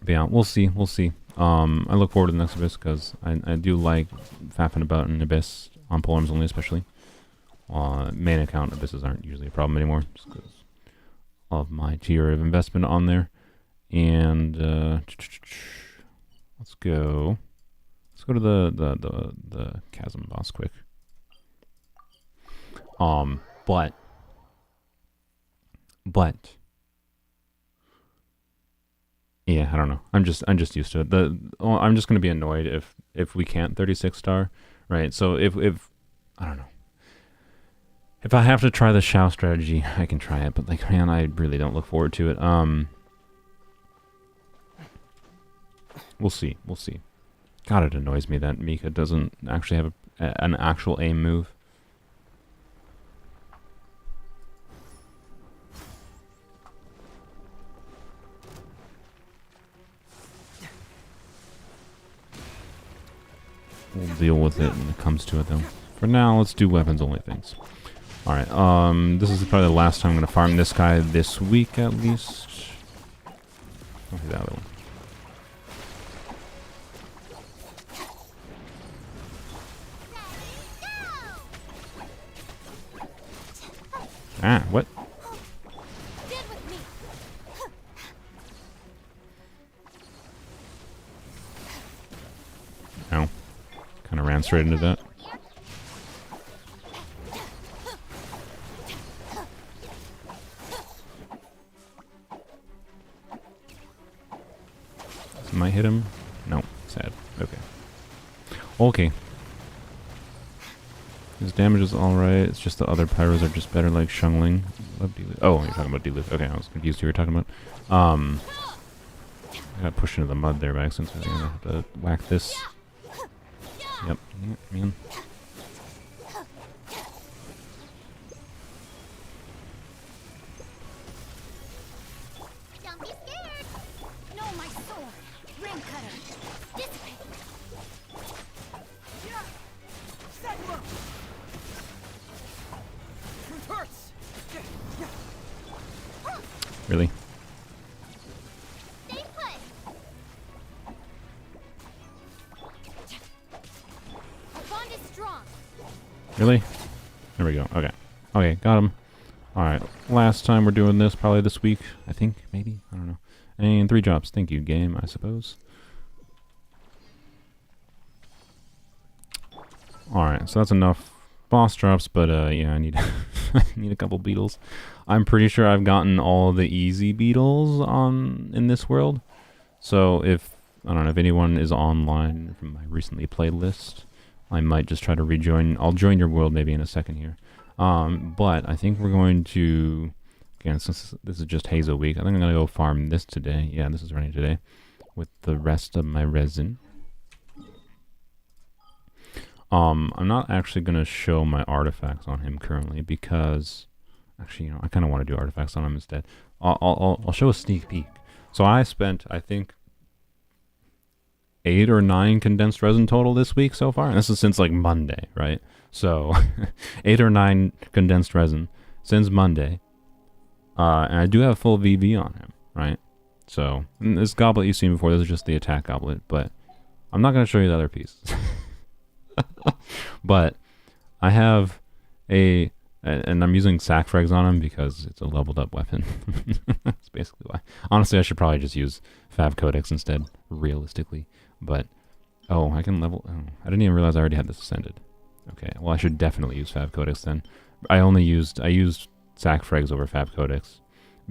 But yeah, we'll see. We'll see. I look forward to the next Abyss because I do like faffing about in Abyss on polearms only, especially. Main account Abysses aren't usually a problem anymore just because of my tier of investment on there. And let's go to the chasm boss quick. But yeah, I don't know. I'm just used to it. I'm just gonna be annoyed if we can't 36 star, right? So if I don't know. If I have to try the Xiao strategy, I can try it, but like man, I really don't look forward to it. We'll see. We'll see. God, it annoys me that Mika doesn't actually have an actual aim move. We'll deal with it when it comes to it, though. For now, let's do weapons only things. Alright, this is probably the last time I'm going to farm this guy this week, at least. Okay, that other one. Ah, what? Ow. Kind of ran straight into that. This might hit him. No, sad. Okay. Okay. His damage is alright, it's just the other pyros are just better, like Shungling. Love Deluge. Oh, you're talking about Deluge. Okay, I was confused who you were talking about. I got pushed into the mud there by accident, so I'm gonna have to whack this. Yep, yeah, man. Don't be scared. No, my sword. Ring cutter. This way. Set him up. It hurts. Really? Stay put. Our bond is strong. Really? There we go. Okay. Okay, got him. Alright, last time we're doing this, probably this week, I think, maybe? I don't know. And 3 drops. Thank you, game, I suppose. Alright, so that's enough boss drops, but yeah, I need I need a couple beetles. I'm pretty sure I've gotten all the easy beetles in this world. So if I don't know if anyone is online from my recently played list, I might just try to rejoin. I'll join your world maybe in a second here. But I think we're going to Again, since this is just Hazel week, I think I'm gonna go farm this today. Yeah, this is running today with the rest of my resin. I'm not actually gonna show my artifacts on him currently because, actually, you know, I kind of want to do artifacts on him instead. I'll show a sneak peek. So I spent, I think, 8 or 9 condensed resin total this week so far, and this is since like Monday, right? So 8 or 9 condensed resin since Monday, and I do have full VV on him, right? So this goblet you've seen before, this is just the attack goblet, but I'm not going to show you the other piece. But I have and I'm using sack frags on him because it's a leveled up weapon. That's basically why. Honestly, I should probably just use Fav Codex instead, realistically. But, oh, I can level... Oh, I didn't even realize I already had this ascended. Okay, well, I should definitely use Fav Codex then. I used sack frags over Fav Codex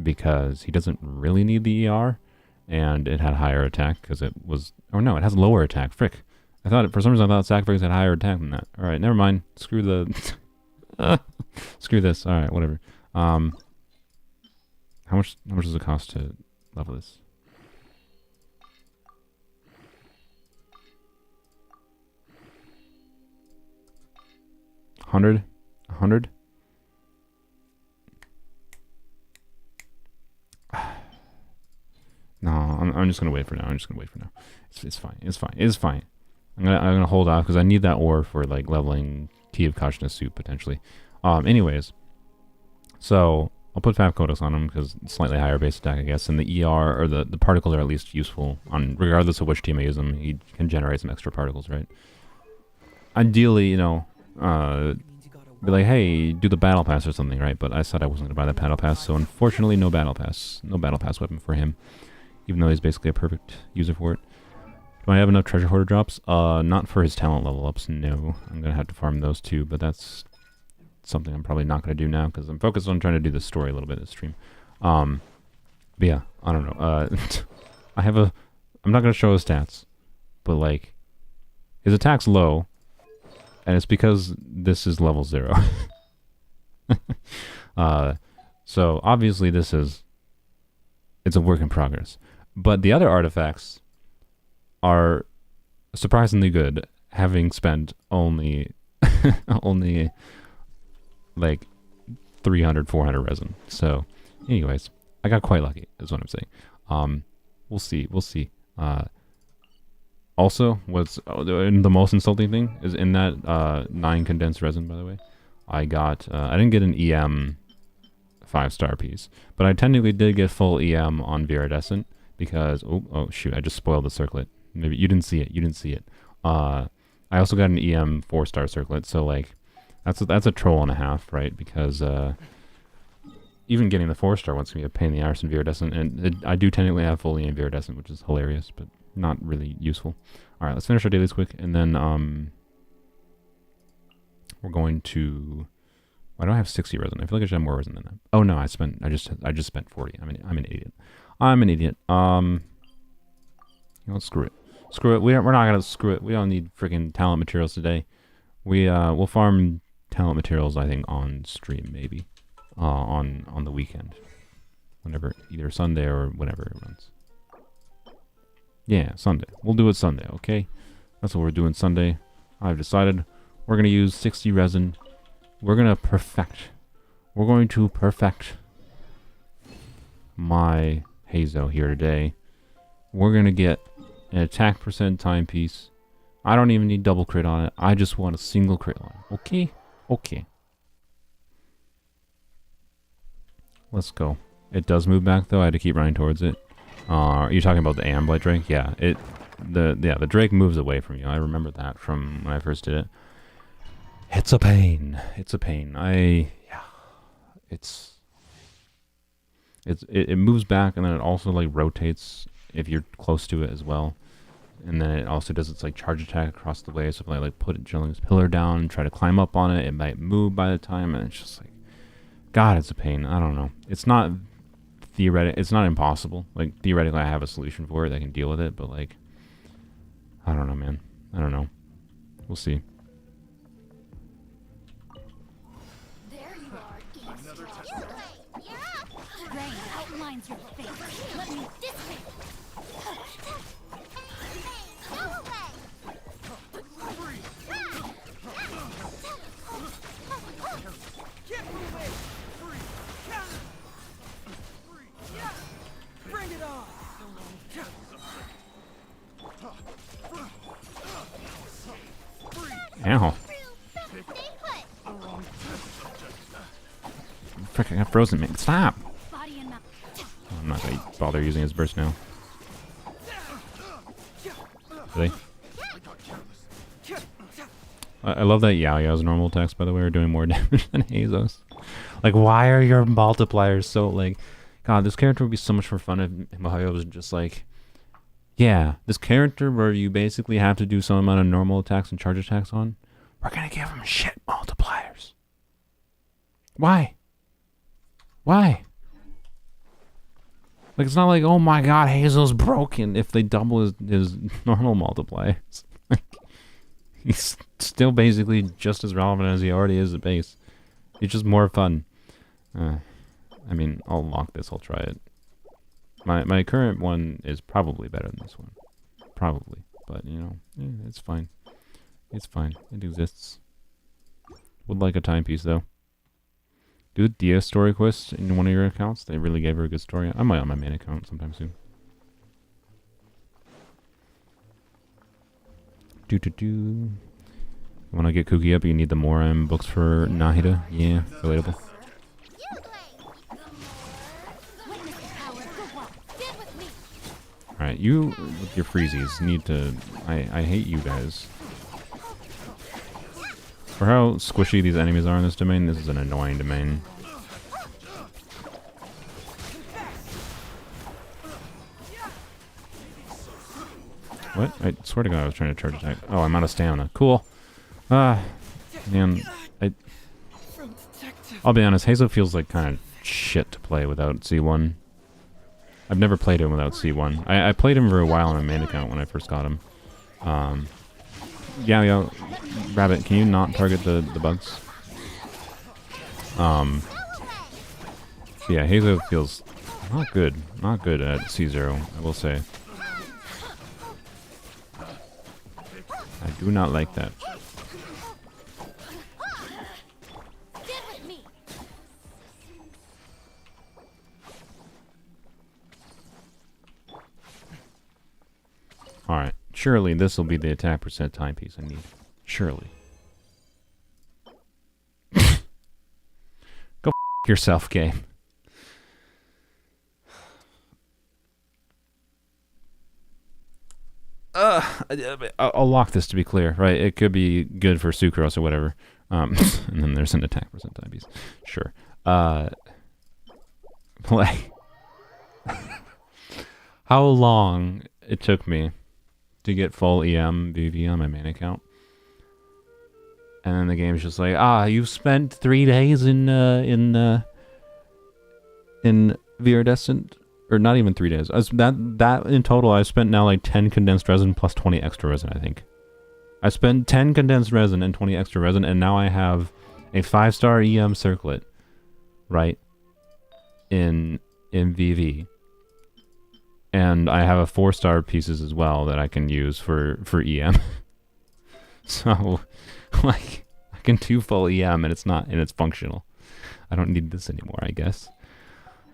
because he doesn't really need the ER, and it had higher attack because it was... Oh, no, it has lower attack. Frick. For some reason, I thought sack frags had higher attack than that. Alright, never mind. Screw the... Screw this. Alright, whatever. How much does it cost to level this? $100? $100? No, I'm just gonna wait for now. It's fine. I'm gonna hold off because I need that ore for like leveling Tea of Kashna Soup potentially. Anyways, so I'll put Fav Codex on him because slightly higher base attack, I guess, and the ER or the particles are at least useful on regardless of which team I use them. He can generate some extra particles, right? Ideally, you know, be like, hey, do the battle pass or something, right? But I said I wasn't gonna buy that battle pass, so unfortunately, no battle pass weapon for him, even though he's basically a perfect user for it. Do I have enough treasure hoarder drops? Not for his talent level ups, no. I'm gonna have to farm those too, but that's something I'm probably not gonna do now because I'm focused on trying to do the story a little bit this stream. But yeah, I don't know. I'm not gonna show his stats, but like, his attack's low, and it's because this is level 0. So obviously it's a work in progress. But the other artifacts are surprisingly good, having spent only like 300, 400 resin. So, anyways, I got quite lucky, is what I'm saying. We'll see. Also, what's the most insulting thing is in that 9 condensed resin, by the way, I didn't get an EM 5-star piece, but I technically did get full EM on Viridescent because, oh shoot, I just spoiled the circlet. Maybe you didn't see it. I also got an EM 4-star circlet, so like, that's a troll and a half, right? Because even getting the 4-star one's gonna be a pain in the arse in Viridescent, and I do technically have full EM Viridescent, which is hilarious, but not really useful. Alright, let's finish our dailies quick, and then we're going to... Why do I have 60 resin? I feel like I should have more resin than that. Oh no, I just spent 40. I'm an idiot. You know, screw it. We're not gonna screw it. We don't need freaking talent materials today. We'll farm talent materials, I think, on stream maybe, on the weekend, whenever, either Sunday or whenever it runs. Yeah, Sunday. We'll do it Sunday, okay? That's what we're doing Sunday. I've decided we're gonna use 60 resin. We're going to perfect my Hazo here today. We're going to get an attack percent timepiece. I don't even need double crit on it. I just want a single crit on it. Okay? Okay. Let's go. It does move back though. I had to keep running towards it. Are you talking about the Amblight Drake? Yeah, the Drake moves away from you. I remember that from when I first did it. It's a pain. It moves back, and then it also like rotates if you're close to it as well. And then it also does its like charge attack across the way. So if I like put Jilling's pillar down and try to climb up on it, it might move by the time, and it's just like, God, it's a pain. I don't know. It's not it's not impossible. Like theoretically, I have a solution for it that can deal with it, but like, I don't know, man. I don't know. We'll see. finds your fate. Let me this way. Go away. Get away! Free! Free! Bring it on! Ow. Stay put. Frick, I got frozen, man. Stop! Body and mouth. I'm not gonna bother using his burst now. Really? I love that Xiao's normal attacks, by the way, are doing more damage than Hazo's. Like, why are your multipliers so, like... God, this character would be so much more fun if Xiao was just like... Yeah, this character where you basically have to do some amount of normal attacks and charge attacks on, we're gonna give him shit multipliers. Why? Why? Like, it's not like, oh my god, Hazel's broken if they double his normal multipliers. He's still basically just as relevant as he already is at base. He's just more fun. I mean, I'll lock this, I'll try it. My current one is probably better than this one. Probably. But, you know, it's fine. It's fine. It exists. Would like a timepiece, though. Do a DS story quest in one of your accounts. They really gave her a good story. I might on my main account sometime soon. You want to get kooky up, you need the Moram books for Nahida. Yeah, relatable. Alright, you with your freezies need to... I hate you guys. For how squishy these enemies are in this domain, this is an annoying domain. What? I swear to god I was trying to charge attack. Oh, I'm out of stamina. Cool. Man, I'll be honest, Hazo feels like kind of shit to play without C1. I've never played him without C1. I played him for a while on my main account when I first got him. Yeah, Rabbit, can you not target the bugs? Yeah, Hazo feels not good. Not good at C0, I will say. I do not like that. Alright, surely this will be the attack percent timepiece I need. Surely. Go f yourself, game. I'll lock this to be clear, right? It could be good for Sucrose or whatever. And then there's an attack percent timepiece. Sure. Like... How long it took me to get full EM VV on my main account. And then the game's just like, you spent 3 days in Viridescent, or not even 3 days. That in total, I spent now like 10 condensed resin plus 20 extra resin, I think. I spent 10 condensed resin and 20 extra resin, and now I have a 5-star EM circlet, right, in VV. And I have a 4-star pieces as well that I can use for EM. So, like, I can do full EM and it's functional. I don't need this anymore, I guess.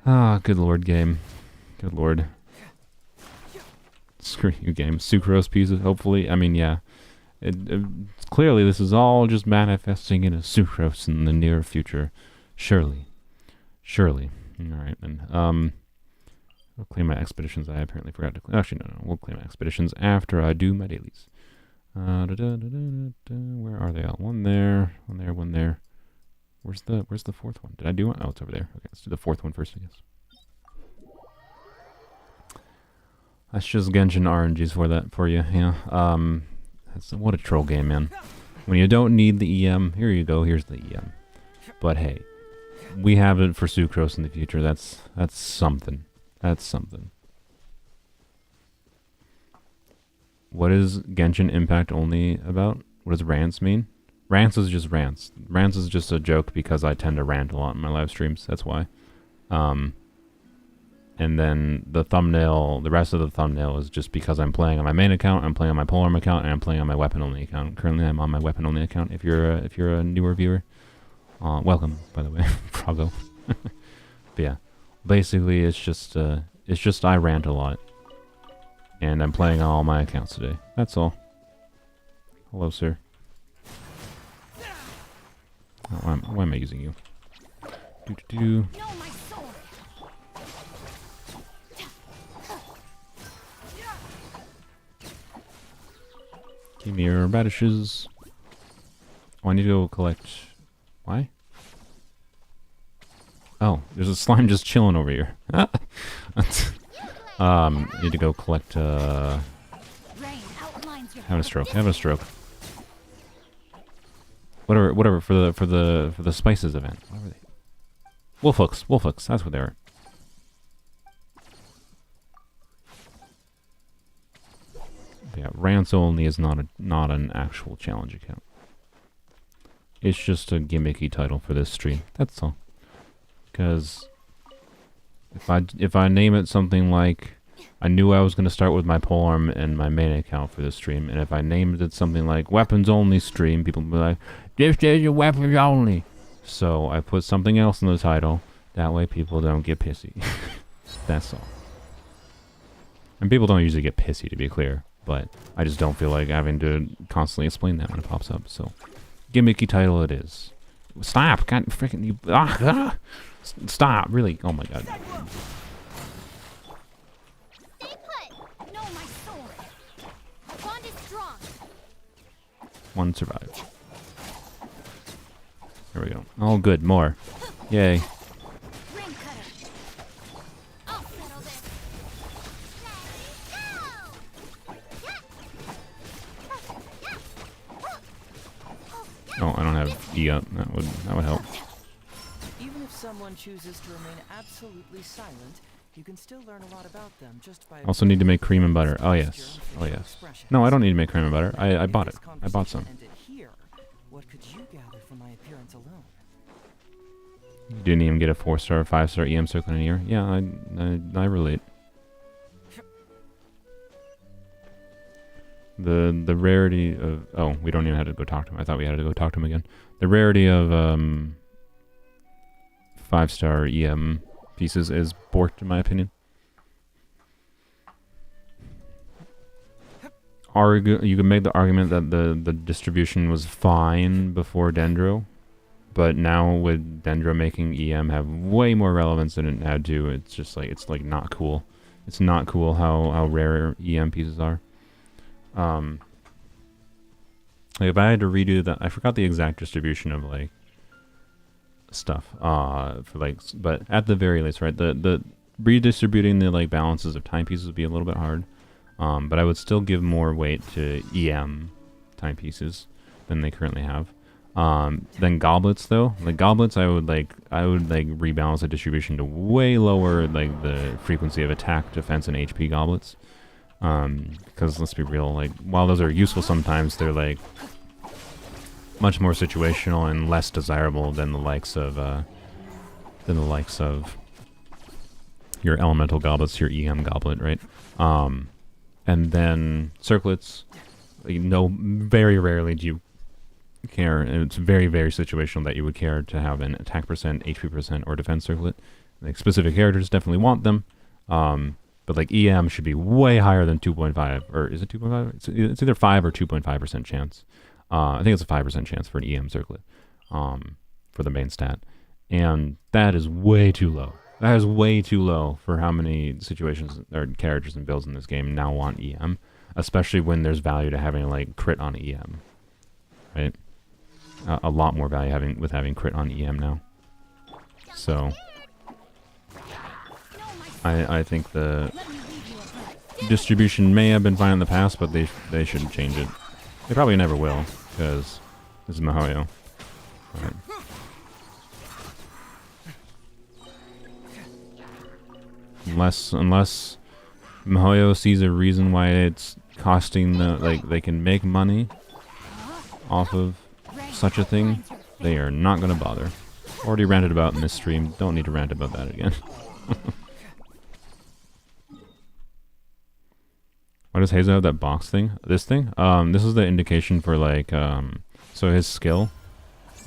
Good lord, game. Good lord. Screw you, game. Sucrose pieces, hopefully. I mean, yeah. Clearly, this is all just manifesting into Sucrose in the near future. Surely. Surely. Alright, then. I'll claim my expeditions. I apparently forgot to claim. Actually, no. We'll claim my expeditions after I do my dailies. Where are they all? One there, one there. Where's the fourth one? Did I do one? Oh, it's over there. Okay, let's do the fourth one first, I guess. That's just Genshin RNGs for you. Yeah. What a troll game, man. When you don't need the EM, here you go. Here's the EM. But hey, we have it for Sucrose in the future. That's something. That's something. What is Genshin Impact only about? What does Rants mean? Rants is just rants. Rants is just a joke because I tend to rant a lot in my live streams. That's why. And then the thumbnail, the rest of the thumbnail is just because I'm playing on my main account, I'm playing on my polearm account, and I'm playing on my weapon only account. Currently, I'm on my weapon only account. If you're a newer viewer, welcome, by the way, Prago. But yeah, basically it's just I rant a lot, and I'm playing on all my accounts today. That's all. Hello, sir. Oh, why am I using you? No, my sword. Give me your radishes. Oh, I need to go collect. Why? Oh, there's a slime just chilling over here. Need to go collect. Having a stroke. Having a stroke. Whatever. For the spices event. What were they? Wolf hooks. That's what they are. Yeah, Rants only is not an actual challenge account. It's just a gimmicky title for this stream. That's all. Because if I name it something like, I knew I was going to start with my polearm and my main account for this stream, and if I named it something like weapons only stream, people would be like, this is your weapons only. So I put something else in the title. That way people don't get pissy. That's all. And people don't usually get pissy, to be clear. But I just don't feel like having to constantly explain that when it pops up. So, gimmicky title it is. Stop! God, freaking you! Stop! Really? Oh my god! Stay put. No, my sword. The bond is strong. One survived. There we go. Oh, good. More. Yay. Ring cutter. I'll settle this. Oh, I don't have E up. That would help. Even if someone chooses to remain absolutely silent, you can still learn a lot about them just by Also need to make cream and butter. Oh yes. Oh yes. No, I don't need to make cream and butter. I bought it. I bought some. Here, what could you gather from my appearance alone? You didn't even get a 4-star, 5-star EM circle in a year. Yeah, I relate. The rarity of we don't even have to go talk to him. I thought we had to go talk to him again. The rarity of 5-star EM pieces is borked, in my opinion. You can make the argument that the distribution was fine before Dendro, but now with Dendro making EM have way more relevance than it had to, it's just like it's like not cool. It's not cool how rare EM pieces are. Like if I had to redo that, I forgot the exact distribution of like stuff. For like, but at the very least, right? The redistributing the like balances of timepieces would be a little bit hard. But I would still give more weight to EM timepieces than they currently have. Then goblets though, like goblets, I would rebalance the distribution to way lower, like the frequency of attack, defense, and HP goblets. Because let's be real, like while those are useful sometimes, they're like much more situational and less desirable than the likes of your elemental goblets, your EM goblet, right? And then circlets, very rarely do you care, and it's very, very situational that you would care to have an attack percent, HP percent, or defense circlet. Like specific characters definitely want them, but like EM should be way higher than 2.5, or is it 2.5? It's either 5 or 2.5% chance. I think it's a 5% chance for an EM circlet, for the main stat, and that is way too low. That is way too low for how many situations or characters and builds in this game now want EM, especially when there's value to having like crit on EM, right? A lot more value having crit on EM now. So I think the distribution may have been fine in the past, but they shouldn't change it. They probably never will, because this is Mihoyo. Right. Unless Mihoyo sees a reason why it's costing they can make money off of such a thing, they are not going to bother. Already ranted about in this stream, don't need to rant about that again. Why does Hazel have that box thing? This thing? This is the indication for like, so his skill.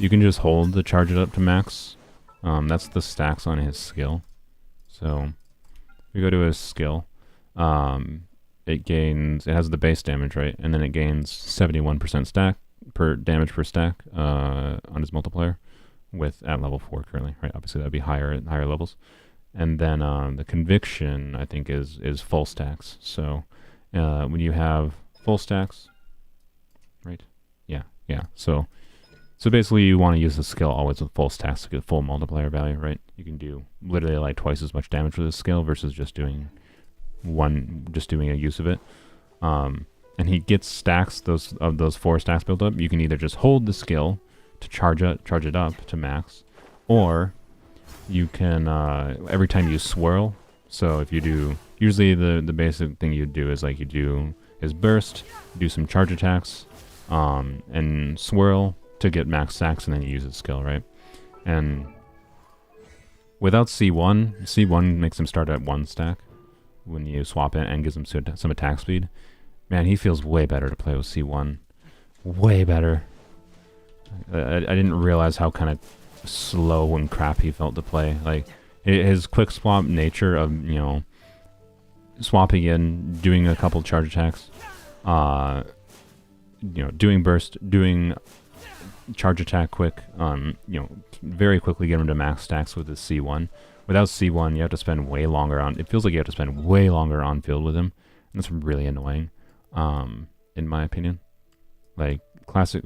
You can just hold to charge it up to max. That's the stacks on his skill. So, if we go to his skill, it has the base damage, right? And then it gains 71% stack per damage per stack on his multiplier at level 4 currently, right? Obviously that would be higher at higher levels. And then the conviction, I think, is full stacks. So when you have full stacks, right? Yeah. So basically you want to use the skill always with full stacks to get full multiplier value, right? You can do literally like twice as much damage with this skill versus just doing a use of it. And he gets stacks of those 4 stacks built up. You can either just hold the skill to charge it up to max, or you can every time you swirl. So if you do, usually the basic thing you do is like you do his burst, do some charge attacks, and swirl to get max stacks, and then you use his skill, right? And without C1 makes him start at 1 stack when you swap it, and gives him some attack speed. Man, he feels way better to play with C1. Way better. I didn't realize how kind of slow and crap he felt to play. Like, his quick swap nature of, swapping in, doing a couple charge attacks, doing burst, doing charge attack quick, very quickly get him to max stacks with his C1. Without C1, you have to spend way longer it feels like you have to spend way longer on field with him. And that's really annoying, in my opinion. Like, classic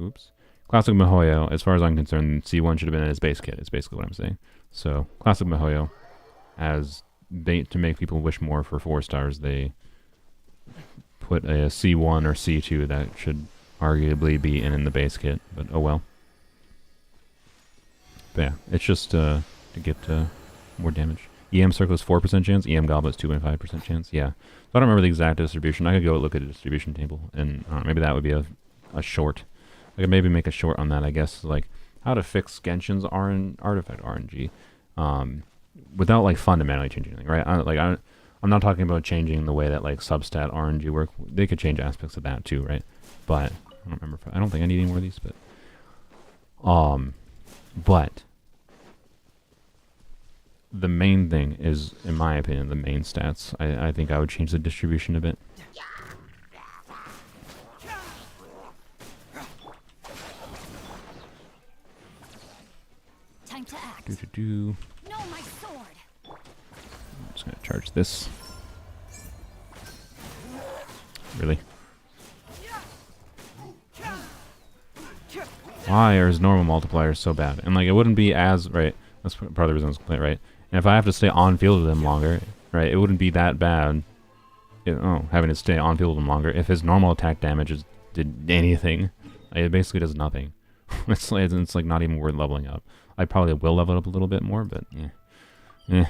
Mihoyo, as far as I'm concerned, C1 should have been in his base kit, is basically what I'm saying. So, classic Mihoyo, to make people wish more for 4 stars, they put a C1 or C2 that should arguably be in the base kit, but oh well. But yeah, it's just to get more damage. EM Circle is 4% chance, EM Goblet is 2.5% chance, yeah. So I don't remember the exact distribution. I could go look at a distribution table, and maybe that would be a short. I could maybe make a short on that, I guess, like how to fix Genshin's artifact RNG without like fundamentally changing anything, right? I'm not talking about changing the way that like substat RNG work. They could change aspects of that too, right? But I don't remember. I don't think I need any more of these, but the main thing is, in my opinion, the main stats. I think I would change the distribution a bit. Time to act. No, my sword. I'm just gonna charge this. Really? Why are his normal multipliers so bad? And like, it wouldn't be as right. That's part of the reason I was playing, right? And if I have to stay on field with him longer, right, it wouldn't be that bad. Having to stay on field with him longer. If his normal attack damage did anything, it basically does nothing. it's like not even worth leveling up. I probably will level it up a little bit more, but yeah.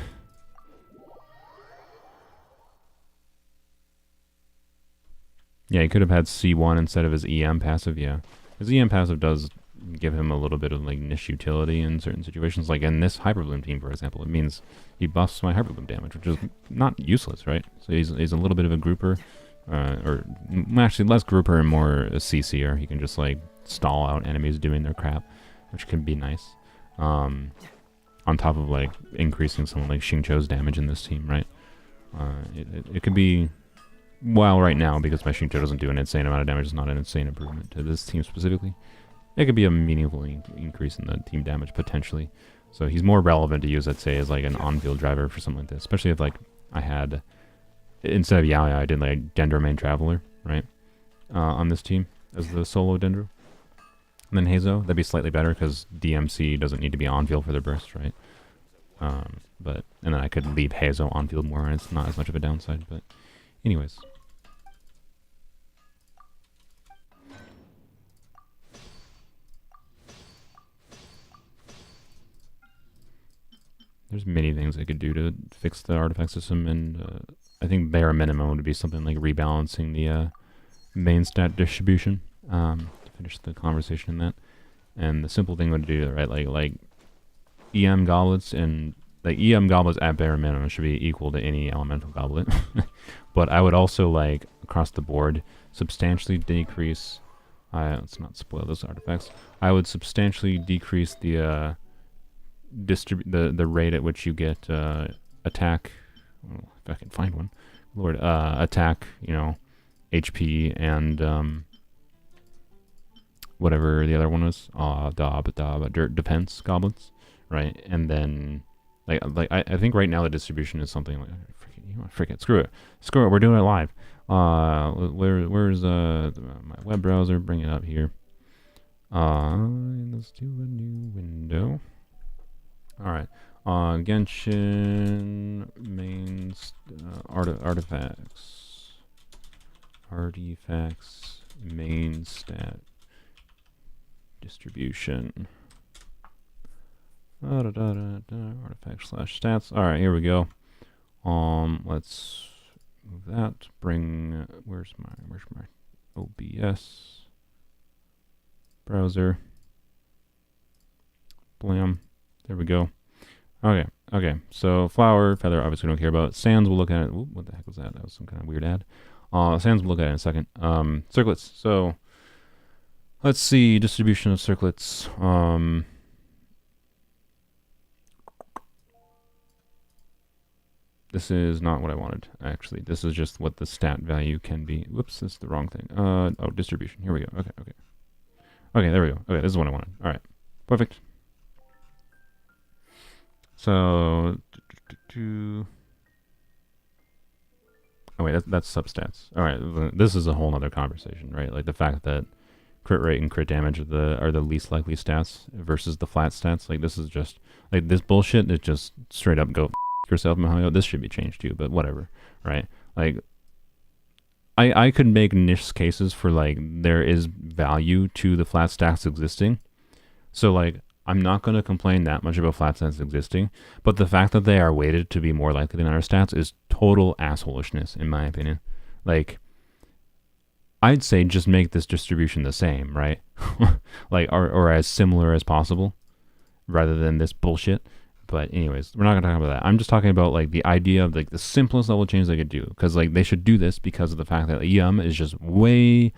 Yeah, he could have had C1 instead of his EM passive, yeah. His EM passive does give him a little bit of like niche utility in certain situations. Like in this Hyperbloom team, for example, it means he buffs my Hyperbloom damage, which is not useless, right? So he's a little bit of a grouper, or actually less grouper and more a CC'er. He can just like stall out enemies doing their crap, which can be nice. On top of like increasing someone like Xingqiu's damage in this team, right? It could be, well, right now, because my Xingqiu doesn't do an insane amount of damage, it's not an insane improvement to this team specifically. It could be a meaningful increase in the team damage, potentially. So he's more relevant to use, let's say, as like an on-field driver for something like this. Especially if like I had, instead of Xiao, I did like Dendro main Traveler, right? On this team as the solo Dendro. And then Hazo, that'd be slightly better because DMC doesn't need to be on-field for their burst, right? And then I could leave Hazo on-field more, and it's not as much of a downside. But anyways. There's many things I could do to fix the artifact system, and I think bare minimum would be something like rebalancing the main stat distribution, to finish the conversation in that. And the simple thing would do, right, like EM goblets, and like EM goblets at bare minimum should be equal to any elemental goblet. but I would also like across the board substantially decrease. Let's not spoil those artifacts. I would substantially decrease the the rate at which you get attack. Oh, if I can find one, Lord, attack. You know, HP and whatever the other one was. Defense goblins, right? And then I think right now the distribution is something like freaking screw it, we're doing it live. Where's my web browser? Bring it up here. Let's do a new window. All right. Genshin main artifacts main stat distribution. Artifact/stats. All right, here we go. Let's move that. Bring where's my OBS browser. Blam. There we go. Okay. So flower, feather, obviously we don't care about. Sands, we'll look at it. Ooh, what the heck was that? That was some kind of weird ad. Sands, we'll look at it in a second. Circlets. So let's see distribution of circlets. This is not what I wanted, actually. This is just what the stat value can be. Whoops, that's the wrong thing. Oh, distribution. Here we go. Okay. Okay, there we go. Okay, this is what I wanted. All right, perfect. So, oh wait, that's substats. All right, this is a whole nother conversation, right? Like the fact that crit rate and crit damage are the least likely stats versus the flat stats. Like this is just like this bullshit. It just straight up go yourself, Mahayo. This should be changed too, but whatever, right? Like I could make niche cases for like there is value to the flat stats existing. So like I'm not going to complain that much about flat stats existing, but the fact that they are weighted to be more likely than other stats is total assholishness, in my opinion. Like, I'd say just make this distribution the same, right? Like, or as similar as possible, rather than this bullshit. But anyways, we're not going to talk about that. I'm just talking about, like, the idea of, like, the simplest level change they could do. Because, like, they should do this because of the fact that EM is just way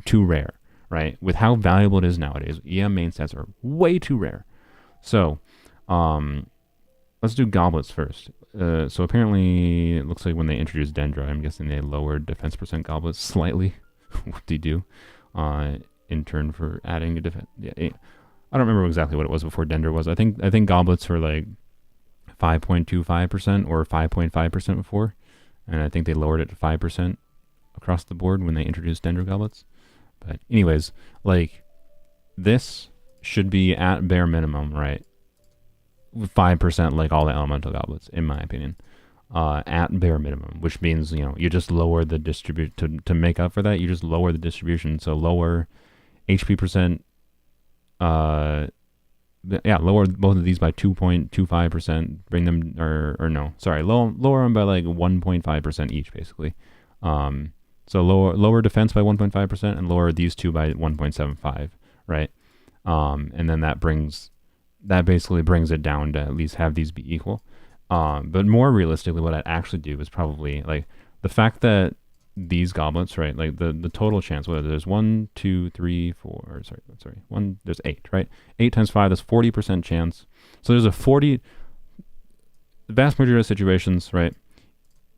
too rare. Right, with how valuable it is nowadays, EM main stats are way too rare. So, let's do goblets first. So apparently, it looks like when they introduced Dendra, I'm guessing they lowered defense percent goblets slightly. What do you do? In turn for adding a defense. Yeah, I don't remember exactly what it was before Dendra was. I think goblets were like 5.25% or 5.5% before, and I think they lowered it to 5% across the board when they introduced Dendra goblets. But anyways, like, this should be at bare minimum, right? 5% like all the elemental goblets, in my opinion. At bare minimum, which means, you know, you just lower the to make up for that, you just lower the distribution. So lower HP percent, lower both of these by 2.25%, bring them, lower them by like 1.5% each, basically. So lower defense by 1.5% and lower these two by 1.75, right? And then that basically brings it down to at least have these be equal. But more realistically, what I'd actually do is probably like the fact that these goblets, right? Like the total chance, whether there's 1, 2, 3, 4, there's 8, right? 8 times 5, that's 40% chance. So there's the vast majority of situations, right?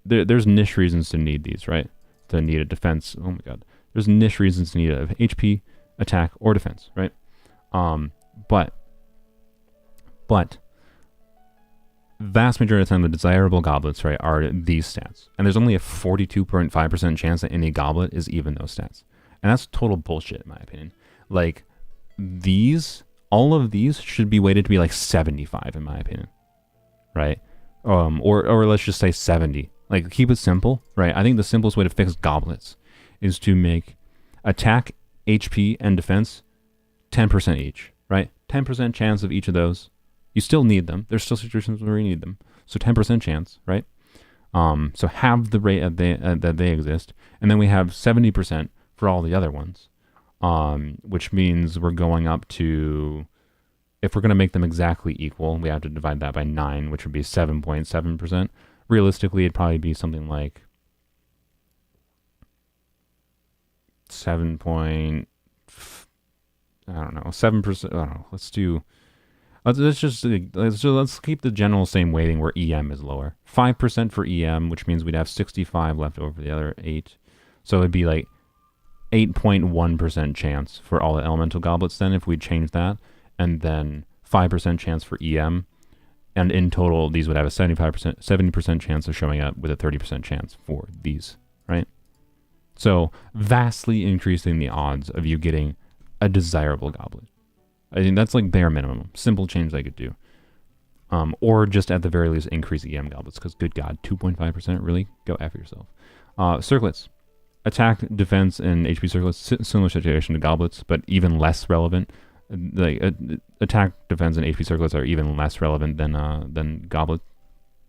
There's niche reasons to need these, right? To need a defense. Oh my god. There's niche reasons to need a HP, attack, or defense, right? But vast majority of the time, the desirable goblets, right, are these stats. And there's only a 42.5% chance that any goblet is even those stats. And that's total bullshit, in my opinion. Like, all of these should be weighted to be like 75, in my opinion. Right? Or let's just say 70. Like, keep it simple, right? I think the simplest way to fix goblets is to make attack, HP, and defense 10% each, right? 10% chance of each of those. You still need them. There's still situations where you need them. So 10% chance, right? So have the rate that they exist. And then we have 70% for all the other ones, which means we're going up to, if we're going to make them exactly equal, we have to divide that by 9, which would be 7.7%. Realistically, it'd probably be something like 7 point, I don't know, 7%. I don't know. Let's do. Let's keep the general same weighting where EM is lower. 5% for EM, which means we'd have 65 left over for the other 8. So it'd be like 8.1% chance for all the elemental goblets then if we change that, and then 5% chance for EM, and in total these would have a 70% chance of showing up with a 30% chance for these, right? So vastly increasing the odds of you getting a desirable goblet. I think that's like bare minimum. Simple change they could do. Or just at the very least increase EM goblets, because good God, 2.5%, really? Go F yourself. Circlets. Attack, defense, and HP circlets, similar situation to goblets, but even less relevant. Like attack, defense, and HP circlets are even less relevant than goblet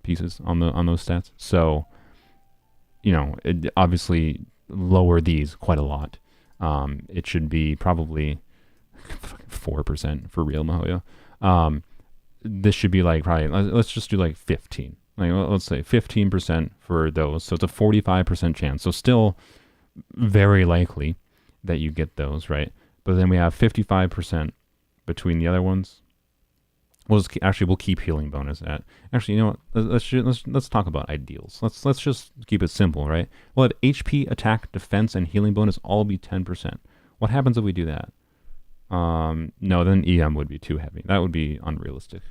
pieces on those stats. So, you know, it obviously lower these quite a lot. It should be probably 4% for real, Mahoyo. This should be like probably, let's just do like 15. Like let's say 15% for those. So it's a 45% chance. So still very likely that you get those, right? But then we have 55% between the other ones. We'll keep healing bonus at. Actually, you know what? Let's talk about ideals. Let's just keep it simple, right? We'll have HP, attack, defense, and healing bonus all be 10%. What happens if we do that? No, then EM would be too heavy. That would be unrealistic.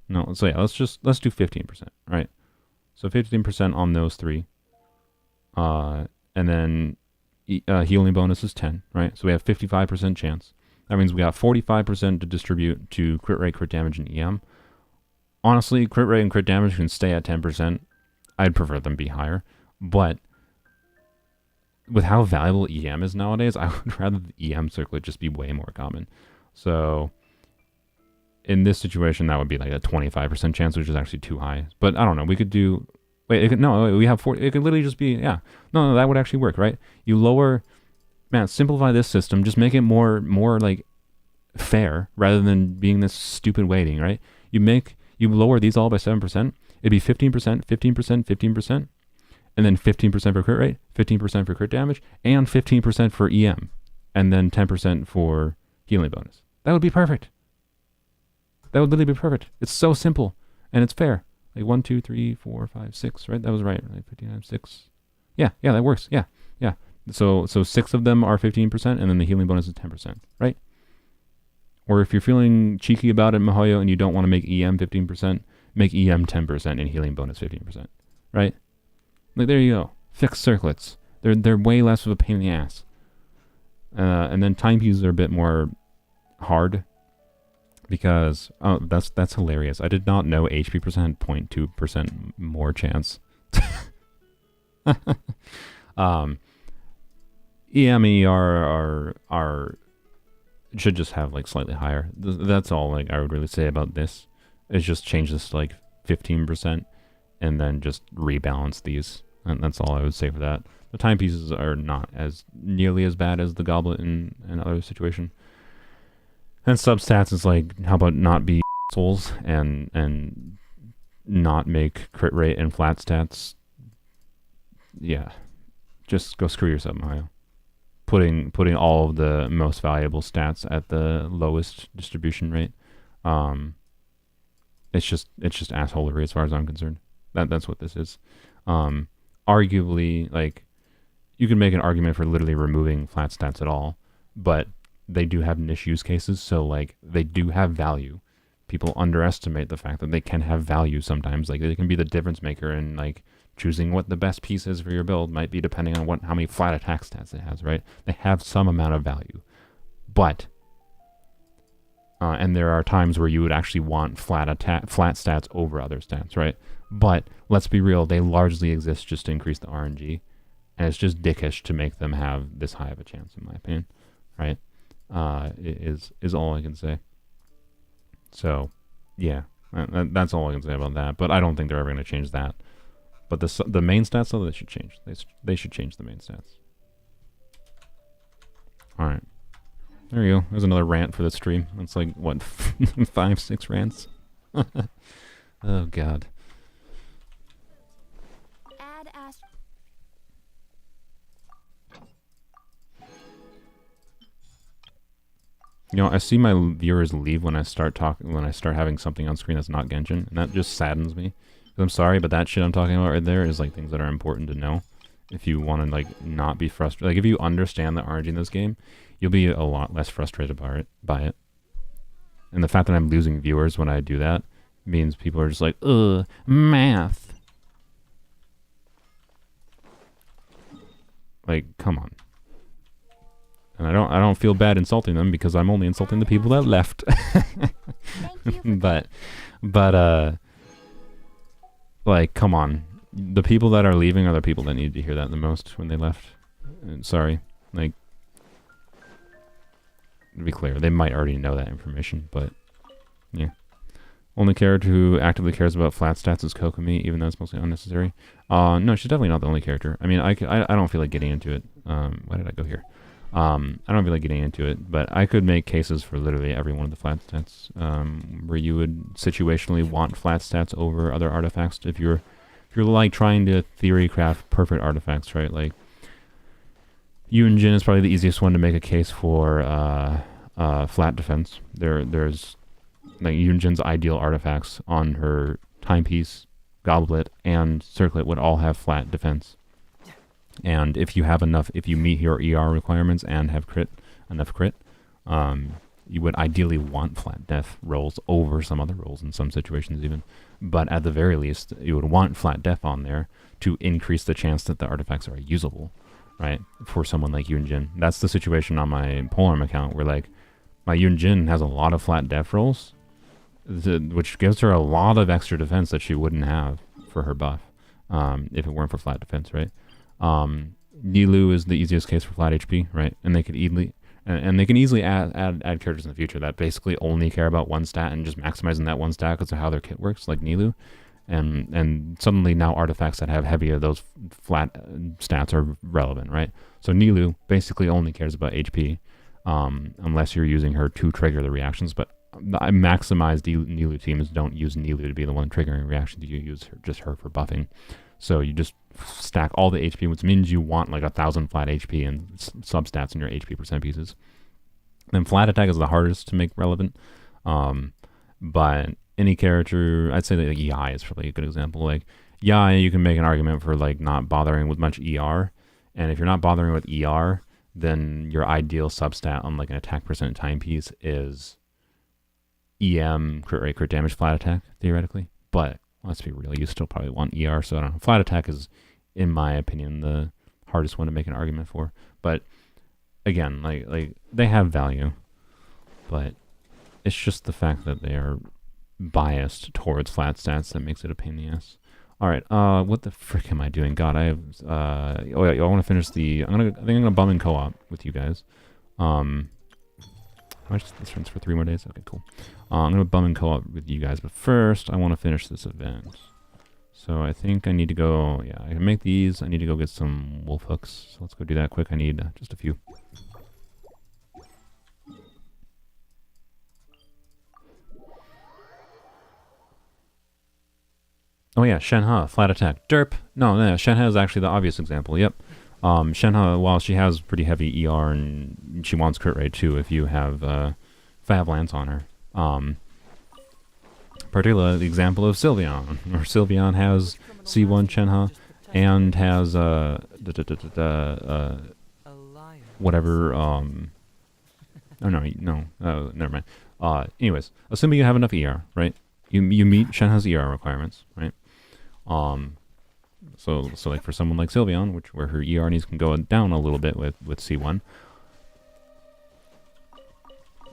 No, so yeah, let's do 15%, right? So 15% on those 3. And then healing bonus is 10, right? So we have 55% chance. That means we got 45% to distribute to crit rate, crit damage, and EM. Honestly, crit rate and crit damage can stay at 10%. I'd prefer them be higher. But with how valuable EM is nowadays, I would rather the EM circlet just be way more common. So in this situation, that would be like a 25% chance, which is actually too high. But I don't know. We could do... Wait, we have 40. It could literally just be... Yeah. No, that would actually work, right? You lower... Man, simplify this system. Just make it more like fair rather than being this stupid weighting, right? You lower these all by 7%. It'd be 15%, 15%, 15%, and then 15% for crit rate, 15% for crit damage, and 15% for EM, and then 10% for healing bonus. That would be perfect. That would literally be perfect. It's so simple and it's fair. Like 1, 2, 3, 4, 5, 6, right? That was right. 15, 6. Yeah, that works. Yeah. So 6 of them are 15%, and then the healing bonus is 10%, right? Or if you're feeling cheeky about it, Mahoyo, and you don't want to make EM 15%, make EM 10% and healing bonus 15%, right? Like, there you go. Fixed circlets. They're way less of a pain in the ass. And then timepieces are a bit more hard because that's hilarious. I did not know HP percent had 0.2% more chance. EM and ER are should just have like slightly higher. That's all like I would really say about this. Is just change this to like 15% and then just rebalance these. And that's all I would say for that. The timepieces are not as nearly as bad as the goblet in other situation. And substats is like, how about not be assholes and not make crit rate and flat stats? Yeah, just go screw yourself, Mario. Putting all of the most valuable stats at the lowest distribution rate. It's just assholery as far as I'm concerned. That's what this is. Arguably, like, you can make an argument for literally removing flat stats at all, but they do have niche use cases, so like they do have value. People underestimate the fact that they can have value sometimes. Like, they can be the difference maker in like choosing what the best piece is for your build might be depending on how many flat attack stats it has, right? They have some amount of value. But and there are times where you would actually want flat stats over other stats, right? But let's be real, they largely exist just to increase the RNG, and it's just dickish to make them have this high of a chance, in my opinion, right? Is all I can say. So, yeah, that's all I can say about that. But I don't think they're ever going to change that. But the main stats, though, they should change. They should change the main stats. All right. There you go. There's another rant for the stream. That's like, what, 5, 6 rants? Oh, God. You know, I see my viewers leave when I start having something on screen that's not Genshin, and that just saddens me. I'm sorry, but that shit I'm talking about right there is like things that are important to know. If you want to like not be frustrated, like if you understand the RNG in this game, you'll be a lot less frustrated by it. And the fact that I'm losing viewers when I do that means people are just like, ugh, math. Like, come on. And I don't feel bad insulting them because I'm only insulting the people that left. but like, come on. The people that are leaving are the people that needed to hear that the most when they left. And sorry. Like, to be clear, they might already know that information, but yeah. Only character who actively cares about flat stats is Kokomi, even though it's mostly unnecessary. No, she's definitely not the only character. I mean, I don't feel like getting into it. Why did I go here? I don't feel like getting into it, but I could make cases for literally every one of the flat stats, where you would situationally want flat stats over other artifacts if you're like trying to theory craft perfect artifacts, right? Like Yun Jin is probably the easiest one to make a case for flat defense. There's like Yun Jin's ideal artifacts on her timepiece, goblet, and circlet would all have flat defense. And if you meet your ER requirements and have enough crit, you would ideally want flat def rolls over some other rolls in some situations even. But at the very least, you would want flat def on there to increase the chance that the artifacts are usable, right? For someone like Yun Jin. That's the situation on my polearm account where like my Yun Jin has a lot of flat def rolls, which gives her a lot of extra defense that she wouldn't have for her buff if it weren't for flat defense, right? Nilou is the easiest case for flat HP, right? And they could easily add characters in the future that basically only care about one stat and just maximizing that one stat because of how their kit works, like Nilou. And suddenly now artifacts that have heavy of those flat stats are relevant, right? So Nilou basically only cares about HP, unless you're using her to trigger the reactions. But I maximized Nilou teams don't use Nilou to be the one triggering reactions. You use just her for buffing. So you just stack all the HP, which means you want like 1,000 flat HP and substats in your HP percent pieces. Then flat attack is the hardest to make relevant. But any character, I'd say that like Yai is probably a good example. Like Yai, you can make an argument for like not bothering with much ER. And if you're not bothering with ER, then your ideal substat on like an attack percent timepiece is EM, crit rate, crit damage, flat attack, theoretically. But let's be real, you still probably want ER, so I don't know. Flat attack is, in my opinion, the hardest one to make an argument for. But again, like they have value, but it's just the fact that they are biased towards flat stats that makes it a pain in the ass. All right, what the frick am I doing? God, I have oh yeah, I want to finish the. I think I'm gonna bum in co-op with you guys. How much this runs for 3 more days? Okay, cool. I'm going to bum and co-op with you guys, but first I want to finish this event. So I think I need to go, yeah, I can make these. I need to go get some wolf hooks. So let's go do that quick. I need just a few. Oh yeah, Shenhe, flat attack. Derp. No, Shenhe is actually the obvious example. Yep. Shenhe, while she has pretty heavy ER and she wants crit rate too if you have Fab Lance on her. Particularly the example of Sylveon, where Sylveon has C1 Shenhe and has whatever. Oh no, never mind. Anyways, assuming you have enough ER, right? You meet Shenhe's ER requirements, right? So like for someone like Sylveon, where her ER needs can go down a little bit with C1,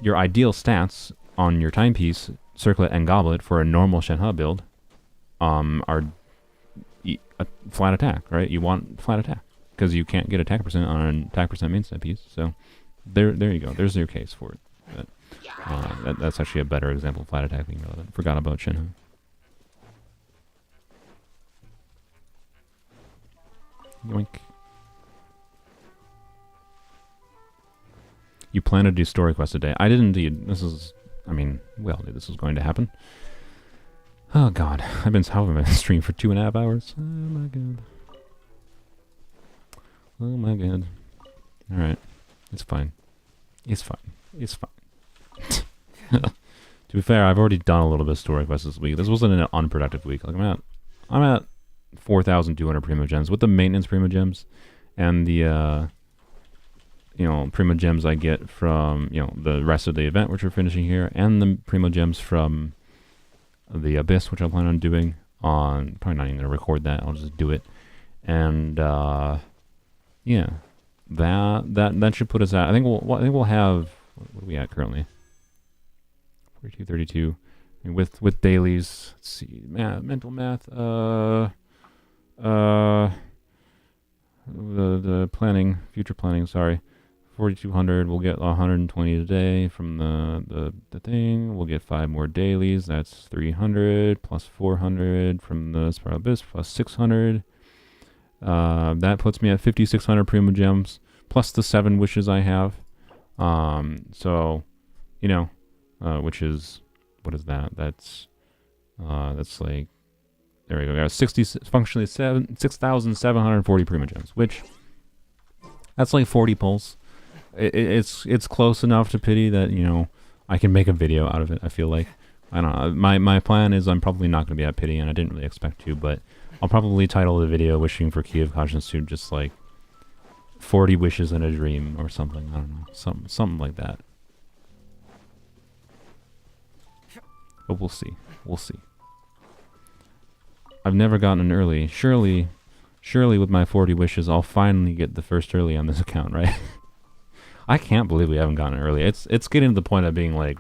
your ideal stats on your timepiece, circlet, and goblet for a normal Shenhe build are a flat attack, right? You want flat attack because you can't get attack percent on an attack percent main set piece. So there you go. There's your case for it. But, that's actually a better example of flat attack being relevant. Forgot about Shenhe. Yoink. You plan to do story quest a day. I did indeed. This is, I mean, we all knew this was going to happen. Oh god, I've been streaming for 2.5 hours. Oh my god. Oh my god. Alright. It's fine. It's fine. It's fine. To be fair, I've already done a little bit of story quests this week. This wasn't an unproductive week. Like I'm at 4,200 Primo Gems with the maintenance Primo Gems and the Primo Gems I get from the rest of the event, which we're finishing here, and the Primo Gems from the Abyss, which I plan on doing. Probably not even gonna record that. I'll just do it, and yeah, that should put us at. I think we'll have. What are we at currently? 4232. And with dailies. Let's see. Mental math. The planning, future planning. Sorry, 4,200. We'll get 120 today from the thing. We'll get 5 more dailies. That's 300 plus 400 from the Spiral Abyss plus 600. That puts me at 5,600 Primo Gems plus the 7 wishes I have. So, which is, what is that? That's like, there we go. Got 6,740 Primo Gems, which that's like 40 pulls. It's close enough to pity that I can make a video out of it. I feel like I don't know. My plan is I'm probably not going to be at pity, and I didn't really expect to, but I'll probably title the video "Wishing for Key of Conscience" to just like 40 wishes in a dream or something. I don't know, something like that. But we'll see. We'll see. I've never gotten an early. Surely with my 40 wishes, I'll finally get the first early on this account, right? I can't believe we haven't gotten early. It's getting to the point of being like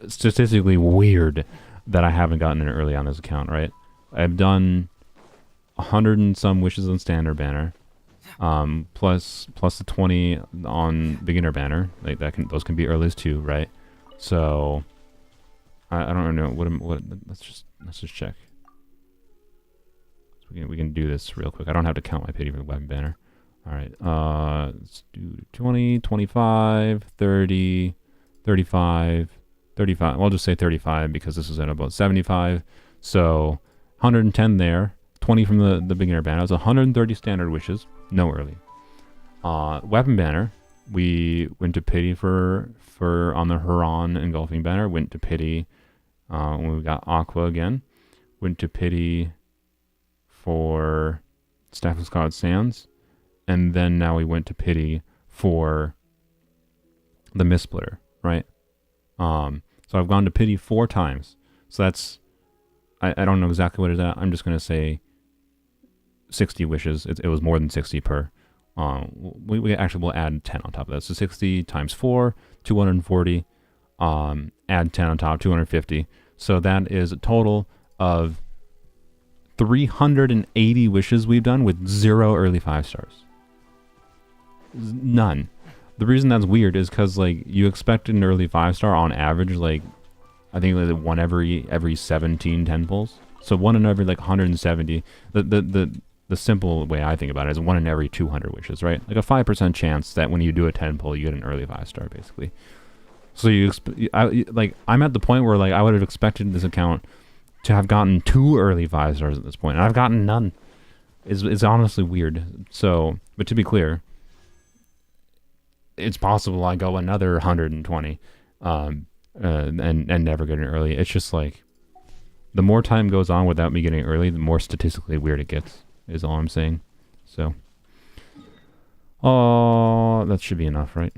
statistically weird that I haven't gotten an early on this account, right? I've done 100 and some wishes on standard banner, plus the 20 on beginner banner. Like those can be earlies too, right? So I don't know what. Let's just check. So we can do this real quick. I don't have to count my pity for the weapon banner. All right. Let's do 20, 25, 30, 35, 35. Well, I'll just say 35 because this is at about 75. So 110 there. 20 from the beginner banner. That's 130 standard wishes. No early. Weapon banner. We went to pity for on the Huron engulfing banner. Went to pity when we got Aqua again. Went to pity for Staff of Scarlet Sands. And then now we went to pity for the Mist Splitter, right? So I've gone to pity 4 times. So that's, I don't know exactly what it is at. I'm just going to say 60 wishes. It was more than 60 per. We actually will add 10 on top of that. So 60 times 4, 240. Add 10 on top, 250. So that is a total of 380 wishes we've done with 0 early 5 stars. None. The reason that's weird is because like you expect an early 5-star on average, like I think like one every 17 10 pulls. So one in every like 170. The simple way I think about it is one in every 200 wishes, right? Like a 5% chance that when you do a 10 pull, you get an early 5-star basically. So I'm at the point where like I would have expected this account to have gotten 2 early 5 stars at this point, and I've gotten none. It's honestly weird. So, but to be clear, it's possible I go another 120 and never get an early. It's just like the more time goes on without me getting early, the more statistically weird it gets, is all I'm saying. So, that should be enough, right?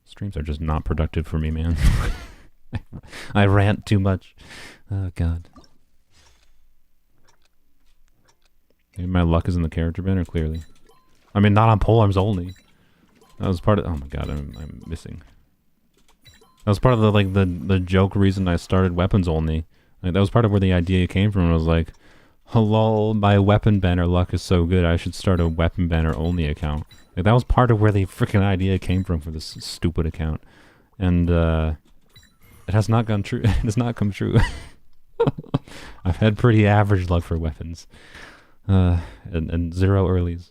Streams are just not productive for me, man. I rant too much. Oh, God. Maybe my luck is in the character banner, clearly. I mean, not on polearms only. That was part of... Oh my god, I'm missing. That was part of the joke reason I started weapons only. Like, that was part of where the idea came from. I was like, hello, my weapon banner luck is so good, I should start a weapon banner only account. Like, that was part of where the freaking idea came from for this stupid account. And, it has not gone true. It has not come true. I've had pretty average luck for weapons. And 0 earlies.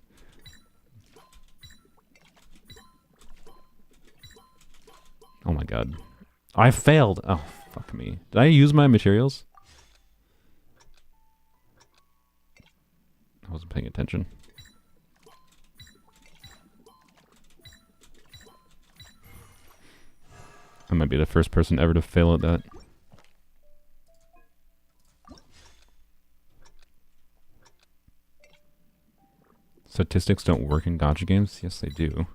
Oh my god. I failed! Oh, fuck me. Did I use my materials? I wasn't paying paying attention. I might be the first person ever to fail at that. Statistics don't work in gacha games? Yes, they do.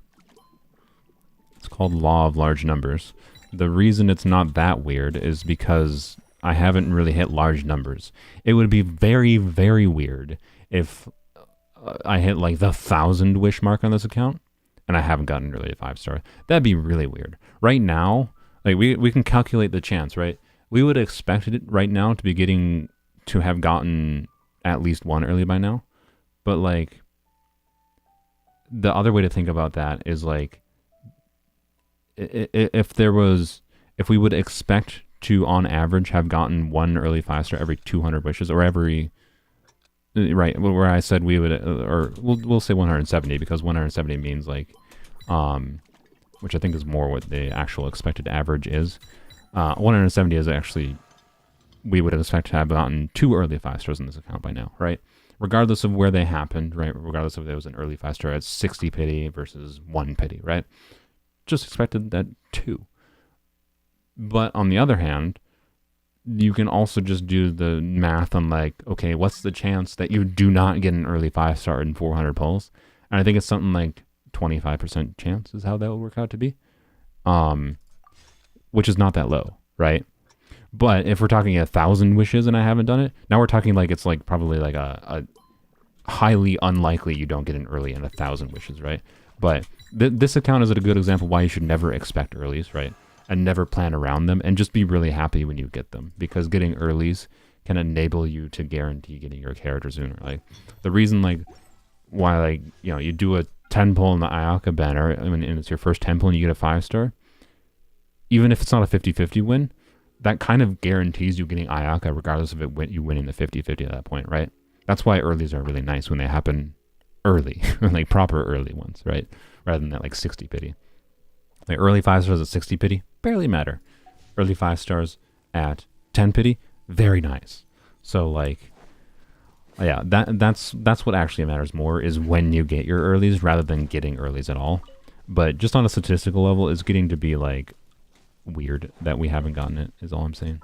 It's called law of large numbers. The reason it's not that weird is because I haven't really hit large numbers. It would be very, very weird if I hit like the 1,000 wish mark on this account and I haven't gotten really a 5-star. That'd be really weird. Right now, like we can calculate the chance, right? We would expect it right now to be getting to have gotten at least one early by now. But like the other way to think about that is like if we would expect to on average have gotten one early 5-star every 200 wishes, or every right where I said we would, or we'll say 170 because 170 means like which I think is more what the actual expected average is. 170 is actually we would expect to have gotten 2 early 5-stars in this account by now, right? Regardless of where they happened, right? Regardless if there was an early 5-star at 60 pity versus 1 pity, right? Just expected that 2. But on the other hand, you can also just do the math on like, okay, what's the chance that you do not get an early 5-star in 400 pulls? And I think it's something like 25% chance is how that will work out to be. Which is not that low, right? But if we're talking 1,000 wishes and I haven't done it, now we're talking like it's like probably like a highly unlikely you don't get an early in 1,000 wishes, right? But this account is a good example why you should never expect earlies, right? And never plan around them, and just be really happy when you get them, because getting earlies can enable you to guarantee getting your character sooner. Like the reason like why like you do a 10 pull in the Ayaka banner, I mean, and it's your first 10 pull and you get a 5-star, even if it's not a 50-50 win, that kind of guarantees you getting Ayaka regardless of you winning the 50-50 at that point, right? That's why earlies are really nice when they happen early, like proper early ones, right? Rather than that like 60 pity. Like early 5-stars at 60 pity, barely matter. Early 5-stars at 10 pity, very nice. So like, yeah, that's what actually matters more is when you get your earlies rather than getting earlies at all. But just on a statistical level, it's getting to be like weird that we haven't gotten it, is all I'm saying.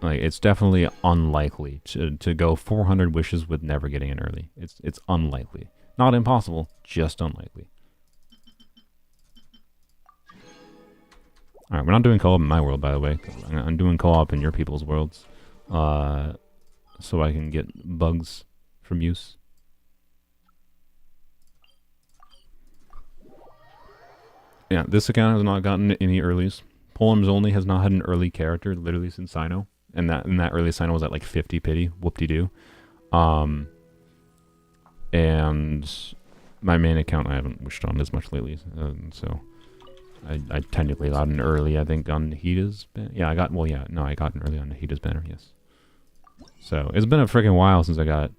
Like it's definitely unlikely to go 400 wishes with never getting an early. It's unlikely. Not impossible, just unlikely. Alright, we're not doing co-op in my world, by the way. I'm doing co-op in your people's worlds. So I can get bugs from use. Yeah, this account has not gotten any earlies. Polearms only has not had an early character literally since Sino. And that early Sino was at like 50 pity. Whoop-de-doo. And my main account I haven't wished on as much lately. So I technically got an early, I think, on Nahita's banner. Yeah, I got an early on Nahita's banner, yes. So it's been a freaking while since I got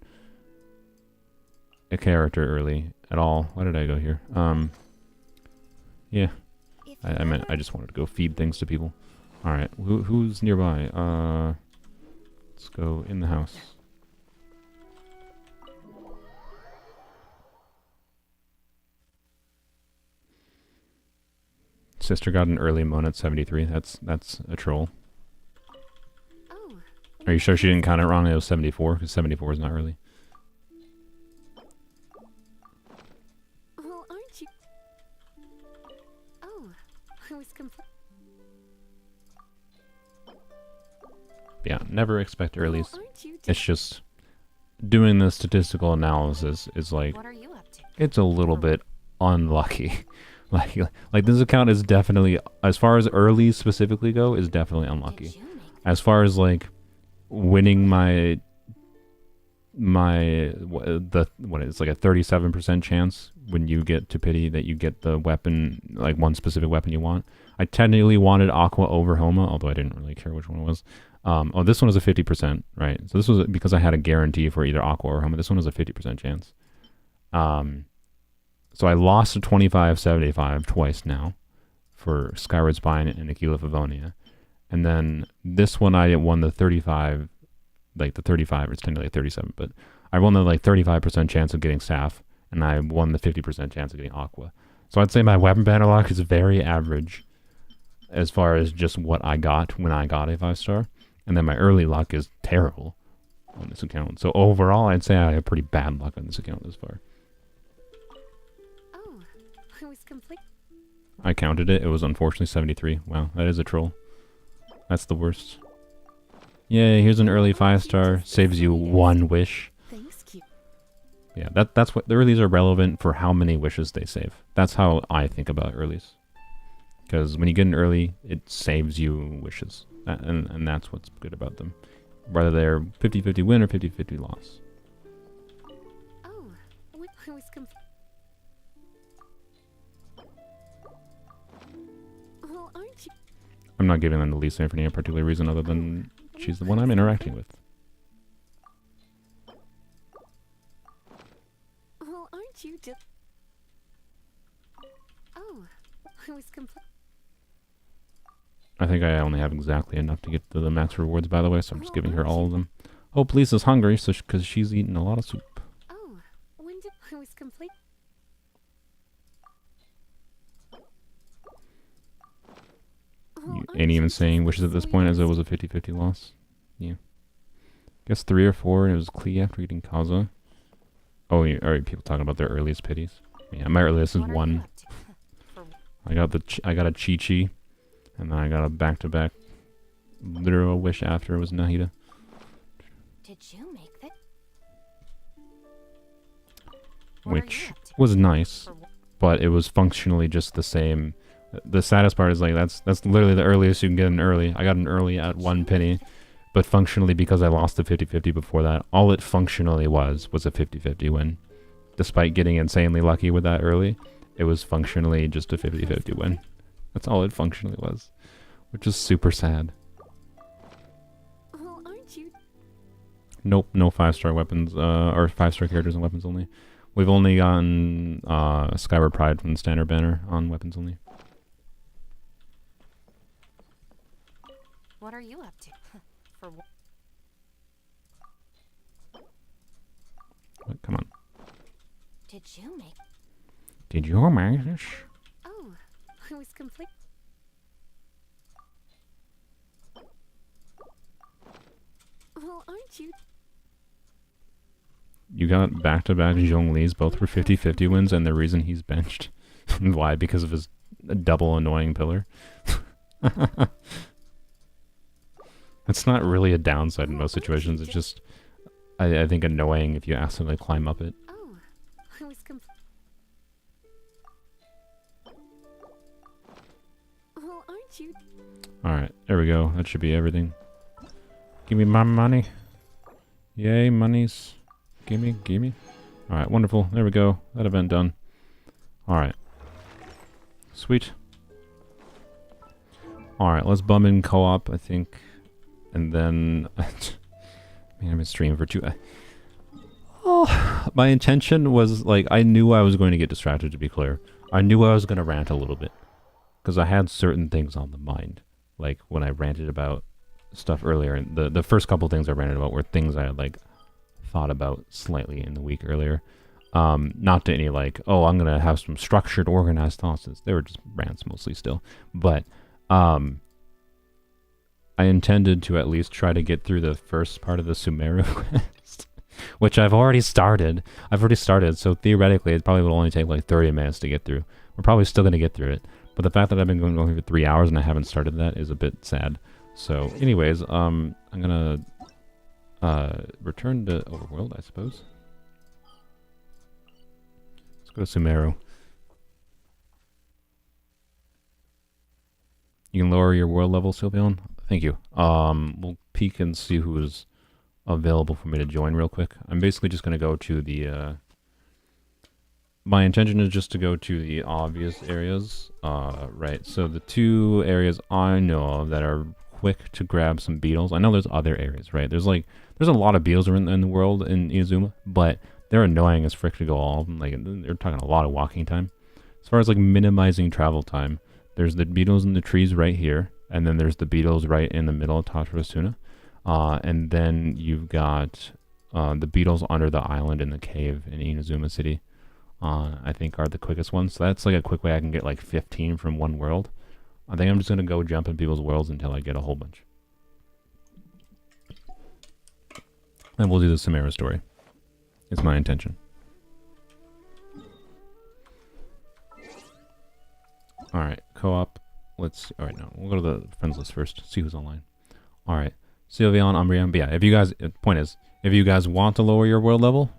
a character early at all. Why did I go here? Yeah. I just wanted to go feed things to people. Alright, who's nearby? Let's go in the house. Sister got an early Mona at 73. That's a troll. Oh. Are you sure she didn't count it wrong? It was 74, because 74 is not early. Well, aren't you? Oh, I was Yeah, never expect earlies. Well, aren't you It's just doing the statistical analysis is like, What are you up to? it's a little bit unlucky. like this account is definitely, as far as earlies specifically go, is definitely unlucky. Did you make As far as like winning it's like a 37% chance when you get to pity that you get the weapon, like one specific weapon you want. I technically wanted Aqua over Homa, although I didn't really care which one it was. This one was a 50%, right? So this was because I had a guarantee for either Aqua or Homa. This one was a 50% chance. So I lost a 25-75 twice now for Skyward Spine and Aquila Favonia. And then this one I won the 35, like the 35, or it's technically 37, but I won the like 35% chance of getting Saf, and I won the 50% chance of getting Aqua. So I'd say my weapon banner luck is very average as far as just what I got when I got a 5-star. And then my early luck is terrible on this account. So overall, I'd say I have pretty bad luck on this account this far. Oh, I was complete. I counted it. It was unfortunately 73. Wow, that is a troll. That's the worst. Yay, here's an early 5-star. Saves you 1 wish. Thanks, cute. Yeah, that's what the earlies are relevant for how many wishes they save. That's how I think about earlies. Because when you get an early, it saves you wishes. And that's what's good about them. Whether they're 50-50 win or 50-50 loss. Oh, I was complete. Well, aren't you? I'm not giving them the Lisa for any particular reason other than she's the one I'm interacting with. Well, aren't you just? Oh, I was complete. I think I only have exactly enough to get to the max rewards, by the way, so I'm just giving her all of them. Hope Lisa's hungry, so because she's eating a lot of soup. Oh, when did I was complete? You ain't even saying wishes at this point, as it was a 50-50 loss. Yeah. Guess 3 or 4, and it was Klee after getting Kaza. Oh, yeah, alright, people talking about their earliest pities. Yeah, my earliest is 1. I got a Chi-Chi. And then I got a back-to-back literal wish after it was Nahida. Did you make that? Which was nice, but it was functionally just the same. The saddest part is like that's literally the earliest you can get an early. I got an early at 1 penny, but functionally because I lost the 50-50 before that, all it functionally was a 50-50 win. Despite getting insanely lucky with that early, it was functionally just a 50-50 win. That's all it functionally was, which is super sad. Well, aren't you? Nope, no 5-star weapons, or 5-star characters and weapons only. We've only gotten Skyward Pride from the standard banner on weapons only. What are you up to? For what? What? Come on. Did you make? Did you make this? Oh, I was complete. Well, aren't you? You got back-to-back Zhongli's, both for 50-50 wins, and the reason he's benched. Why? Because of his double annoying pillar. That's not really a downside in most situations. It's just, I think, annoying if you accidentally climb up it. Oh, I was complete. Well, aren't you? Alright, there we go. That should be everything. Give me my money. Yay, monies. Gimme, gimme. Alright, wonderful. There we go. That event done. Alright. Sweet. Alright, let's bum in co-op, I think. And then... man, I've been streaming for 2... oh, my intention was, like, I knew I was going to get distracted, to be clear. I knew I was going to rant a little bit. Because I had certain things on the mind. Like, when I ranted about stuff earlier, and the first couple things I ranted about were things I had, like, thought about slightly in the week earlier. Not to any, like, oh, I'm going to have some structured, organized thoughts. They were just rants mostly still. But, I intended to at least try to get through the first part of the Sumeru quest, which I've already started. So theoretically, it probably will only take like 30 minutes to get through. We're probably still going to get through it. But the fact that I've been going for 3 hours and I haven't started that is a bit sad. So anyways, I'm going to return to Overworld, I suppose. Let's go to Sumeru. You can lower your world level, Sylveon. Thank you. We'll peek and see who is available for me to join real quick. I'm basically just going to go to the... my intention is just to go to the obvious areas. Right, so the 2 areas I know of that are quick to grab some beetles. I know there's other areas, right? There's a lot of beetles in the world in Inazuma, but they're annoying as frick to go all of them. Like, they're talking a lot of walking time. As far as, like, minimizing travel time, there's the beetles in the trees right here. And then there's the beetles right in the middle of Tatarasuna. And then you've got the beetles under the island in the cave in Inazuma City. I think are the quickest ones. So that's like a quick way I can get like 15 from one world. I think I'm just going to go jump in people's worlds until I get a whole bunch. And we'll do the Samara story. It's my intention. Alright, co-op. Let's see. Alright, no. We'll go to the friends list first. See who's online. Alright. Sylveon, Umbreon. But yeah, if you guys... point is, if you guys want to lower your world level,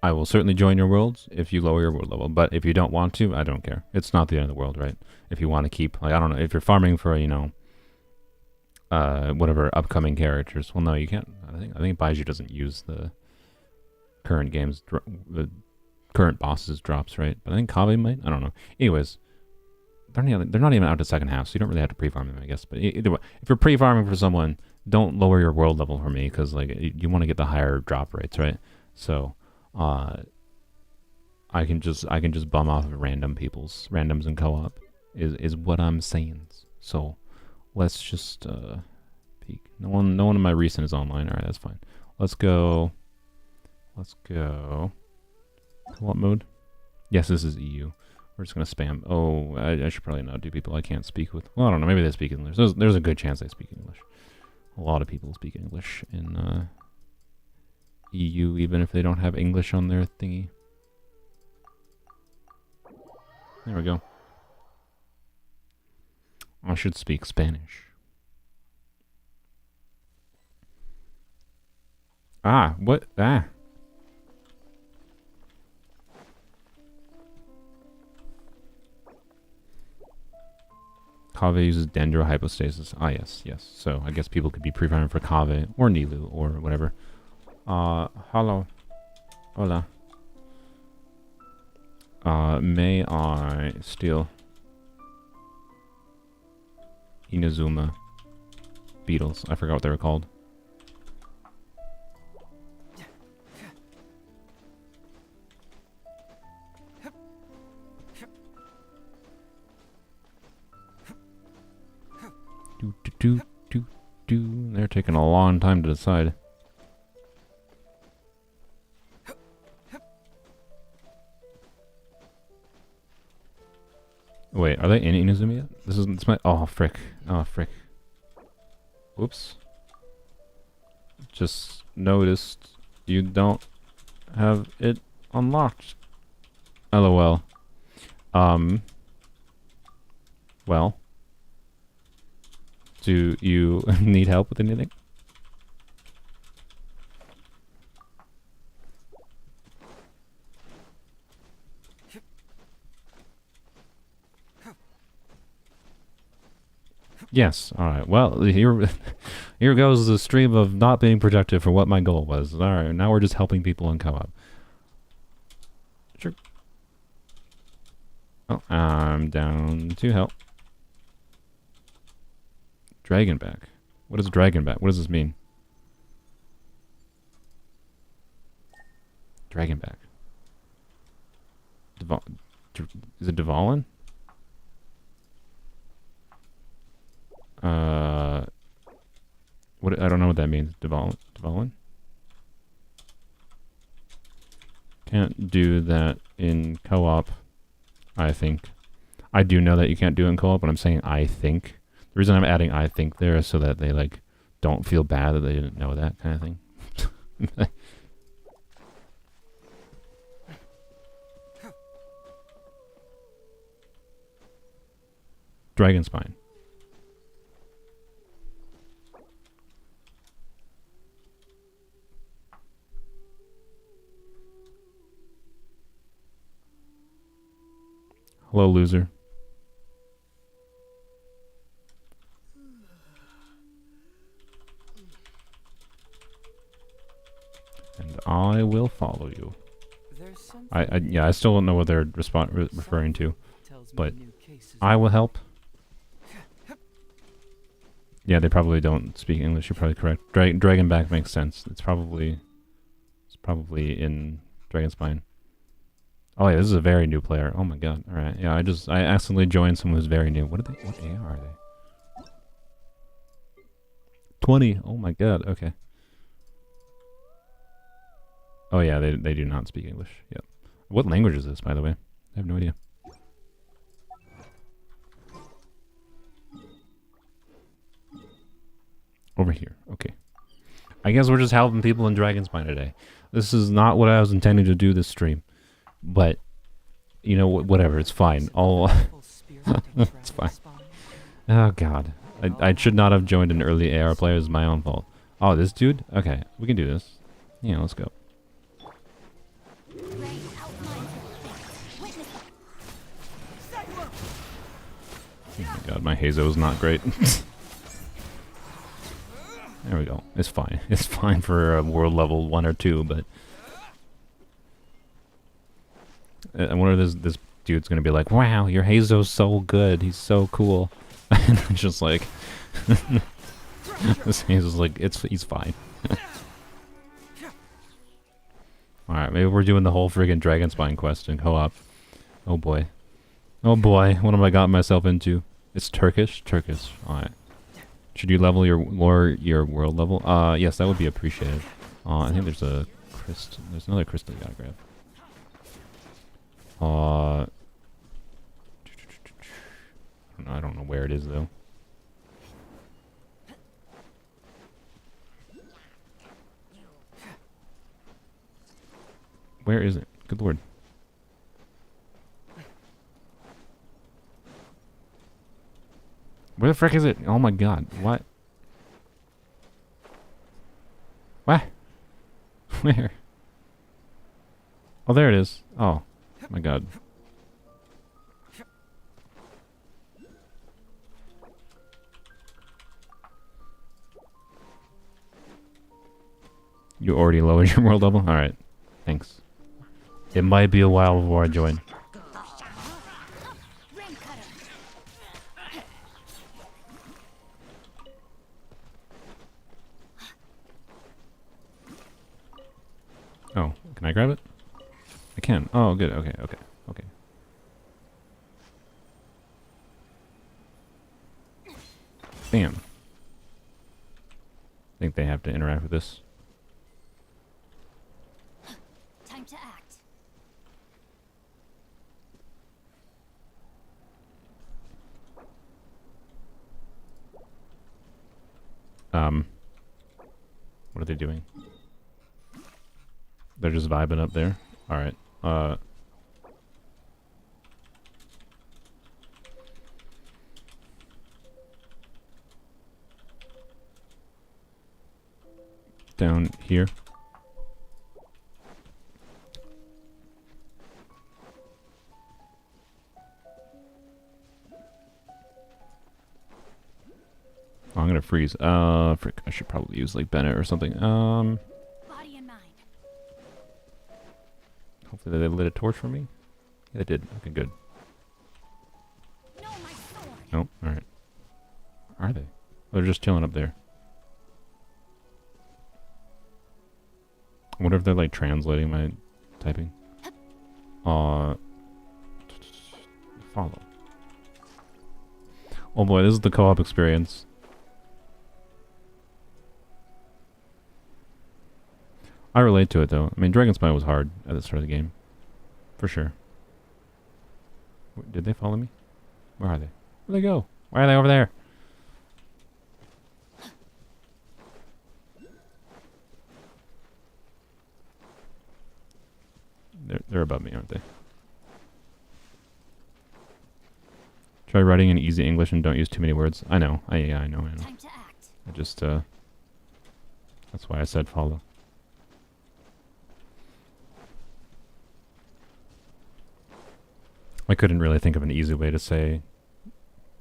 I will certainly join your worlds if you lower your world level. But if you don't want to, I don't care. It's not the end of the world, right? If you want to keep... Like, I don't know. If you're farming for, you know... whatever upcoming characters. Well, no, you can't. I think Baiju doesn't use the current games... the current bosses drops, right? But I think Kave might. I don't know. Anyways... They're not even out to second half, so you don't really have to pre-farm them, I guess. But either way, if you're pre-farming for someone, don't lower your world level for me, because like you want to get the higher drop rates, right? So, I can just bum off of randoms in co-op, is what I'm saying. So, let's just peek. No one in my recent is online. All right, that's fine. Let's go. Co-op mode. Yes, this is EU. We're just going to spam. Oh, I should probably not do people I can't speak with. Well, I don't know. Maybe they speak English. There's a good chance they speak English. A lot of people speak English in EU, even if they don't have English on their thingy. There we go. I should speak Spanish. Ah, what? Ah. Kave uses Dendro Hypostasis. Ah, yes. So I guess people could be pre-farming for Kave or Nilu or whatever. Hello. Hola. May I steal Inazuma beetles? I forgot what they were called. They're taking a long time to decide. Wait, are they in Inazuma yet? This my... Oh, frick. Oh, frick. Whoops. Just noticed you don't have it unlocked. LOL. Well. Do you need help with anything? Yes. All right. Well, here goes the stream of not being productive for what my goal was. All right. Now we're just helping people in co-op. Sure. Oh, I'm down to help. Dragonback. What is Dragonback? What does this mean? Dragonback. Is it Dvalin? What? I don't know what that means. Dvalin? Can't do that in co-op, I think. I do know that you can't do it in co-op, but I'm saying I think. The reason I'm adding I think there is so that they like don't feel bad that they didn't know that kind of thing. Dragon Spine. Hello, loser. And I will follow you. I still don't know what they're referring to, but I will help. Yeah, they probably don't speak English. You're probably correct. Dragonback makes sense. It's probably in Dragonspine. Oh yeah, this is a very new player. Oh my god. All right. Yeah, I accidentally joined someone who's very new. What AR are they? 20. Oh my god. Okay. Oh yeah, they do not speak English. Yep. What language is this, by the way? I have no idea. Over here. Okay. I guess we're just helping people in Dragonspine today. This is not what I was intending to do this stream. But, you know, whatever. It's fine. It's fine. Oh, God. I should not have joined an early AR player. It's my own fault. Oh, this dude? Okay. We can do this. Yeah, let's go. Oh my god, my Hazo is not great. There we go. It's fine. It's fine for world level 1 or 2, but... I wonder if this dude's gonna be like, wow, your Hazo's so good. He's so cool. And I'm just like... this Hazo's like, he's fine. Alright, maybe we're doing the whole friggin' Dragonspine quest in co-op. Oh boy. Oh boy, what have I got myself into? It's Turkish? Turkish. Alright. Should you level your world level? Yes, that would be appreciated. I think there's a crystal. There's another crystal you gotta grab. I don't know where it is though. Where is it? Good lord. Where the frick is it? Oh my god. What? What? Where? Oh, there it is. Oh my god. You already lowered your world level? Alright. Thanks. It might be a while before I join. Oh, can I grab it? I can. Oh, good. Okay, okay, okay. Bam. I think they have to interact with this. Time to act. What are they doing? They're just vibing up there. Alright. Down here. Oh, I'm gonna freeze. Frick, I should probably use like Bennett or something. Body and mind. Hopefully they lit a torch for me. Yeah, they did. Okay, good. No, my sword. Nope. Alright. Are they? They're just chilling up there. I wonder if they're like translating my typing. Follow. Oh boy, this is the co-op experience. I relate to it though. I mean, Dragonspine was hard at the start of the game. For sure. Did they follow me? Where are they? Where'd they go? Why are they over there? They're above me, aren't they? Try writing in easy English and don't use too many words. I know. Yeah, I know. Time to act. I just, that's why I said follow. I couldn't really think of an easy way to say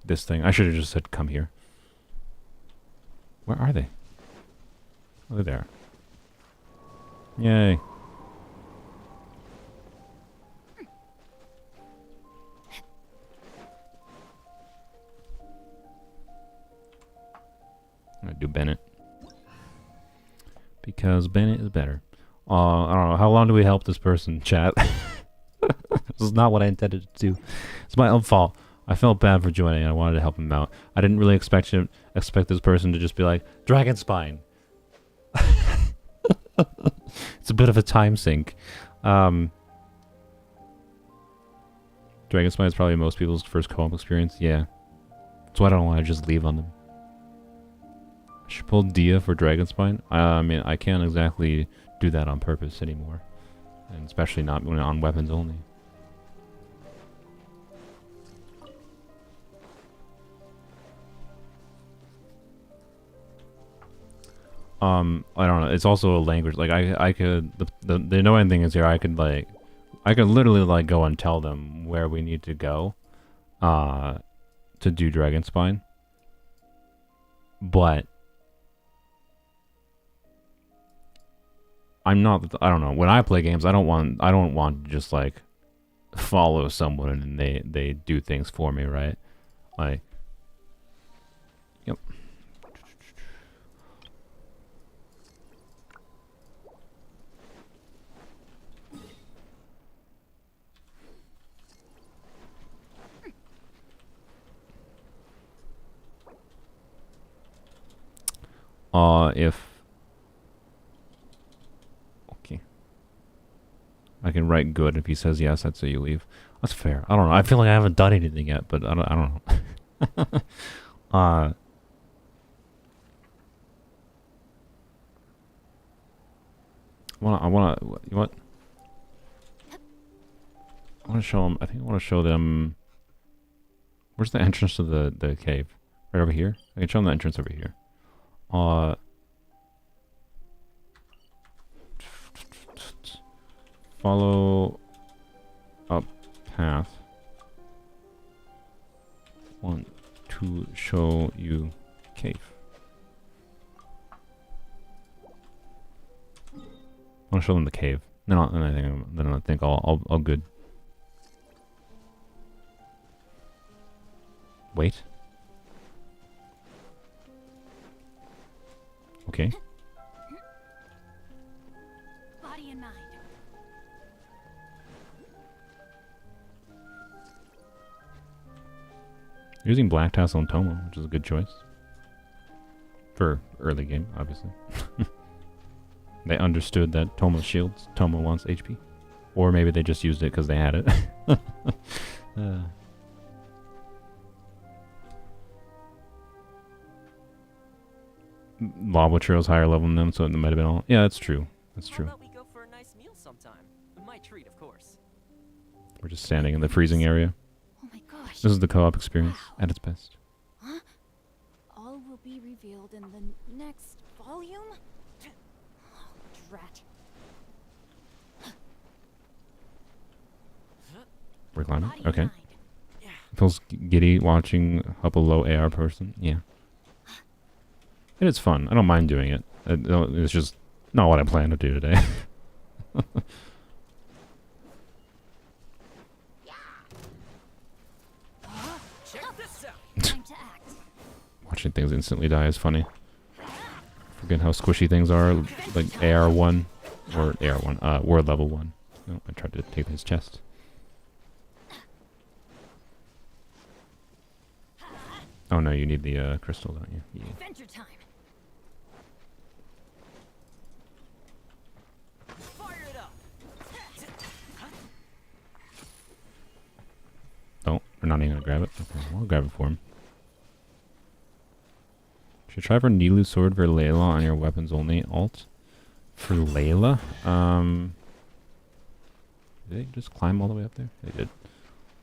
this thing. I should have just said come here. Where are they? Oh, they're there. Yay. I'm gonna do Bennett. Because Bennett is better. I don't know. How long do we help this person, chat? This is not what I intended to do. It's my own fault. I felt bad for joining. I wanted to help him out. I didn't really expect this person to just be like, Dragon Spine. It's a bit of a time sink. Dragon Spine is probably most people's first co-op experience. Yeah. That's why I don't want to just leave on them. I should pull Dia for Dragon Spine. I mean, I can't exactly do that on purpose anymore. And especially not when on weapons only. I don't know. It's also a language. Like I could. The annoying thing is here. I could literally like go and tell them where we need to go, to do Dragon Spine. But I'm not. I don't know. When I play games, I don't want to just like follow someone and they do things for me, right? Like, yep. If okay, I can write good. If he says yes, I'd say you leave. That's fair. I don't know. I feel like I haven't done anything yet, but I don't know. I wanna. You what? I want to show them. I think I want to show them. Where's the entrance to the cave? Right over here. I can show them the entrance over here. Follow up path. Want to show you cave. I want to show them the cave. Then I think I'll good. Wait. Okay. Body and mind. Using Black Tassel and Toma, which is a good choice. For early game, obviously. They understood that Toma shields, Toma wants HP. Or maybe they just used it because they had it. Lava Trail's higher level than them, so it might have been all. Yeah, that's true. That's true. How about we go for a nice meal sometime? My treat, of course. We're just standing in the freezing area. Oh my gosh. This is the co-op experience at its best. Huh? All will be revealed in the next volume? Oh, drat. We're climbing? Body Okay. and mind. Feels giddy watching up a low AR person. Yeah. It is fun. I don't mind doing it. It's just not what I plan to do today. Check this out. Time to act. Watching things instantly die is funny. Forget how squishy things are, like AR1 or AR1, word level 1. Oh, I tried to take his chest. Oh no, you need the crystal, don't you? Yeah. Adventure time. Fire it up. Oh, we're not even gonna grab it. Okay, I'll grab it for him. Should try for Nilu's sword for Layla on your weapons only alt. For Layla? Did they just climb all the way up there? They did.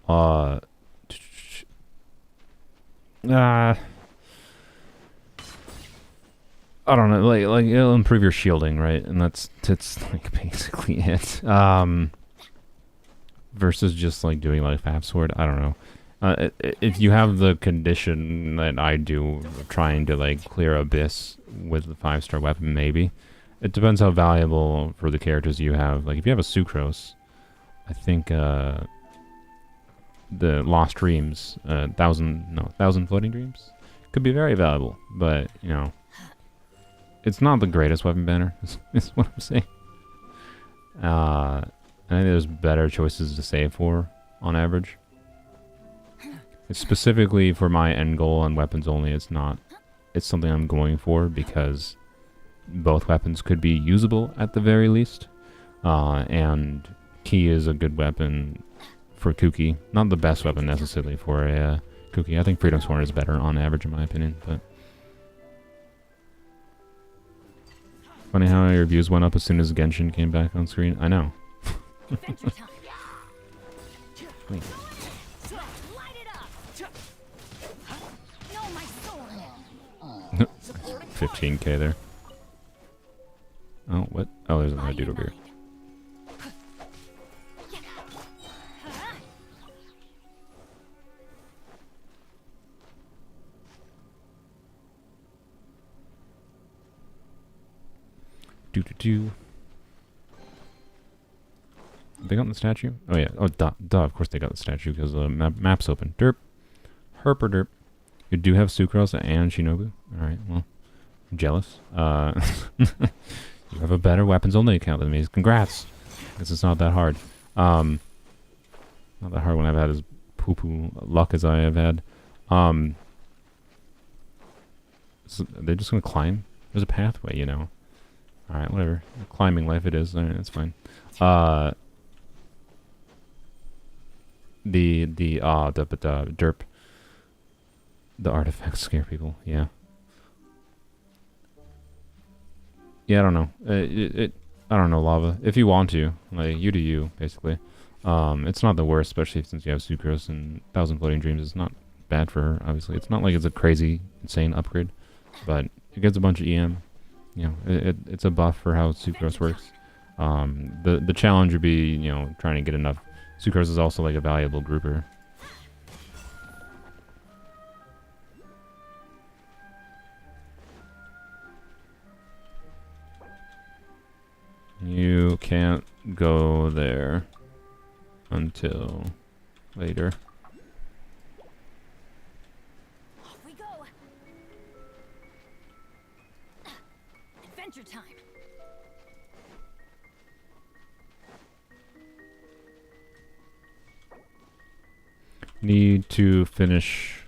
I don't know, like it'll improve your shielding, right? And that's like basically it. Versus just like doing like Fab Sword, I don't know. If you have the condition that I do, trying to like clear Abyss with the 5-star weapon, maybe. It depends how valuable for the characters you have. Like if you have a Sucrose, I think the Lost Dreams, 1,000 Floating Dreams, could be very valuable. But you know, it's not the greatest weapon banner. Is what I'm saying. I think there's better choices to save for on average. It's specifically for my end goal on weapons only. It's not. It's something I'm going for because both weapons could be usable at the very least. And Key is a good weapon for Kuki. Not the best weapon necessarily for a Kuki. I think Freedom's Horn is better on average in my opinion. But funny how your views went up as soon as Genshin came back on screen. I know. Adventure time. Wait. Light it up. No, my sword. 15k there. Oh, what? Oh, there's another dude over here. Do. They got the statue? Oh yeah. Oh, duh. Of course they got the statue because the map's open. Derp. Herper derp. You do have Sucrose and Shinobu. Alright, well. I'm jealous. You have a better weapons only account than me. Congrats. Guess it's not that hard. Not that hard when I've had as poo-poo luck as I have had. So they're just gonna climb? There's a pathway, you know. Alright, whatever. Climbing life it is. Alright, that's fine. The derp. The artifacts scare people, yeah. Yeah, I don't know. I don't know, Lava. If you want to, like, you do you, basically. It's not the worst, especially since you have Sucrose and 1,000 Floating Dreams. It's not bad for her, obviously. It's not like it's a crazy, insane upgrade, but it gets a bunch of EM. You know, it's a buff for how Sucrose works. The challenge would be, you know, trying to get enough. Sucrose is also like a valuable grouper. You can't go there until later. Off we go. Adventure time. Need to finish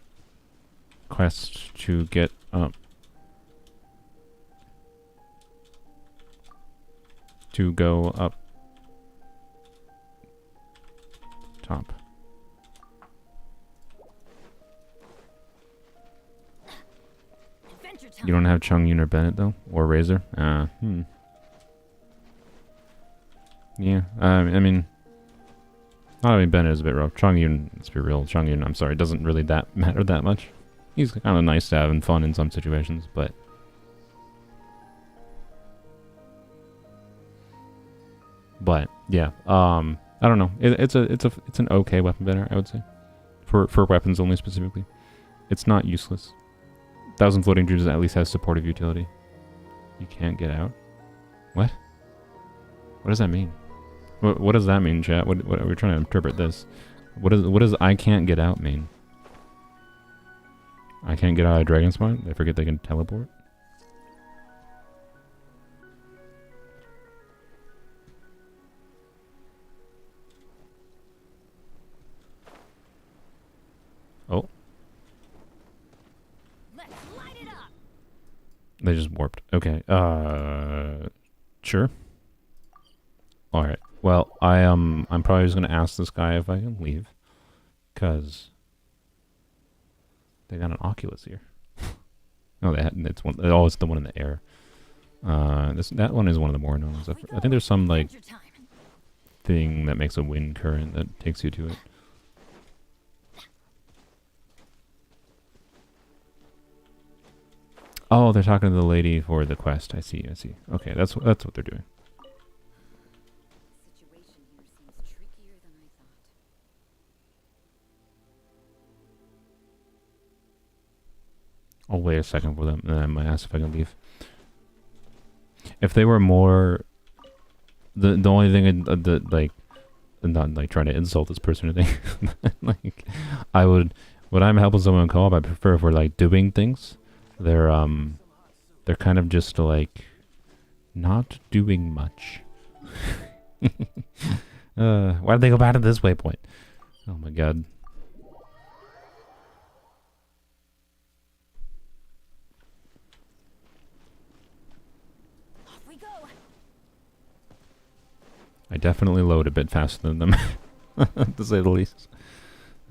quest to get up. To go up top. Adventure time. You don't have Chung Yun or Bennett though, or Razor. Yeah, I mean, not having Bennett is a bit rough. Chung Yun, let's be real. Chung Yun, I'm sorry, doesn't really matter that much. He's kind of nice to have and fun in some situations, but. But yeah, I don't know. It's an okay weapon banner, I would say, for weapons only specifically. It's not useless. 1,000 Floating Dreams at least has supportive utility. You can't get out. What? What does that mean? What does that mean, chat? What are we trying to interpret this? What does I can't get out mean? I can't get out of Dragon Spine? They forget they can teleport? Oh. Let's light it up. They just warped. Okay. Sure. All right. Well, I'm probably just gonna ask this guy if I can leave, cause they got an Oculus here. Oh, it's one. Oh, it's the one in the air. That one is one of the more known ones. I think there's some like Adventure time. thing that makes a wind current that takes you to it. Oh, they're talking to the lady for the quest. I see. Okay, that's what they're doing. Situation here seems trickier than I thought. I'll wait a second for them, and then I might ask if I can leave. If they were more, the only thing like, not like trying to insult this person or anything, like, when I'm helping someone co-op, I prefer if we're like doing things. They're kind of just like not doing much. Why did they go back to this waypoint? Oh my god. I definitely load a bit faster than them, to say the least.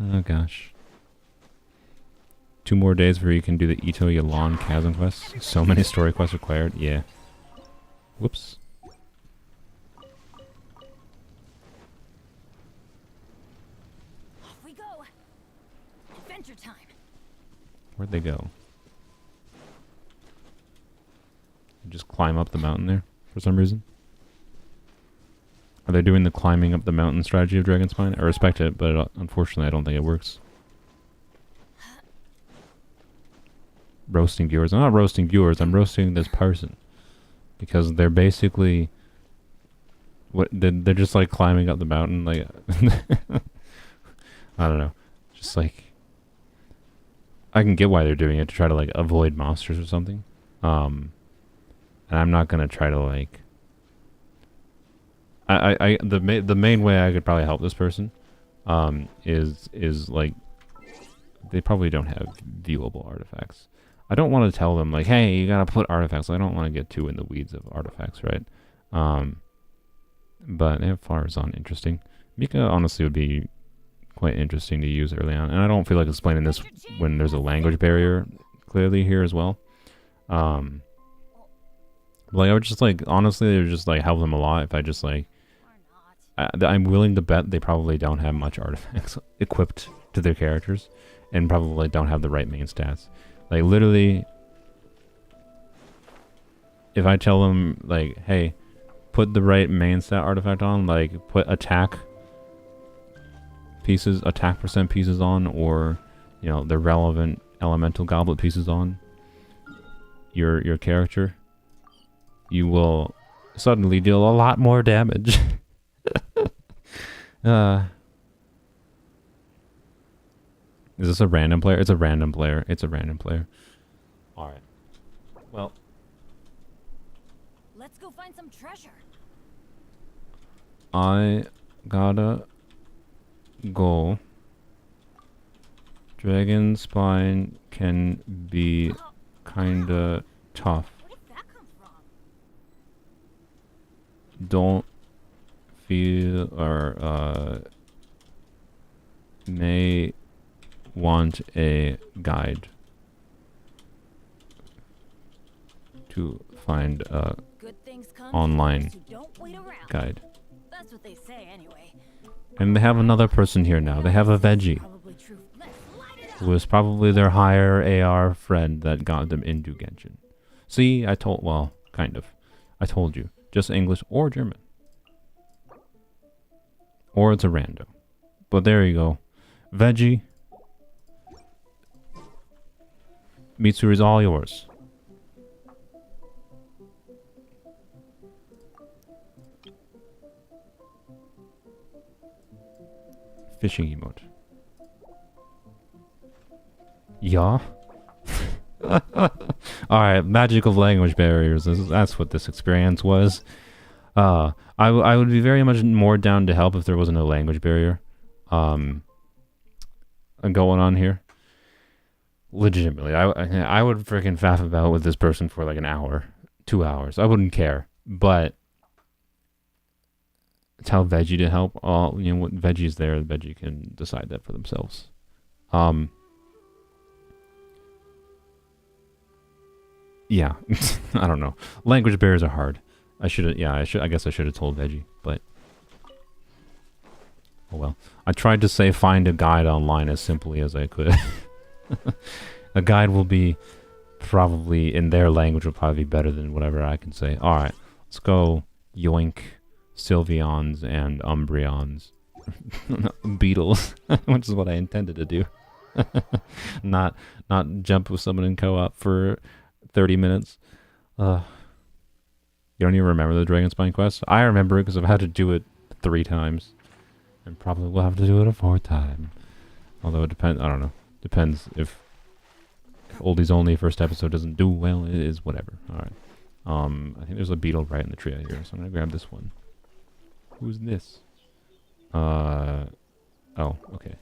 Oh gosh. 2 more days where you can do the Ito Yalan Chasm quests. So many story quests required. Yeah. Whoops. Off we go. Adventure time. Where'd they go? Just climb up the mountain there for some reason. Are they doing the climbing up the mountain strategy of Dragon Spine? I respect it, but unfortunately I don't think it works. Roasting viewers. I'm not roasting viewers, I'm roasting this person. Because they're basically... They're just like climbing up the mountain, like... I don't know. Just like... I can get why they're doing it, to try to like avoid monsters or something. And I'm not gonna try to like... The main way I could probably help this person is like they probably don't have viewable artifacts. I don't want to tell them like, hey, you gotta put artifacts. I don't want to get too in the weeds of artifacts, right? But they have flowers on, interesting. Mika honestly would be quite interesting to use early on, and I don't feel like explaining this when there's a language barrier clearly here as well. Like I would just like honestly, it would just like help them a lot if I just like. I'm willing to bet they probably don't have much artifacts equipped to their characters, and probably don't have the right main stats. Like literally, if I tell them like, hey, put the right main stat artifact on, like put attack percent pieces on, or you know, the relevant elemental goblet pieces on your character, you will suddenly deal a lot more damage. Is this a random player? It's a random player. It's a random player. Alright. Well. Let's go find some treasure. I gotta go. Dragon Spine can be kinda tough. Where did that come from? Don't feel or may want a guide to find a Good things come online to those who don't wait around. guide. That's what they say anyway. And they have another person here now. They have a veggie Probably true. Let's light it up. who is probably their higher AR friend that got them into Genshin. See, I told, well, kind of. I told you. Just English or German. Or it's a rando. But there you go. Veggie. Mitsuru is all yours. Fishing emote. Yeah. Alright, magic of language barriers. That's what this experience was. I would be very much more down to help if there wasn't a language barrier going on here. Legitimately, I would freaking faff about with this person for like an hour, 2 hours. I wouldn't care. But tell Veggie to help. You know what? Veggie's there. Veggie can decide that for themselves. Yeah, I don't know. Language barriers are hard. I guess I should have told Veggie, but oh well. I tried to say find a guide online as simply as I could. A guide will be probably in their language will probably be better than whatever I can say. All right, let's go. Yoink, Sylveons and Umbreons, Beetles, which is what I intended to do. not jump with someone in co-op for 30 minutes. You don't even remember the Dragon Spine quest? I remember it because I've had to do it 3 times. And probably will have to do it a 4th time. Although it depends, I don't know. Depends if Oldies Only first episode doesn't do well, it is whatever. Alright. I think there's a beetle right in the tree here, so I'm gonna grab this one. Who's this? Oh, okay.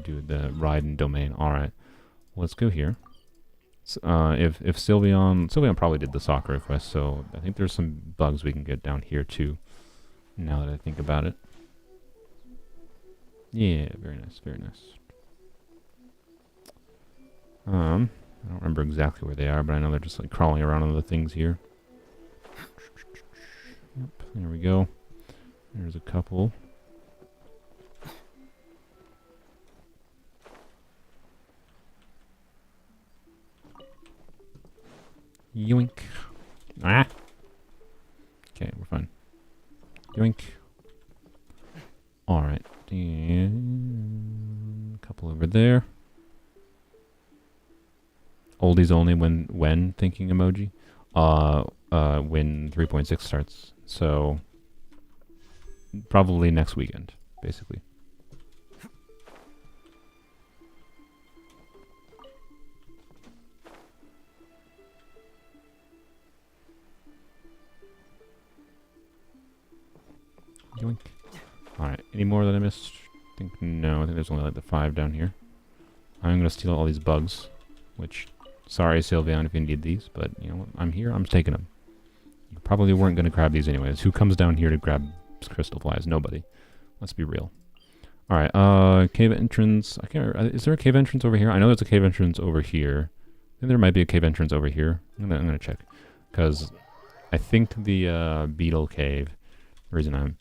Do the ride and domain. Alright. Let's go here. If Sylveon probably did the soccer quest, so I think there's some bugs we can get down here too. Now that I think about it. Yeah, very nice, very nice. I don't remember exactly where they are, but I know they're just like crawling around on the things here. Yep, there we go. There's a couple. Yoink. Ah! Okay, we're fine. Yoink. Alright. A couple over there. Oldies only when thinking emoji. When 3.6 starts. So probably next weekend, basically. Yoink. Alright, any more that I missed? I think no, I think there's only like the 5 down here. I'm gonna steal all these bugs, which, sorry Sylveon if you need these, but you know what, I'm here, I'm taking them. You probably weren't gonna grab these anyways. Who comes down here to grab crystal flies? Nobody. Let's be real. Alright, cave entrance. I can't remember, is there a cave entrance over here? I know there's a cave entrance over here. I think there might be a cave entrance over here. I'm gonna check. Because I think the beetle cave, the reason I'm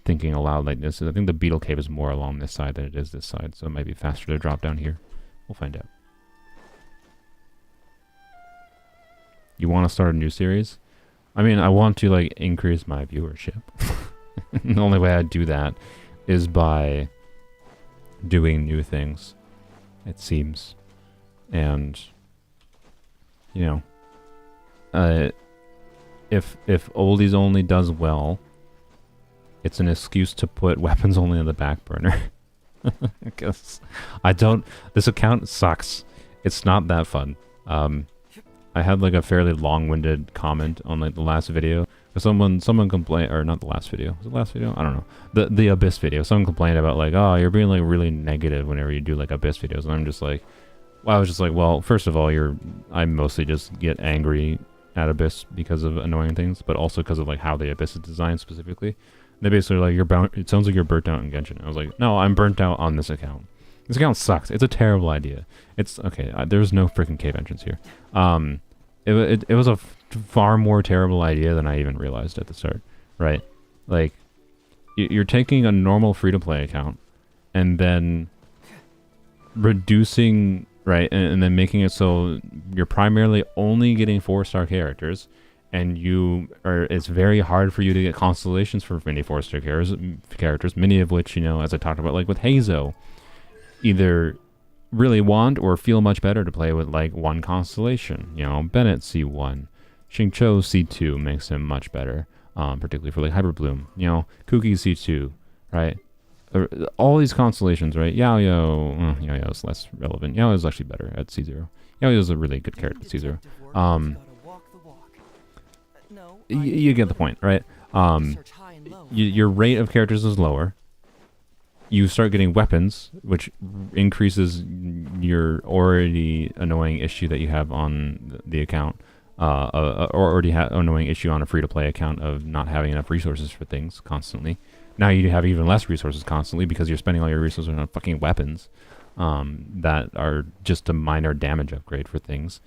thinking aloud like this is I think the beetle cave is more along this side than it is this side, so it might be faster to drop down here. We'll find out. You want to start a new series? I mean, I want to like increase my viewership. The only way I'd do that is by doing new things, it seems. And you know, if oldies only does well, it's an excuse to put weapons only on the back burner. Because this account sucks. It's not that fun. I had like a fairly long-winded comment on like the last video. Someone complained, or not the last video. Was it the last video? I don't know. The Abyss video. Someone complained about like, oh, you're being like really negative whenever you do like Abyss videos. And I'm just like, well, I was just like, well, first of all, I mostly just get angry at Abyss because of annoying things, but also because of like how the Abyss is designed specifically. They basically like, it sounds like you're burnt out in Genshin. I was like, no, I'm burnt out on this account. This account sucks. It's a terrible idea. It's okay. There's no freaking cave entrance here. It was a far more terrible idea than I even realized at the start, right? Like, you're taking a normal free-to-play account and then reducing, right, and then making it so you're primarily only getting 4-star characters, and it's very hard for you to get constellations for many 4-star characters, many of which, you know, as I talked about, like with Hazo, either really want or feel much better to play with like one constellation. You know, Bennett C1, Xingqiu C2 makes him much better, particularly for like Hyper Bloom. You know, Kuki C2, right? All these constellations, right? Xiao, Xiao's less relevant. Xiao is actually better at C0. Xiao is a really good character at C0. You get the point, right? Your rate of characters is lower. You start getting weapons, which increases your already annoying issue that you have on the account, or already annoying issue on a free-to-play account of not having enough resources for things constantly. Now you have even less resources constantly because you're spending all your resources on fucking weapons that are just a minor damage upgrade for things.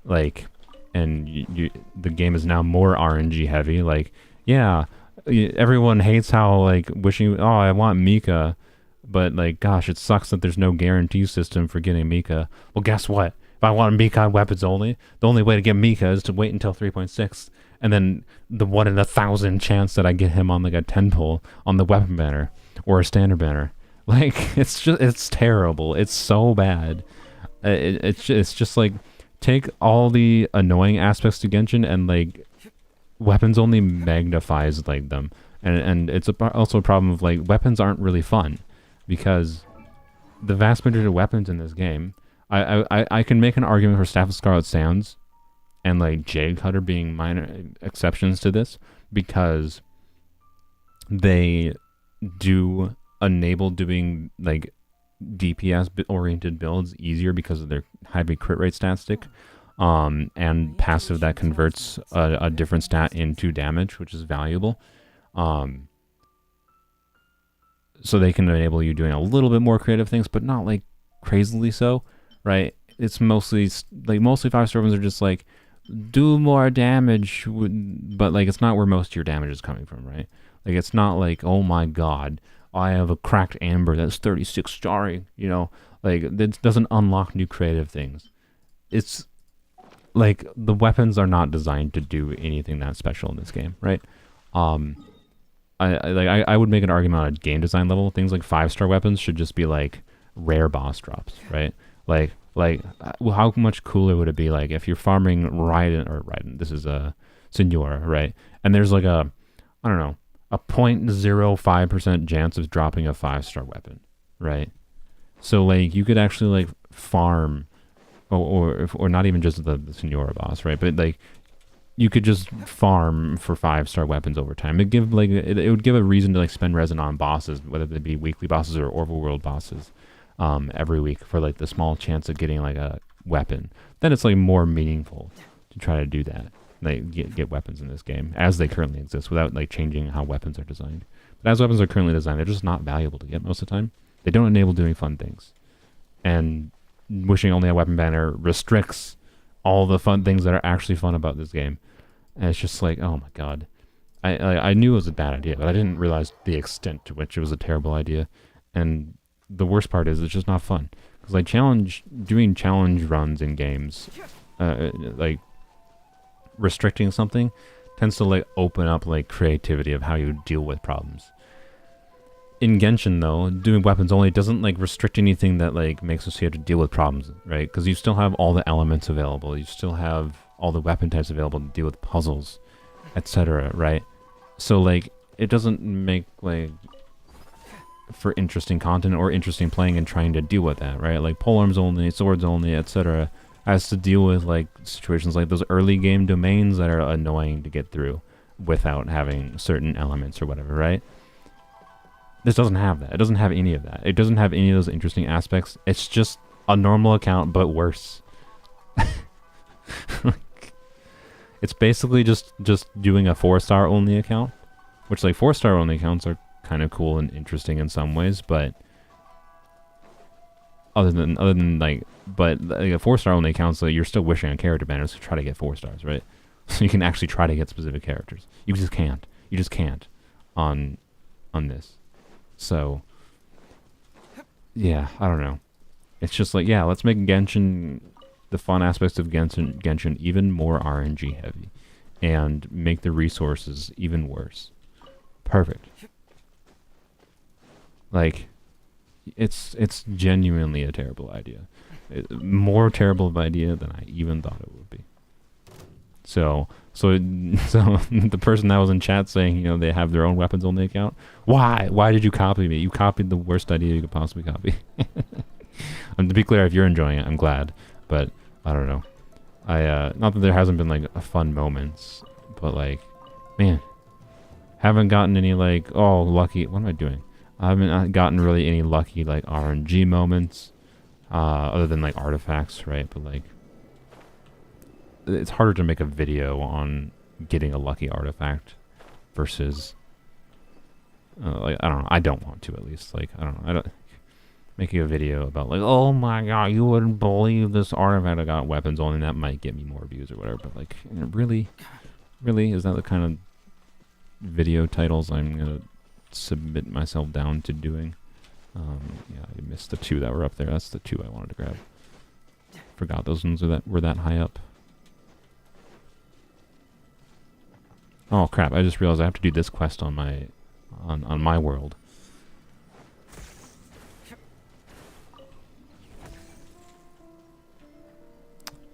Like, and the game is now more RNG heavy. Like, yeah, everyone hates how, like, wishing, oh, I want Mika. But, like, gosh, it sucks that there's no guarantee system for getting Mika. Well, guess what? If I want Mika on weapons only, the only way to get Mika is to wait until 3.6. And then the 1 in 1,000 chance that I get him on, like, a 10 pull on the weapon banner or a standard banner. Like, it's terrible. It's so bad. It's just, like, take all the annoying aspects to Genshin and, like, weapons only magnifies, like, them. And it's also a problem of, like, weapons aren't really fun. Because the vast majority of weapons in this game, I can make an argument for Staff of Scarlet Sands and like Jade Cutter being minor exceptions to this, because they do enable doing like DPS oriented builds easier because of their heavy crit rate stat stick, and passive that converts a different stat into damage, which is valuable. so they can enable you doing a little bit more creative things, but not like crazily so, right? It's mostly like mostly 5-star weapons are just like do more damage, but like it's not where most of your damage is coming from, right? Like it's not like, oh my god, I have a cracked amber that's 36 starring, you know, like it doesn't unlock new creative things. It's like the weapons are not designed to do anything that special in this game, right? I would make an argument on a game design level. Things like 5-star weapons should just be like rare boss drops, right? How much cooler would it be like if you're farming Raiden, this is a Senora, right? And there's like a, I don't know, a 0.05% chance of dropping a 5-star weapon, right? So like you could actually like farm, or not even just the Senora boss, right? But like you could just farm for 5-star weapons over time. It would give a reason to like spend resin on bosses, whether they be weekly bosses or overworld bosses, every week for like the small chance of getting like a weapon. Then it's like more meaningful to try to do that, like get weapons in this game as they currently exist without like changing how weapons are designed. But as weapons are currently designed, they're just not valuable to get most of the time. They don't enable doing fun things, and wishing only a weapon banner restricts all the fun things that are actually fun about this game. And it's just like, oh my god. I knew it was a bad idea, but I didn't realize the extent to which it was a terrible idea. And the worst part is it's just not fun. Because like doing challenge runs in games, like restricting something tends to like open up like creativity of how you deal with problems. In Genshin though, doing weapons only doesn't like restrict anything that like makes us have to deal with problems, right? Because you still have all the elements available. You still have all the weapon types available to deal with puzzles, etc., right? So like it doesn't make like for interesting content or interesting playing and trying to deal with that, right? Like polearms only, swords only, etc. has to deal with like situations like those early game domains that are annoying to get through without having certain elements or whatever, right? This doesn't have that. It doesn't have any of that. It doesn't have any of those interesting aspects. It's just a normal account, but worse. It's basically just doing a 4-star only account, which like 4-star only accounts are kind of cool and interesting in some ways, but other than like a 4-star only accounts, like you're still wishing on character banners to try to get 4 stars, right? So you can actually try to get specific characters. You just can't. You just can't on this. So yeah, I don't know. It's just like, yeah, let's make Genshin, the fun aspects of Genshin even more RNG heavy, and make the resources even worse. Perfect. Like, it's genuinely a terrible idea. More terrible of an idea than I even thought it would be. So the person that was in chat saying, you know, they have their own weapons only account. Why did you copy me? You copied the worst idea you could possibly copy. And to be clear, if you're enjoying it, I'm glad. But I don't know. Not that there hasn't been like a fun moments, but like, man, haven't gotten any like, oh, lucky. What am I doing? I haven't gotten really any lucky like RNG moments, other than like artifacts, right? But like, it's harder to make a video on getting a lucky artifact versus like, I don't know. I don't want to, at least. Like, I don't know. Making a video about like, oh my god, you wouldn't believe this artifact I got weapons on, and that might get me more views or whatever. But like, really, is that the kind of video titles I'm gonna submit myself down to doing? Yeah, I missed the 2 that were up there. That's the 2 I wanted to grab. Forgot those ones were that high up. Oh crap! I just realized I have to do this quest on my on my world.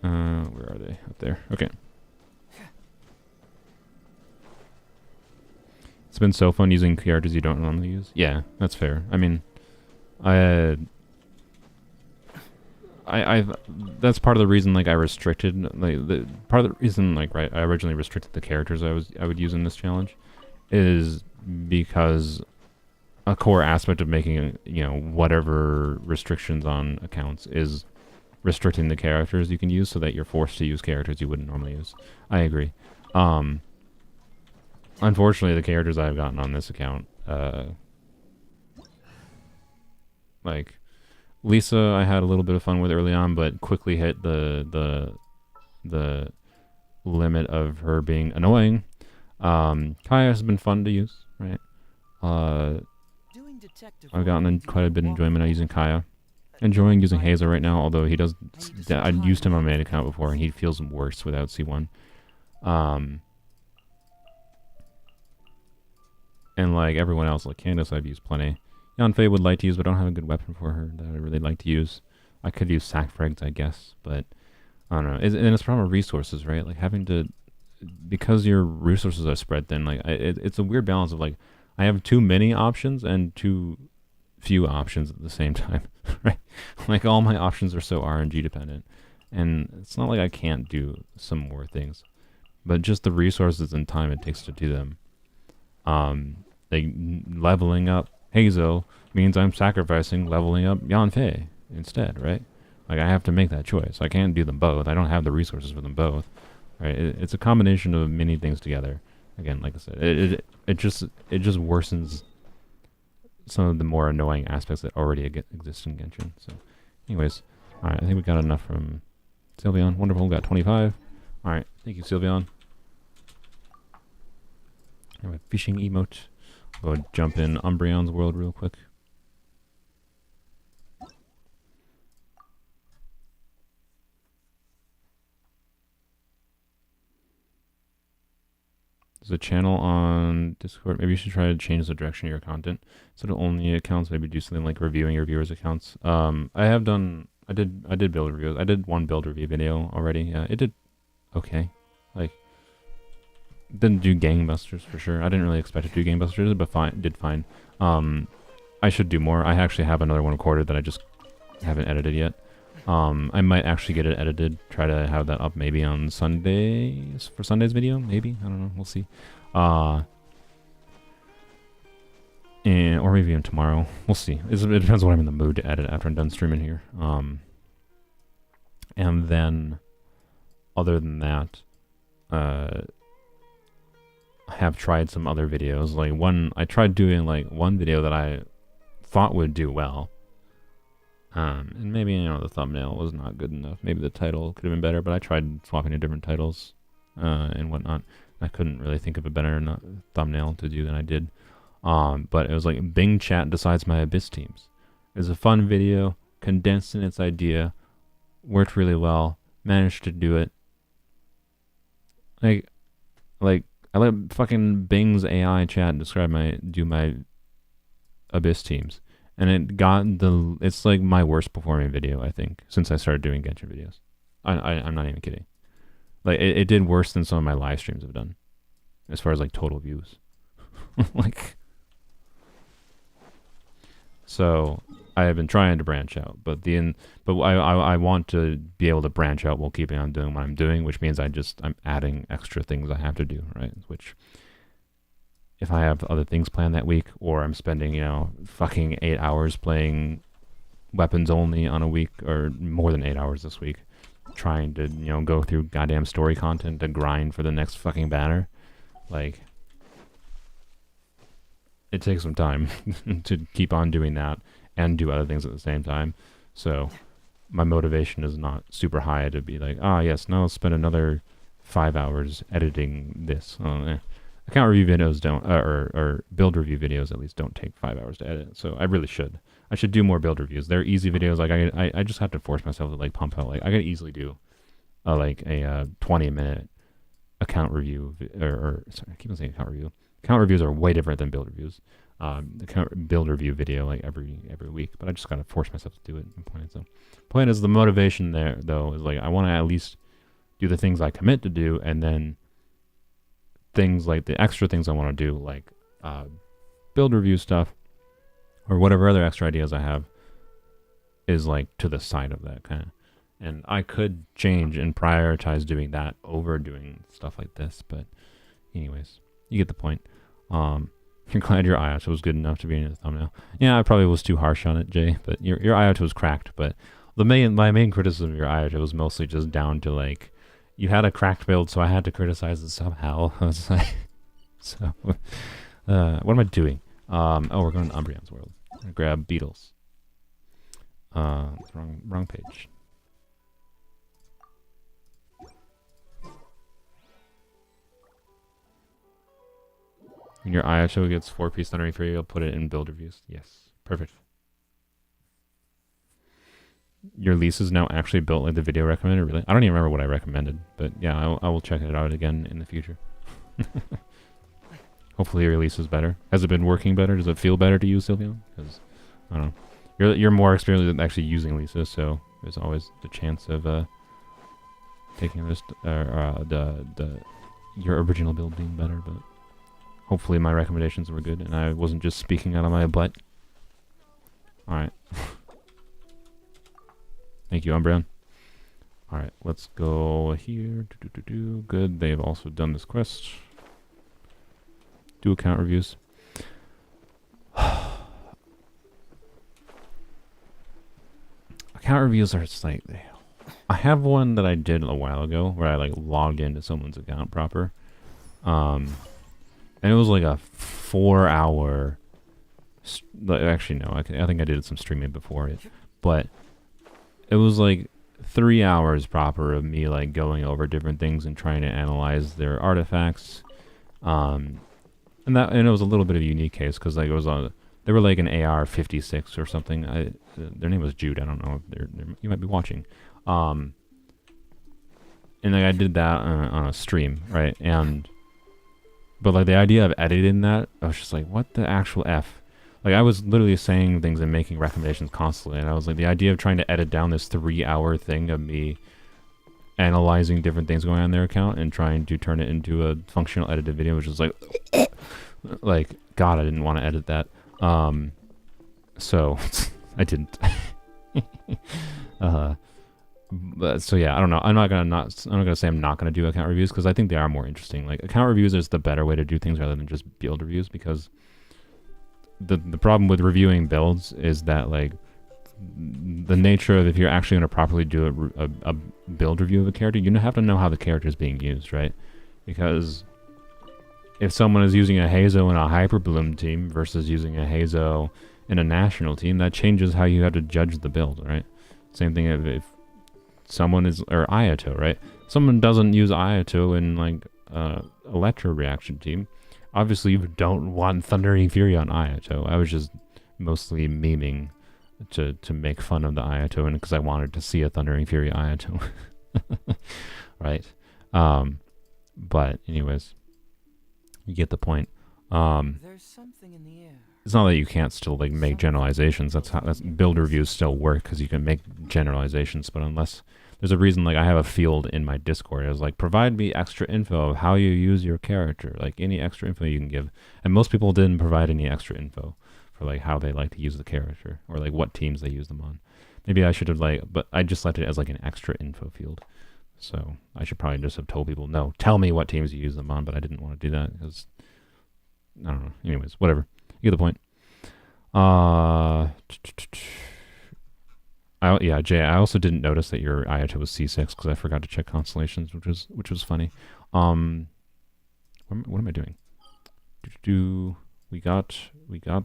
Where are they? Up there. Okay. It's been so fun using characters you don't normally use. Yeah, that's fair. I mean, I've that's part of the reason like I restricted part of the reason like I originally restricted the characters I would use in this challenge is because a core aspect of making, you know, whatever restrictions on accounts is restricting the characters you can use so that you're forced to use characters you wouldn't normally use. I agree. Unfortunately, the characters I've gotten on this account Like Lisa, I had a little bit of fun with early on, but quickly hit the limit of her being annoying. Kaya has been fun to use, right? Doing detective I've work gotten with quite a bit of you enjoyment out of using often- Kaya. Enjoying using Hazel right now, although he does. I need to I set used him time on my main with account before, and he feels worse without C1. And like everyone else, like Candace, I've used plenty. Yanfei would like to use, but I don't have a good weapon for her that I really like to use. I could use sack frags, I guess, but I don't know. And it's problem resources, right? Like having to, because your resources are spread thin. Like it's a weird balance of like I have too many options and too few options at the same time, right? Like all my options are so RNG dependent, and it's not like I can't do some more things, but just the resources and time it takes to do them. Like leveling up Hazel means I'm sacrificing leveling up Yanfei instead, right? Like I have to make that choice. I can't do them both. I don't have the resources for them both, right? It's a combination of many things together. Again, like I said, it just worsens some of the more annoying aspects that already exist in Genshin. So, anyways, all right. I think we got enough from Sylveon. Wonderful. Got 25. All right. Thank you, Sylveon. Have a fishing emote. Go jump in Umbreon's world real quick. There's a channel on Discord. Maybe you should try to change the direction of your content. So to only accounts, maybe do something like reviewing your viewers' accounts. I did build reviews. I did one build review video already. Yeah, it did okay. Like, didn't do gangbusters for sure. I didn't really expect it to do gangbusters, but did fine. I should do more. I actually have another one recorded that I just haven't edited yet. I might actually get it edited, try to have that up maybe on Sundays, for Sunday's video, maybe, I don't know, we'll see. Or maybe even tomorrow, we'll see. It depends on what I'm in the mood to edit after I'm done streaming here. And then, other than that, I have tried some other videos, like I tried doing like one video that I thought would do well. And maybe, the thumbnail was not good enough. Maybe the title could have been better, but I tried swapping to different titles, and whatnot. I couldn't really think of a better thumbnail to do than I did. But it was like Bing Chat decides my Abyss teams. It was a fun video, condensed in its idea, worked really well, managed to do it. Like I let fucking Bing's AI chat do my Abyss teams. And it's like my worst performing video, I think, since I started doing Genshin videos. I'm not even kidding. Like, it did worse than some of my live streams have done, as far as like total views. Like, so I have been trying to branch out, but I want to be able to branch out while keeping on doing what I'm doing, which means I'm adding extra things I have to do, right? Which, if I have other things planned that week, or I'm spending, fucking 8 hours playing weapons only on a week, or more than 8 hours this week, trying to, go through goddamn story content to grind for the next fucking banner, like, it takes some time to keep on doing that and do other things at the same time. So my motivation is not super high to be like, yes, now I'll spend another 5 hours editing this. Account review videos don't, or build review videos at least don't take 5 hours to edit. So I really should. I should do more build reviews. They're easy videos. Like I just have to force myself to like pump out. Like I could easily do, like a 20-minute account review, sorry, I keep on saying account review. Account reviews are way different than build reviews. Build review video like every week, but I just gotta force myself to do it. Point is the motivation there though is like I want to at least do the things I commit to do, and then things like the extra things I want to do, like build review stuff or whatever other extra ideas I have, is like to the side of that kind of. And I could change and prioritize doing that over doing stuff like this, but anyways, you get the point. You're glad your IOTA was good enough to be in the thumbnail. Yeah, I probably was too harsh on it, Jay, but your IOTA was cracked. But my main criticism of your IOTA was mostly just down to like, you had a cracked build, so I had to criticize it somehow. I was like, so, what am I doing? We're going to Umbreon's world. I'm gonna grab beetles. Wrong page. When your ISO gets 4-piece Thundering Fury, you'll put it in build reviews. Yes. Perfect. Your lease is now actually built like the video recommended, really? I don't even remember what I recommended, but yeah, I will check it out again in the future. Hopefully your lease is better. Has it been working better? Does it feel better to use Sylveon? Because, I don't know. You're more experienced with actually using Lisa, so there's always the chance of taking this, your original build being better, but hopefully my recommendations were good and I wasn't just speaking out of my butt. Alright. Thank you, Umbreon. Alright, let's go here. Good, they've also done this quest. Do account reviews. Account reviews are just like... I have one that I did a while ago where I like logged into someone's account proper. And it was like a 4-hour... Actually, no, I think I did some streaming before it. But it was like 3 hours proper of me like going over different things and trying to analyze their artifacts. And it was a little bit of a unique case because like it was on... They were like an AR-56 or something. Their name was Jude. I don't know if you might be watching. And like I did that on a stream, right? But like the idea of editing that, I was just like, what the actual F? Like I was literally saying things and making recommendations constantly, and I was like, the idea of trying to edit down this 3-hour thing of me analyzing different things going on in their account and trying to turn it into a functional edited video, which was like, God, I didn't want to edit that. So I didn't. But so yeah, I don't know. I'm not gonna say I'm not gonna do account reviews because I think they are more interesting. Like account reviews is the better way to do things rather than just build reviews, because the problem with reviewing builds is that like the nature of if you're actually gonna properly do a build review of a character, you have to know how the character is being used, right? Because if someone is using a Hazo in a Hyper Bloom team versus using a Hazo in a national team, that changes how you have to judge the build, right? Same thing if someone is, or Ayato, right? Someone doesn't use Ayato in like Electro reaction team. Obviously, you don't want Thundering Fury on Ayato. I was just mostly memeing to make fun of the Ayato, and because I wanted to see a Thundering Fury Ayato, right? But anyways, you get the point. There's something in the air. It's not that you can't still like make generalizations. That's build reviews still work because you can make generalizations. But unless there's a reason, like I have a field in my Discord. I was like, provide me extra info of how you use your character, like any extra info you can give. And most people didn't provide any extra info for like how they like to use the character or like what teams they use them on. Maybe I should have but I just left it as like an extra info field. So I should probably just have told people, no, tell me what teams you use them on. But I didn't want to do that because I don't know. Anyways, whatever. You get the point. Yeah, Jay, I also didn't notice that your Ayato was C6 because I forgot to check constellations, which was funny. What am I doing? We got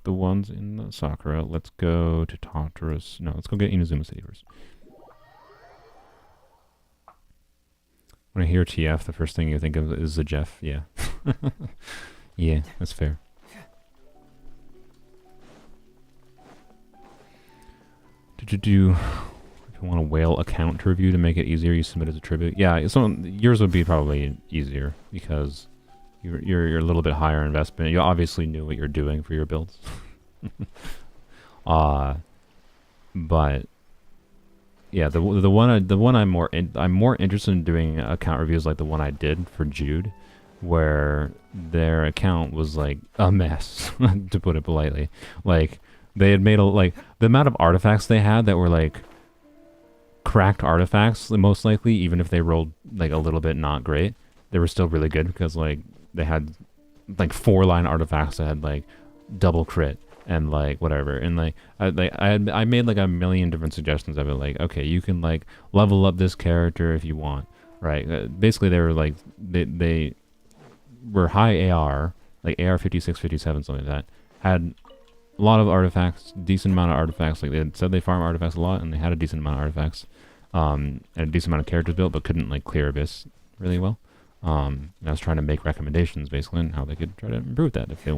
the ones in the Sakura. Let's go to Tartarus. No, let's go get Inazuma City first. When I hear TF, the first thing you think of is the Jeff. Yeah. Yeah, that's fair. If you want a whale account to review to make it easier, you submit as a tribute. Yeah, so yours would be probably easier because you're a little bit higher investment. You obviously knew what you're doing for your builds. But yeah, the one I'm more interested in doing account reviews like the one I did for Jude, where their account was like a mess, to put it politely. Like they had made the amount of artifacts they had that were like cracked artifacts, most likely, even if they rolled like a little bit not great, they were still really good because like they had like 4-line artifacts that had like double crit and like whatever, and like I made like a million different suggestions of it, like, okay, you can like level up this character if you want, right? Basically they were like they were high AR, like AR 56, 57, something like that, had a lot of artifacts, decent amount of artifacts. Like they had said they farm artifacts a lot, and they had a decent amount of artifacts, and a decent amount of characters built, but couldn't like clear Abyss really well. And I was trying to make recommendations basically on how they could try to improve that. If they,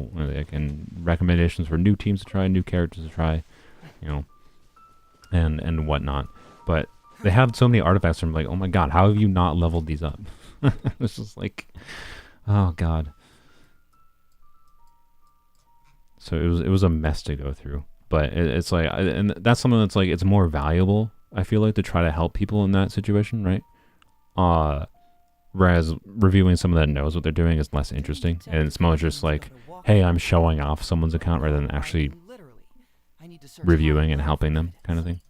and recommendations for new teams to try, new characters to try, you know, and whatnot. But they had so many artifacts. I'm like, oh my god, how have you not leveled these up? It's just like, oh god. So it was a mess to go through. But it's like, and that's something that's like, it's more valuable, I feel like, to try to help people in that situation, right? Whereas reviewing someone that knows what they're doing is less interesting, and it's more just like, hey, I'm showing off someone's account rather than actually reviewing and helping them, kind of thing.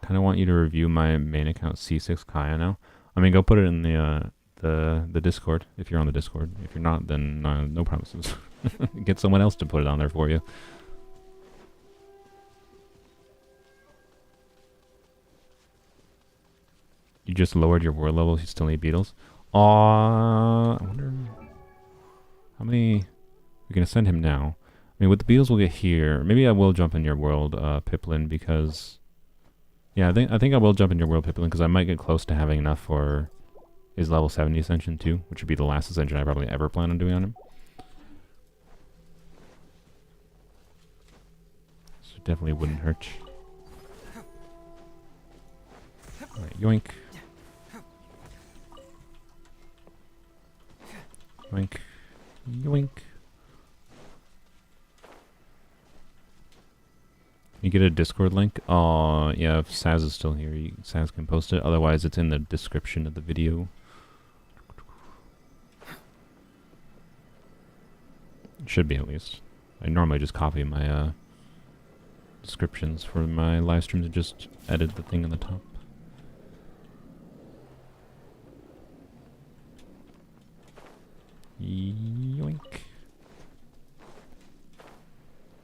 Kind of want you to review my main account, C6 Kaya now. I mean, go put it in the Discord if you're on the Discord. If you're not, then no promises. Get someone else to put it on there for you. You just lowered your world levels, you still need beetles. I wonder how many we can ascend him now. I mean, with the beetles we'll get here. Maybe I will jump in your world, Piplin, because yeah, I think I will jump in your world, Piplin, because I might get close to having enough for his level 70 ascension too, which would be the last ascension I probably ever plan on doing on him. So definitely wouldn't hurt. Alright, yoink. Yoink. Yoink. You get a Discord link? Yeah, if Saz is still here, Saz can post it. Otherwise, it's in the description of the video. It should be, at least. I normally just copy my descriptions for my live streams and just edit the thing on the top. Yoink.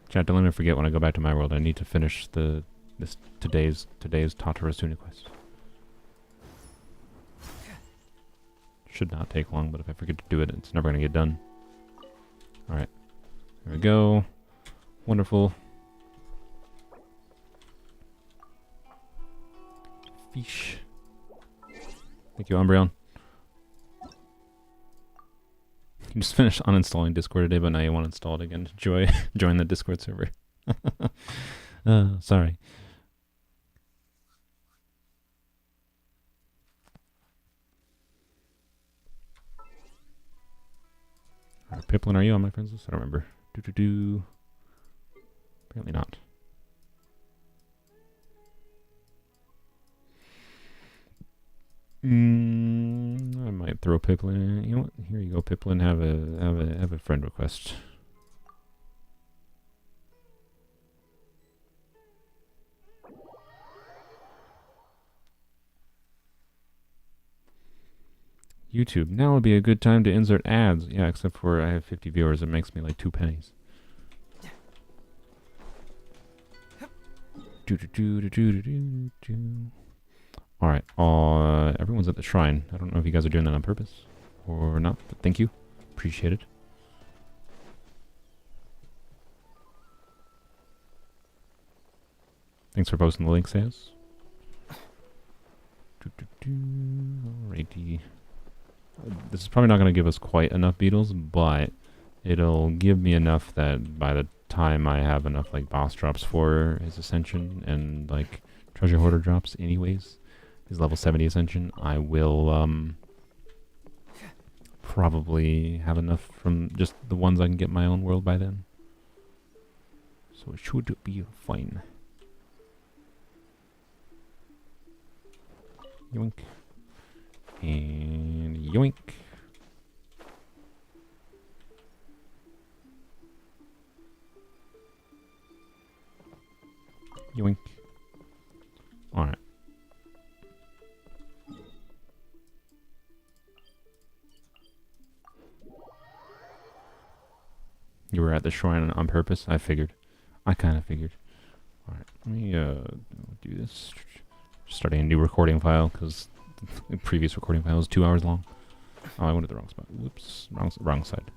Chat, don't let me forget when I go back to my world. I need to finish today's Tatarasuna quest. Should not take long, but if I forget to do it, it's never gonna get done. Alright. There we go. Wonderful. Fish. Thank you, Umbreon. You just finished uninstalling Discord today, but now you want to install it again to join the Discord server. Sorry. Piplin, are you on my friends list? I don't remember. Apparently not. I might throw Piplin in. You know what? Here you go, Piplin. Have a friend request. YouTube. Now would be a good time to insert ads. Yeah, except for I have 50 viewers. It makes me like 2 pennies. Alright, everyone's at the shrine. I don't know if you guys are doing that on purpose or not, but thank you. Appreciate it. Thanks for posting the link, Says. Alrighty. This is probably not going to give us quite enough beetles, but it'll give me enough that by the time I have enough like boss drops for his ascension and like treasure hoarder drops anyways, his level 70 ascension, I will probably have enough from just the ones I can get my own world by then. So it should be fine. Yoink. And yoink. Yoink. Alright. You were at the shrine on purpose? I figured. I kind of figured. Alright, let me do this. Starting a new recording file, because the previous recording file was 2 hours long. Oh, I went to the wrong spot. Whoops. Wrong side.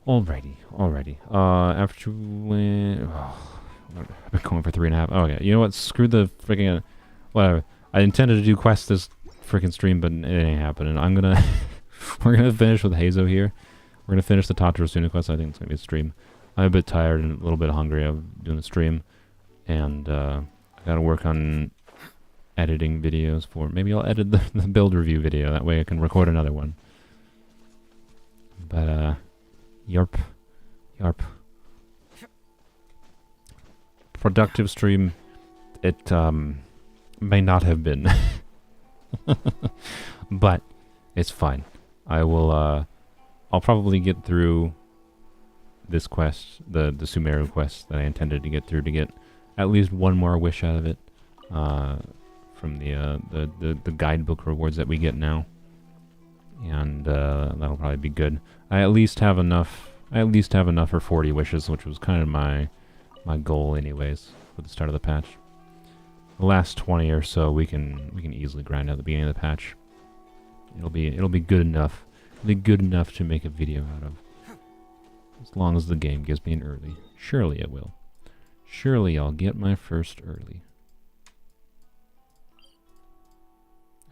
Alrighty. After when I've been going for 3.5. Oh yeah, you know what? Screw the freaking whatever. I intended to do quests this freaking stream, but it ain't happening. I'm gonna we're gonna finish with Hazo here. We're gonna finish the Totoro Suna quest. I think it's gonna be a stream. I'm a bit tired and a little bit hungry of doing the stream, and I gotta work on editing videos for. Maybe I'll edit the build review video. That way I can record another one. But yarp. Productive stream. It may not have been, but it's fine. I'll probably get through this quest, the Sumeru quest that I intended to get through to get at least one more wish out of it, from the guidebook rewards that we get now, and that'll probably be good. I at least have enough for 40 wishes, which was kind of my goal anyways for the start of the patch. The last 20 or so we can easily grind out at the beginning of the patch. It'll be good enough. It'll be good enough to make a video out of. As long as the game gives me an early. Surely it will. Surely I'll get my first early.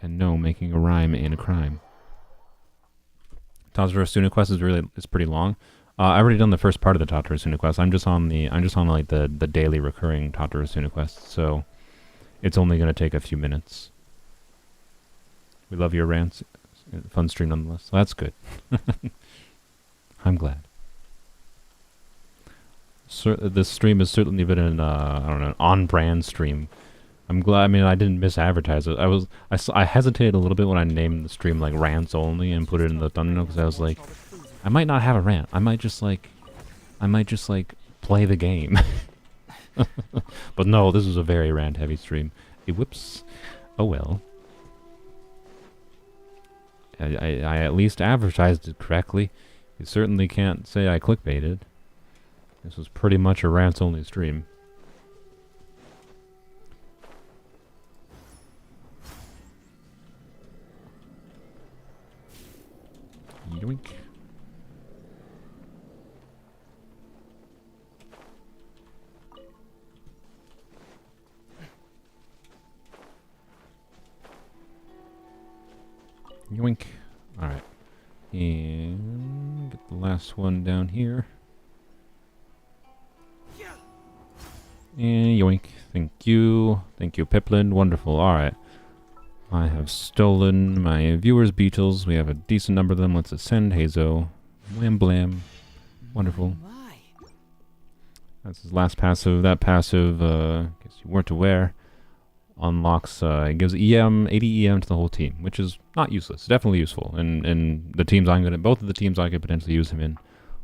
And no, making a rhyme ain't a crime. Totoro Suna quest is pretty long. I've already done the first part of the Totoro Suna quest. I'm just on like the daily recurring Totoro Suna quest, so it's only gonna take a few minutes. We love your rants. Fun stream nonetheless. So that's good. I'm glad. This stream has certainly been an on-brand stream. I'm glad. I mean, I didn't misadvertise it. I hesitated a little bit when I named the stream like Rants Only and put it in the thumbnail because I was like, I might not have a rant. I might just like play the game. But no, this was a very rant-heavy stream. Whoops. Oh well. I at least advertised it correctly. You certainly can't say I clickbaited. This was pretty much a rants-only stream. Yoink. Yoink. Alright. And get the last one down here. And yoink. Thank you. Thank you, Piplin. Wonderful. Alright. I have stolen my viewers' beetles. We have a decent number of them. Let's ascend Hazo. Wham blam. Wonderful. That's his last passive. That passive, guess you weren't aware, unlocks, it gives 80 EM to the whole team, which is not useless. Definitely useful. And the teams both of the teams I could potentially use him in,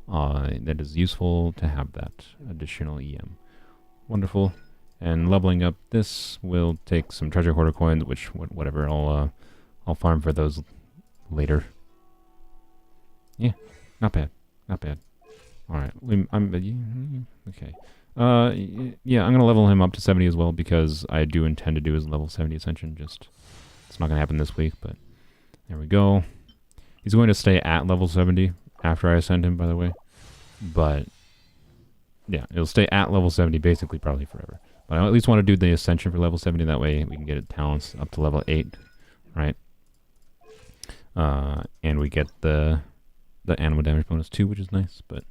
that is useful to have that additional EM. Wonderful. And leveling up this will take some treasure hoarder coins, which whatever, I'll farm for those later. Yeah, not bad. All right, okay. Yeah, I'm gonna level him up to 70 as well because I do intend to do his level 70 Ascension. Just it's not gonna happen this week, but there we go. He's going to stay at level 70 after I ascend him, by the way. But yeah, it'll stay at level 70 basically probably forever. But I at least want to do the Ascension for level 70. That way we can get it talents up to level 8, right? And we get the animal damage bonus too, which is nice. But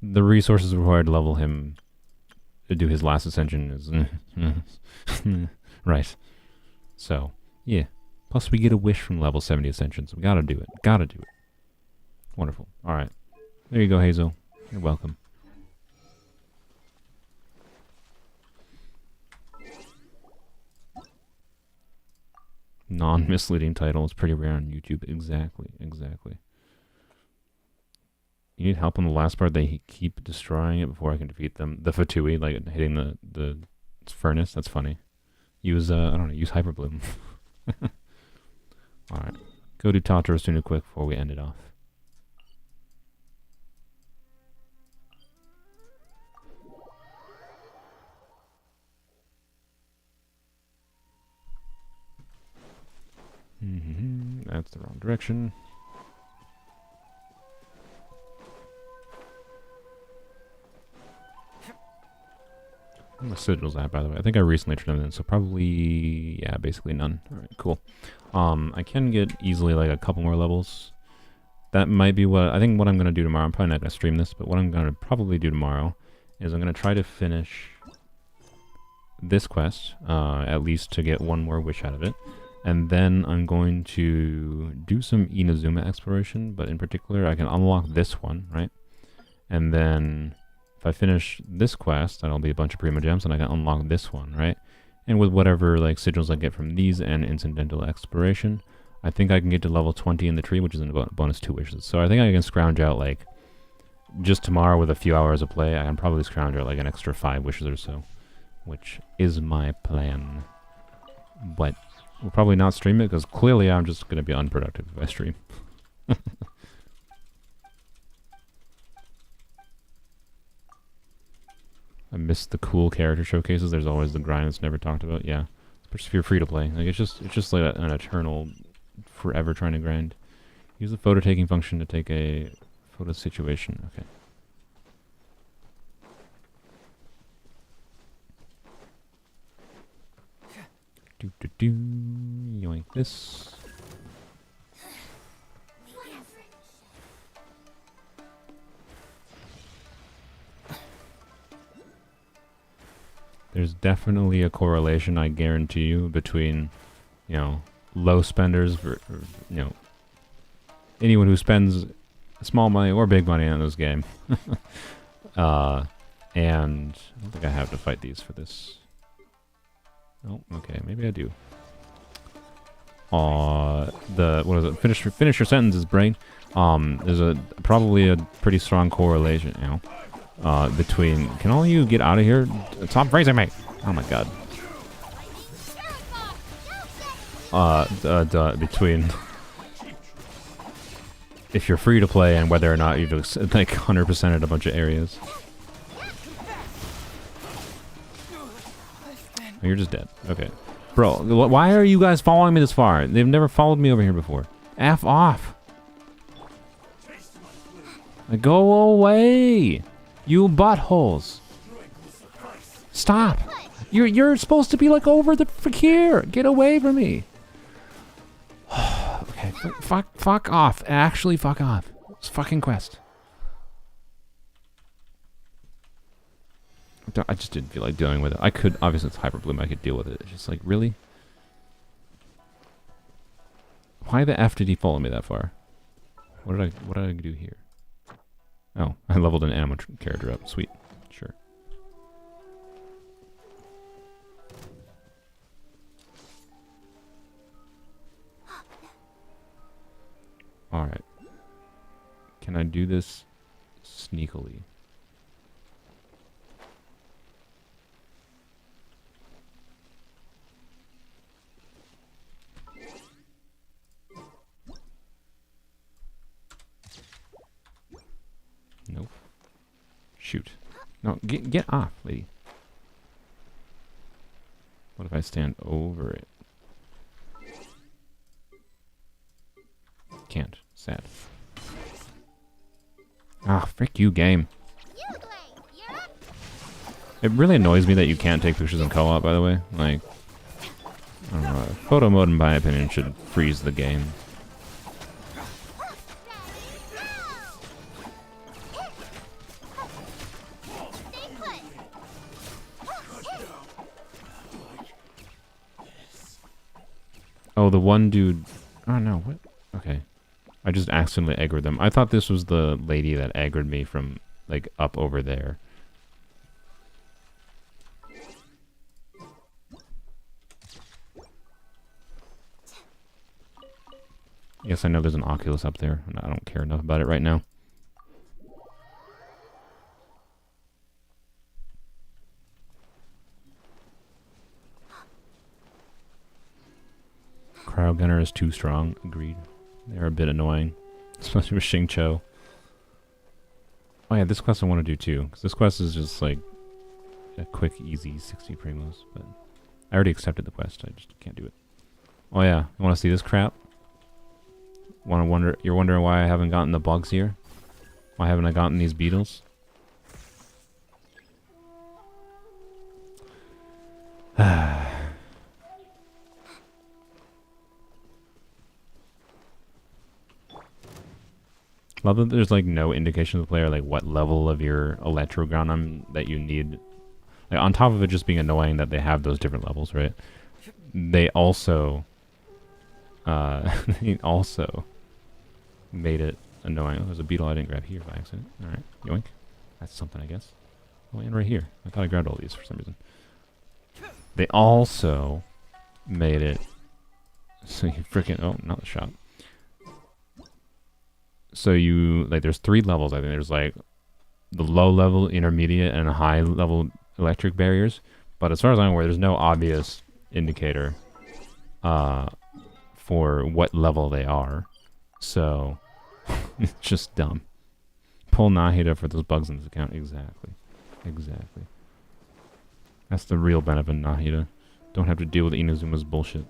the resources required to level him to do his last Ascension is right. So yeah. Plus we get a wish from level 70 Ascension, so we gotta do it. Wonderful. All right. There you go, Hazel. You're welcome. Non-misleading title is pretty rare on YouTube. Exactly. You need help on the last part. They keep destroying it before I can defeat them. The Fatui, like hitting the furnace. That's funny. Use I don't know. Use Hyperbloom. All right. Go do Totoro Suna quick before we end it off. That's the wrong direction. Where are my sigils at, by the way? I think I recently turned them in, so probably, yeah, basically none. Alright, cool. I can get easily like a couple more levels. That might be what, I think what I'm going to do tomorrow, I'm probably not going to stream this, but what I'm going to probably do tomorrow is I'm going to try to finish this quest, at least to get one more wish out of it. And then I'm going to do some Inazuma exploration, but in particular I can unlock this one, right? And then if I finish this quest, that'll be a bunch of Prima Gems, and I can unlock this one, right? And with whatever like sigils I get from these and incidental exploration, I think I can get to level 20 in the tree, which is a bonus 2 wishes. So I think I can scrounge out like, just tomorrow with a few hours of play, I can probably scrounge out like an extra 5 wishes or so, which is my plan. But we'll probably not stream it, because clearly I'm just going to be unproductive if I stream. I missed the cool character showcases. There's always the grind that's never talked about. Yeah, especially if you're free to play. Like it's just like an eternal, forever trying to grind. Use the photo taking function to take a photo situation. Okay. Yoink this. There's definitely a correlation, I guarantee you, between, you know, low spenders, anyone who spends small money or big money on this game. And I don't think I have to fight these for this. Oh, okay, maybe I do. What is it? Finish your sentences, brain. There's probably a pretty strong correlation, you know, between. Can all of you get out of here? Stop phrasing me! Oh my god. Between if you're free to play and whether or not you've like 100%ed a bunch of areas. Oh, you're just dead. Okay. Bro, why are you guys following me this far? They've never followed me over here before. F off. Go away. You buttholes. Stop. You're supposed to be like over the frick here. Get away from me. Okay. Fuck off. Actually fuck off. It's a fucking quest. I just didn't feel like dealing with it. I could, obviously it's Hyper Bloom, I could deal with it. It's just like, really? Why the F did he follow me that far? What did I do here? Oh, I leveled an animal character up. Sweet. Sure. Alright. Can I do this sneakily? Nope. Shoot. No, get off, lady. What if I stand over it? Can't. Sad. Ah, frick you, game. It really annoys me that you can't take pictures in co-op, by the way. Like, I don't know. Photo mode, in my opinion, should freeze the game. Oh, the one dude... Oh, no, what? Okay. I just accidentally aggroed them. I thought this was the lady that aggroed me from, like, up over there. Yes, I know there's an Oculus up there, and I don't care enough about it right now. Cryo Gunner is too strong. Agreed. They're a bit annoying. Especially with Xingqiu. Oh yeah, this quest I want to do too. Because this quest is just like a quick, easy 60 primos. But I already accepted the quest. I just can't do it. Oh yeah, you want to see this crap? You're wondering why I haven't gotten the bugs here? Why haven't I gotten these beetles? Love that there's like no indication to the player like what level of your electrogram that you need. Like on top of it just being annoying that they have those different levels, right? They also they also made it annoying. Oh, there's a beetle I didn't grab here by accident. Alright, yoink. That's something, I guess. Oh, and right here. I thought I grabbed all these for some reason. They also made it so you freaking... Oh, not the shot. So you... Like, there's 3 levels, I think. There's, like, the low level, intermediate, and high level electric barriers. But as far as I'm aware, there's no obvious indicator for what level they are. So, it's just dumb. Pull Nahida for those bugs in this account. Exactly. Exactly. That's the real benefit of Nahida. Don't have to deal with Inazuma's bullshit.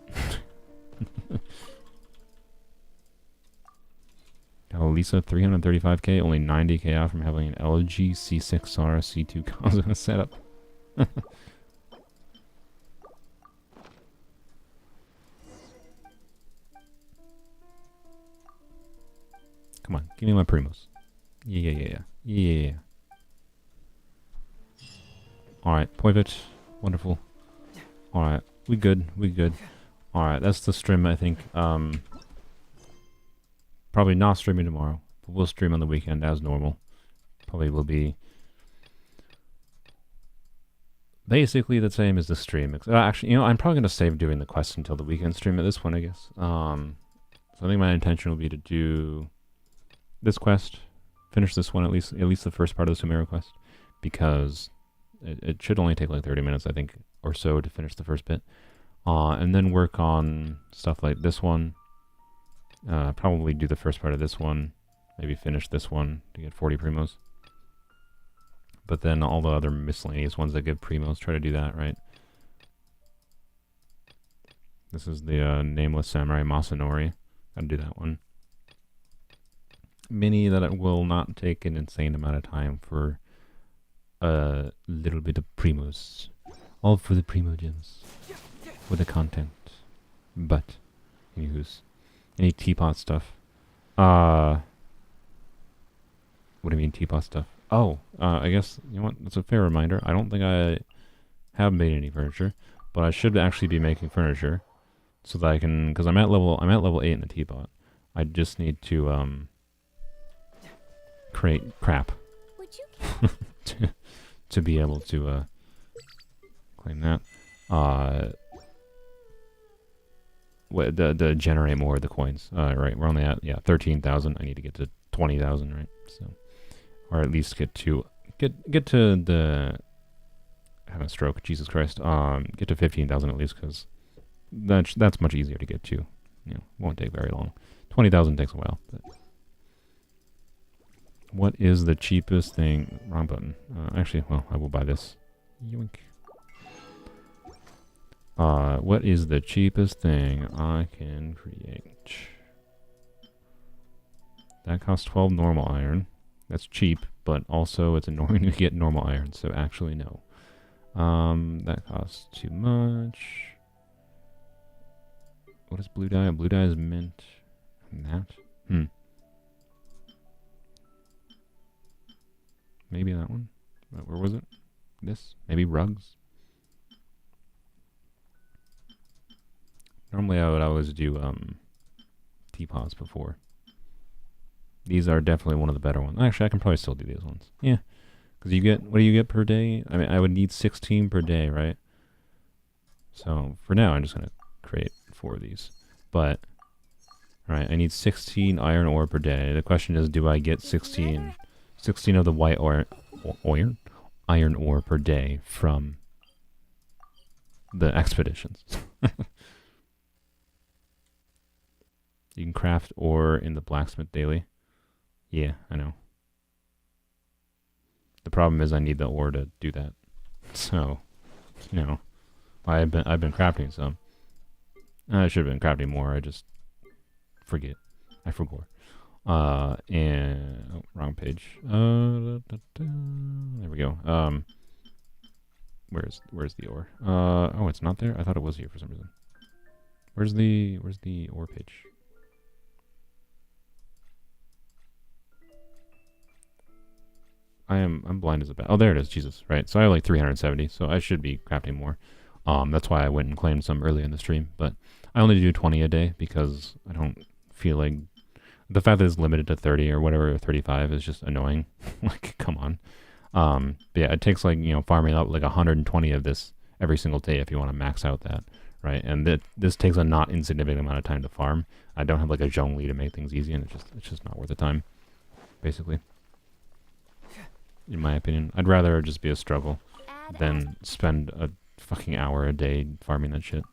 Oh, Lisa, 335k, only 90k out from having an LG C6R C2 Kaza setup. Come on, give me my primos. Yeah. Alright, Poivit. Wonderful. Alright, we good. Alright, that's the stream, I think. Probably not streaming tomorrow, but we'll stream on the weekend as normal. Probably will be basically the same as the stream. Actually, you know, I'm probably going to save doing the quest until the weekend stream at this point, I guess. So I think my intention will be to do this quest, finish this one at least the first part of the Sumeru quest, because it should only take like 30 minutes, I think, or so to finish the first bit. And then work on stuff like this one. Probably do the first part of this one, maybe finish this one to get 40 primos. But then all the other miscellaneous ones that give primos, try to do that, right? This is the Nameless Samurai Masanori. Gotta do that one. Mini that it will not take an insane amount of time for a little bit of primos. All for the primo gems. For the content. But, anywho's. Any teapot stuff? What do you mean teapot stuff? Oh, I guess, you know what, that's a fair reminder. I don't think I have made any furniture, but I should actually be making furniture so that I can, because I'm at level 8 in the teapot. I just need to, create crap Would you to be able to, claim that. To generate more of the coins. Right, we're only at 13,000. I need to get to 20,000, right? So, or at least get to the having a stroke. Jesus Christ. Get to 15,000 at least, because that's much easier to get to. You know, won't take very long. 20,000 takes a while. But what is the cheapest thing? Wrong button. Actually, well, I will buy this. Yoink. What is the cheapest thing I can create? That costs 12 normal iron. That's cheap, but also it's annoying to get normal iron, so actually no. That costs too much. What is blue dye? Blue dye is mint. And that? Maybe that one? Where was it? This? Maybe rugs? Normally I would always do teapots before. These are definitely one of the better ones. Actually, I can probably still do these ones. Yeah. Because you get, what do you get per day? I mean, I would need 16 per day, right? So, for now, I'm just going to create 4 of these. But, alright, I need 16 iron ore per day. The question is, do I get 16 of the white iron ore per day from the expeditions? You can craft ore in the blacksmith daily. Yeah, I know. The problem is I need the ore to do that. So, you know, I've been crafting some. I should have been crafting more. I just forget. I forgot. And oh, wrong page. There we go. Where's the ore? Oh, it's not there. I thought it was here for some reason. Where's the ore page? I'm blind as a bat. Oh, there it is. Jesus, right. So I have like 370, so I should be crafting more. That's why I went and claimed some early in the stream, but I only do 20 a day because I don't feel like the fact that it's limited to 30 or whatever, or 35 is just annoying. Like, come on. But yeah, it takes like, farming up like 120 of this every single day if you want to max out that, right? And this takes a not insignificant amount of time to farm. I don't have like a Zhongli to make things easy, and it's just not worth the time, basically. In my opinion, I'd rather just be a struggle than spend a fucking hour a day farming that shit.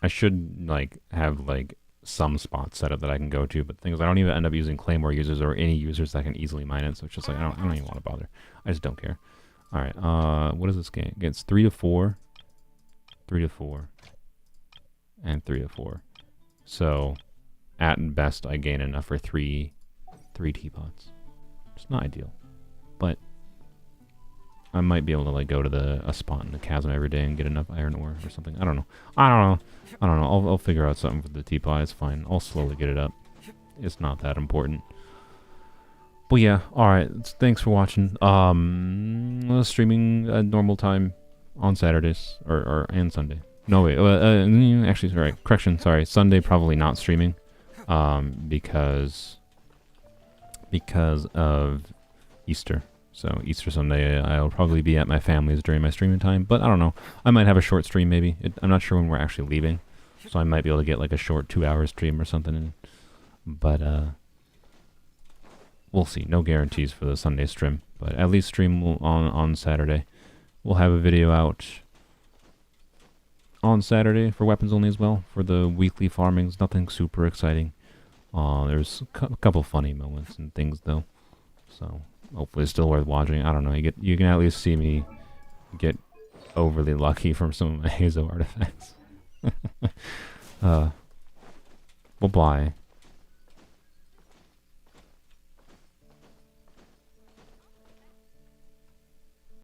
I should like have like some spots set up that I can go to, but the thing is I don't even end up using Claymore users or any users that can easily mine it, so it's just like I don't even want to bother. I just don't care. Alright, what is this game? It's 3 to 4, 3 to 4, and 3 to 4. So at best I gain enough for three teapots. It's not ideal, but I might be able to like go to a spot in the chasm every day and get enough iron ore or something. I don't know. I'll figure out something for the teapot. It's fine. I'll slowly get it up. It's not that important. But yeah, alright. Thanks for watching. Streaming at normal time on Saturdays and Sunday. No wait, actually, sorry, correction, sorry. Sunday probably not streaming. Because of Easter. So Easter Sunday, I'll probably be at my family's during my streaming time. But I don't know. I might have a short stream maybe. I'm not sure when we're actually leaving. So I might be able to get like a short 2-hour stream or something. But we'll see. No guarantees for the Sunday stream. But at least stream on Saturday. We'll have a video out on Saturday for weapons only as well. For the weekly farmings. Nothing super exciting. There's a couple funny moments and things though. So hopefully it's still worth watching. I don't know. You can at least see me get overly lucky from some of my Hazo artifacts. Bye-bye.